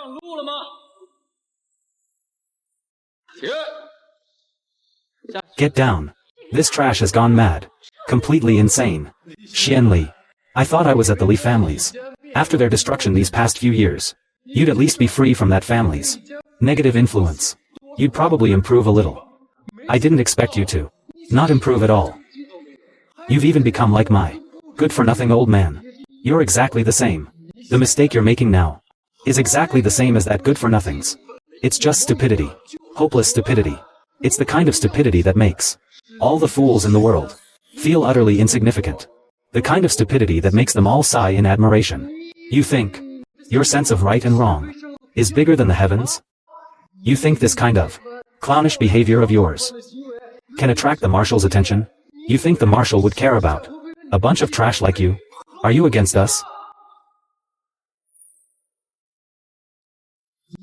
Get down. This trash has gone mad. Completely insane. Xian Li. I thought I was at the Li families. After their destruction these past few years, you'd at least be free from that family's negative influence. You'd probably improve a little. I didn't expect you to not improve at all. You've even become like my good-for-nothing old man. You're exactly the same. The mistake you're making now is exactly the same as that good-for-nothings. It's just stupidity. Hopeless stupidity. It's the kind of stupidity that makes all the fools in the world feel utterly insignificant. The kind of stupidity that makes them all sigh in admiration. You think your sense of right and wrong is bigger than the heavens? You think this kind of clownish behavior of yours can attract the marshal's attention? You think the marshal would care about a bunch of trash like you? Are you against us?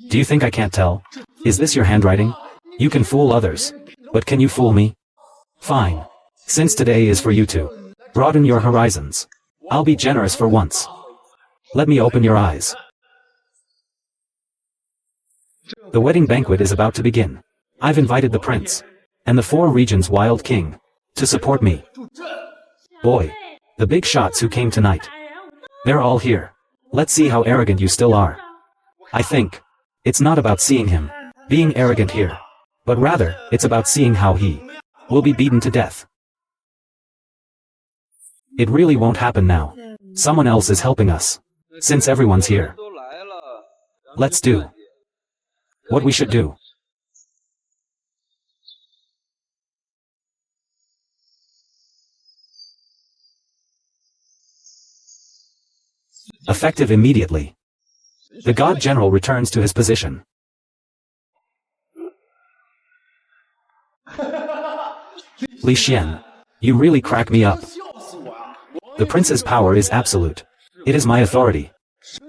Do you think I can't tell? Is this your handwriting? You can fool others, but can you fool me? Fine. Since today is for you to broaden your horizons, I'll be generous for once. Let me open your eyes. The wedding banquet is about to begin. I've invited the prince and the four regions' wild king to support me. Boy, the big shots who came tonight. They're all here. Let's see how arrogant you still are. I think it's not about seeing him being arrogant here, but rather, it's about seeing how he will be beaten to death. It really won't happen now. Someone else is helping us. Since everyone's here, let's do what we should do. Effective immediately. The God General returns to his position. Li Xian, you really crack me up. The prince's power is absolute. It is my authority.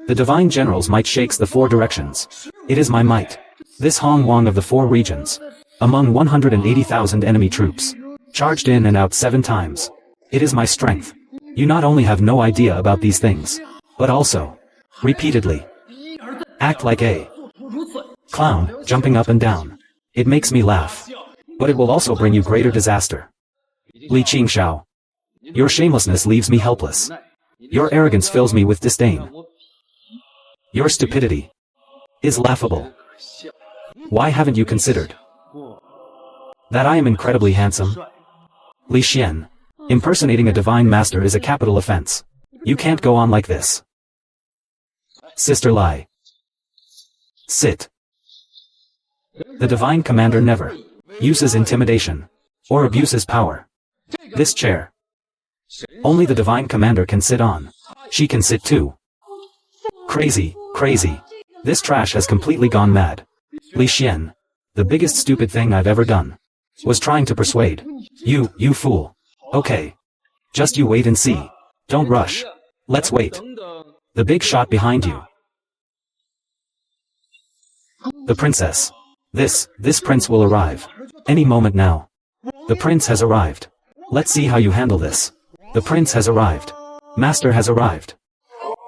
The divine general's might shakes the four directions. It is my might. This Hong Wang of the four regions, among 180,000 enemy troops, charged in and out 7 times. It is my strength. You not only have no idea about these things, but also, repeatedly, act like a clown, jumping up and down. It makes me laugh. But it will also bring you greater disaster. Li Qingshao. Your shamelessness leaves me helpless. Your arrogance fills me with disdain. Your stupidity is laughable. Why haven't you considered that I am incredibly handsome? Li Xian. Impersonating a divine master is a capital offense. You can't go on like this. Sister Lai. Sit. The divine commander never uses intimidation or abuses power. This chair, only the divine commander can sit on. She can sit too. Crazy, crazy. This trash has completely gone mad. Li Xian, the biggest stupid thing I've ever done was trying to persuade you fool. Okay. Just you wait and see. Don't rush. Let's wait. The big shot behind you. The princess. This prince will arrive any moment now. The prince has arrived. Let's see how you handle this. The prince has arrived. Master has arrived.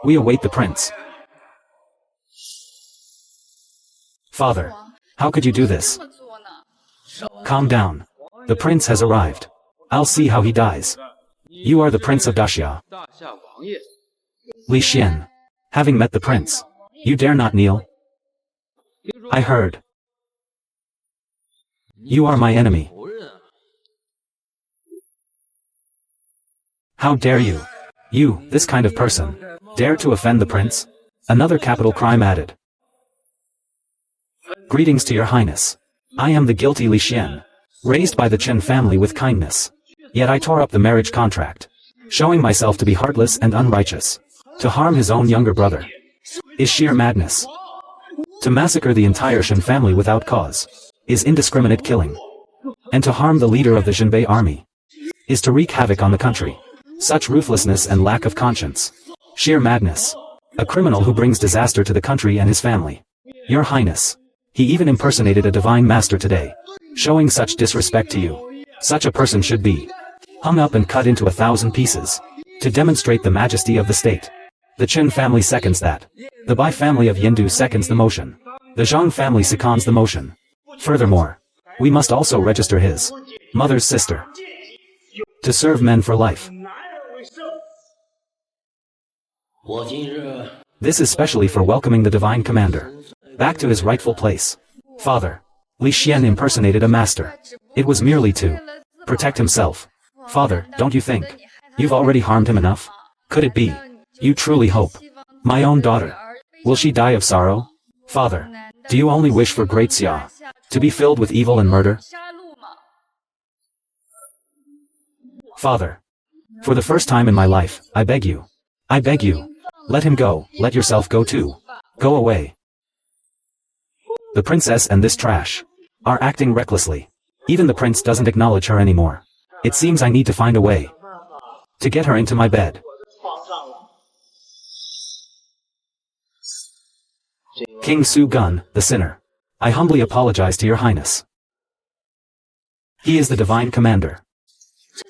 We await the prince. Father, how could you do this? Calm down. The prince has arrived. I'll see how he dies. You are the prince of Daxia. Li Xian. Having met the prince, you dare not kneel? I heard. You are my enemy. How dare you? You, this kind of person, dare to offend the prince? Another capital crime added. Greetings to your highness. I am the guilty Li Xian, raised by the Chen family with kindness. Yet I tore up the marriage contract, showing myself to be heartless and unrighteous. To harm his own younger brother is sheer madness. To massacre the entire Shen family without cause is indiscriminate killing. And to harm the leader of the Zhenbei army is to wreak havoc on the country. Such ruthlessness and lack of conscience. Sheer madness. A criminal who brings disaster to the country and his family. Your Highness. He even impersonated a divine master today, showing such disrespect to you. Such a person should be hung up and cut into 1,000 pieces to demonstrate the majesty of the state. The Chen family seconds that. The Bai family of Yendu seconds the motion. The Zhang family seconds the motion. Furthermore, we must also register his mother's sister to serve men for life. This is specially for welcoming the divine commander back to his rightful place. Father, Li Xian impersonated a master. It was merely to protect himself. Father, don't you think you've already harmed him enough? Could it be you truly hope my own daughter, will she die of sorrow? Father, do you only wish for great Xia to be filled with evil and murder? Father, for the first time in my life, I beg you, let him go. Let yourself go too. Go away. The princess and this trash are acting recklessly. Even the prince doesn't acknowledge her anymore. It seems I need to find a way to get her into my bed. King Su Gun, the sinner. I humbly apologize to your highness. He is the divine commander.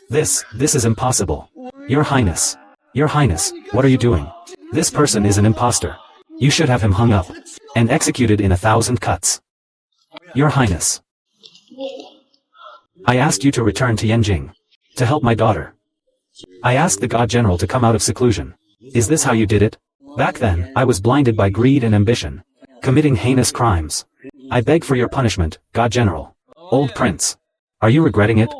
This is impossible. Your highness, what are you doing? This person is an imposter. You should have him hung up and executed in 1,000 cuts. Your highness, I asked you to return to Yanjing to help my daughter. I asked the God General to come out of seclusion. Is this how you did it? Back then, I was blinded by greed and ambition, committing heinous crimes. I beg for your punishment, God General. Old Prince, are you regretting it?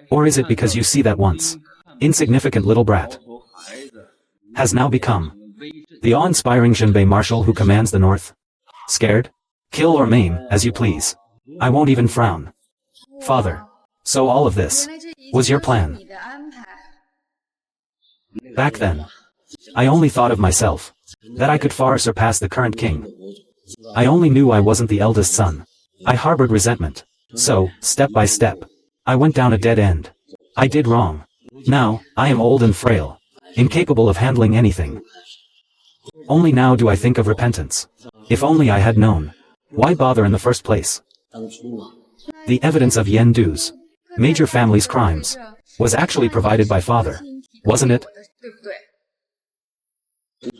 Or is it because you see that once insignificant little brat has now become the awe-inspiring Zhenbei marshal who commands the north? Scared? Kill or maim, as you please. I won't even frown. Father, so all of this was your plan. Back then, I only thought of myself, that I could far surpass the current king. I only knew I wasn't the eldest son. I harbored resentment. So, step by step, I went down a dead end. I did wrong. Now, I am old and frail, incapable of handling anything. Only now do I think of repentance. If only I had known. Why bother in the first place? The evidence of Yendu's major family's crimes was actually provided by father, wasn't it?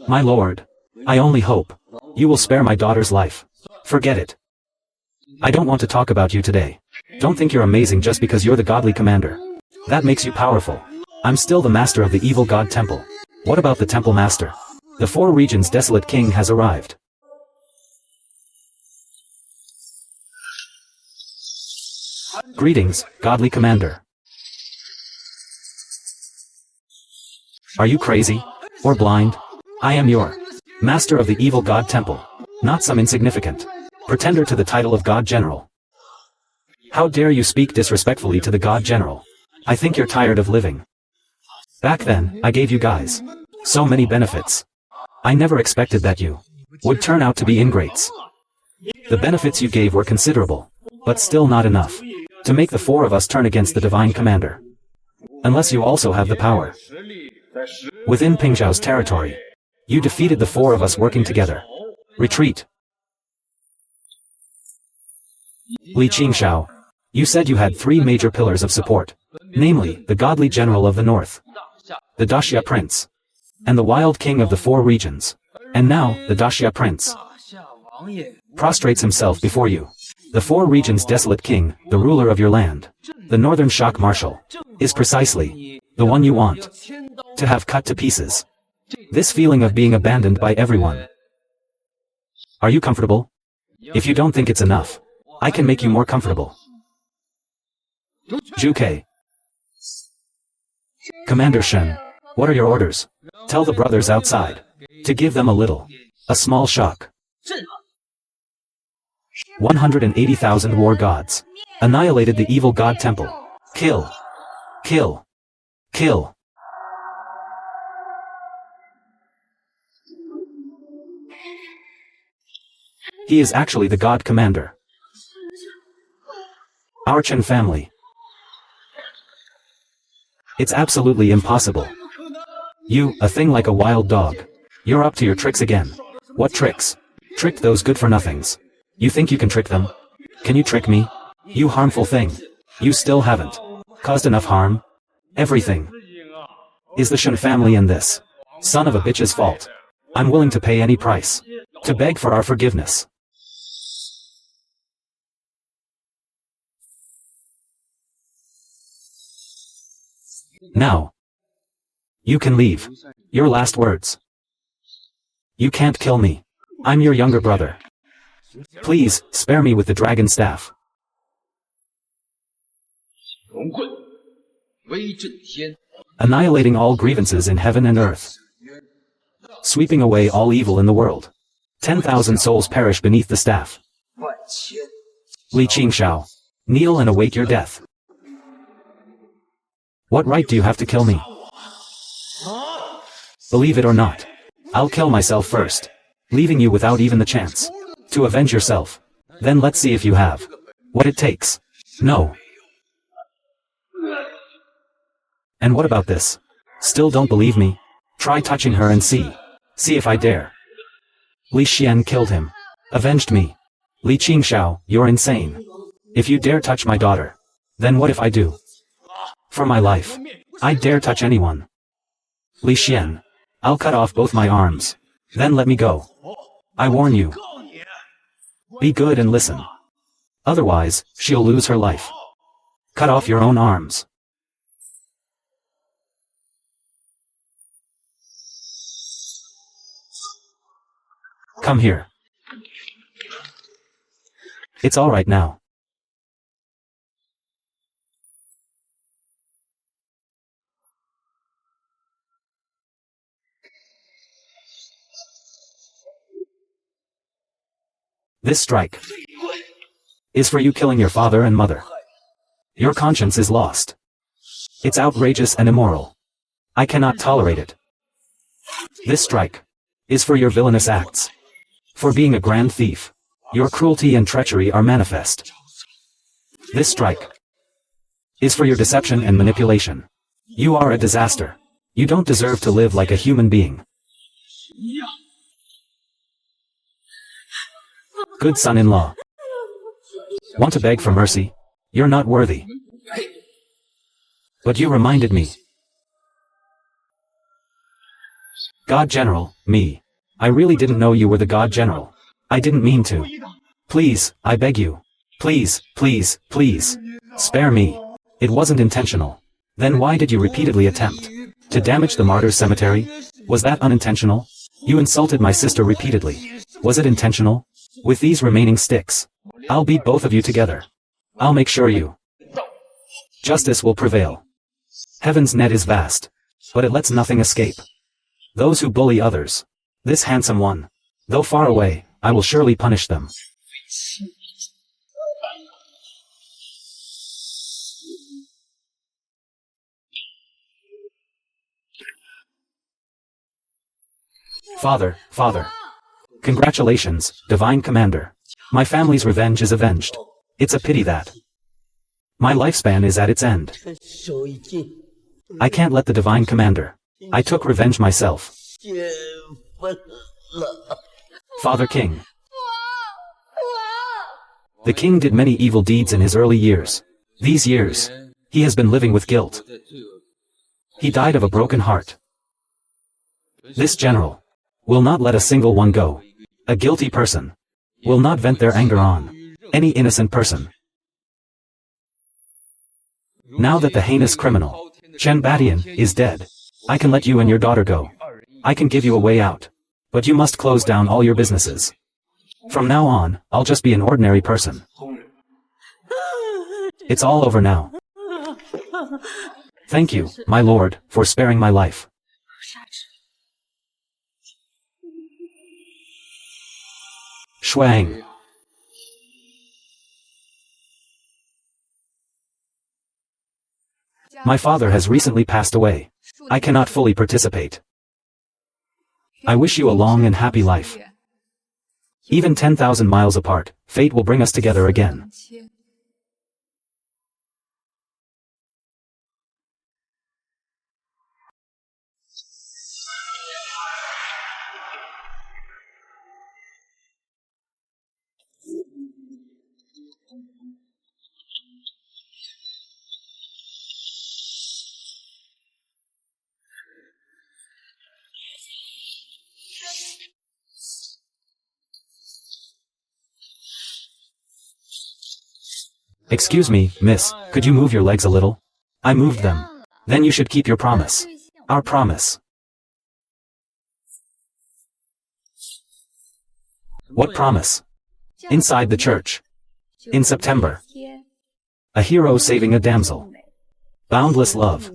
My lord, I only hope you will spare my daughter's life. Forget it. I don't want to talk about you today. Don't think you're amazing just because you're the godly commander. That makes you powerful. I'm still the master of the evil god temple. What about the temple master? The 4 regions' desolate king has arrived. Greetings, godly commander. Are you crazy? Or blind? I am your master of the evil god temple, not some insignificant pretender to the title of God General. How dare you speak disrespectfully to the God General? I think you're tired of living. Back then, I gave you guys so many benefits. I never expected that you would turn out to be ingrates. The benefits you gave were considerable, but still not enough to make the 4 of us turn against the divine commander. Unless you also have the power. Within Pingzhao's territory, you defeated the 4 of us working together. Retreat. Li Qingshao, you said you had 3 major pillars of support. namely, the godly general of the north, the Daxia prince, and the wild king of the 4 regions. And now, the Daxia prince prostrates himself before you. The 4 regions' desolate king, the ruler of your land, the northern shock marshal, is precisely the one you want to have cut to pieces. This feeling of being abandoned by everyone. Are you comfortable? If you don't think it's enough, I can make you more comfortable. Juke. Commander Shen, what are your orders? Tell the brothers outside to give them a small shock. 180,000 war gods annihilated the evil god temple. Kill. Kill. Kill. He is actually the god commander. Our Chen family. It's absolutely impossible. You, a thing like a wild dog. You're up to your tricks again. What tricks? Tricked those good-for-nothings. You think you can trick them? Can you trick me? You harmful thing. You still haven't caused enough harm? Everything is the Shen family and this son of a bitch's fault. I'm willing to pay any price to beg for our forgiveness. Now, you can leave. Your last words. You can't kill me. I'm your younger brother. Please, spare me with the dragon staff. Annihilating all grievances in heaven and earth. Sweeping away all evil in the world. 10,000 souls perish beneath the staff. Li Qingshao, kneel and await your death. What right do you have to kill me? Believe it or not, I'll kill myself first, leaving you without even the chance to avenge yourself. Then let's see if you have what it takes. No. And what about this? Still don't believe me? Try touching her and see. See if I dare. Li Xian killed him. Avenged me. Li Qingshao, you're insane. If you dare touch my daughter, then what if I do? For my life, I dare touch anyone. Li Xian, I'll cut off both my arms. Then let me go. I warn you. Be good and listen. Otherwise, she'll lose her life. Cut off your own arms. Come here. It's all right now. This strike is for you killing your father and mother. Your conscience is lost. It's outrageous and immoral. I cannot tolerate it. This strike is for your villainous acts. For being a grand thief. Your cruelty and treachery are manifest. This strike is for your deception and manipulation. You are a disaster. You don't deserve to live like a human being. Good son-in-law. Want to beg for mercy? You're not worthy. But you reminded me. God General, me. I really didn't know you were the God General. I didn't mean to. Please, I beg you. Please, please, please. Spare me. It wasn't intentional. Then why did you repeatedly attempt to damage the martyrs' cemetery? Was that unintentional? You insulted my sister repeatedly. Was it intentional? With these remaining sticks, I'll beat both of you together. I'll make sure you. Justice will prevail. Heaven's net is vast, but it lets nothing escape. Those who bully others. This handsome one. Though far away, I will surely punish them. Father, father. Congratulations, Divine Commander. My family's revenge is avenged. It's a pity that my lifespan is at its end. I can't let the Divine Commander. I took revenge myself. Father King. The king did many evil deeds in his early years. These years He has been living with guilt. He died of a broken heart. This general will not let a single one go. A guilty person will not vent their anger on any innocent person. Now that the heinous criminal, Chen Badian, is dead, I can let you and your daughter go. I can give you a way out. But you must close down all your businesses. From now on, I'll just be an ordinary person. It's all over now. Thank you, my lord, for sparing my life. Shuang. My father has recently passed away. I cannot fully participate. I wish you a long and happy life. Even 10,000 miles apart, fate will bring us together again. Excuse me, miss, could you move your legs a little? I moved them. Then you should keep your promise. Our promise. What promise? Inside the church. In September. A hero saving a damsel. Boundless love.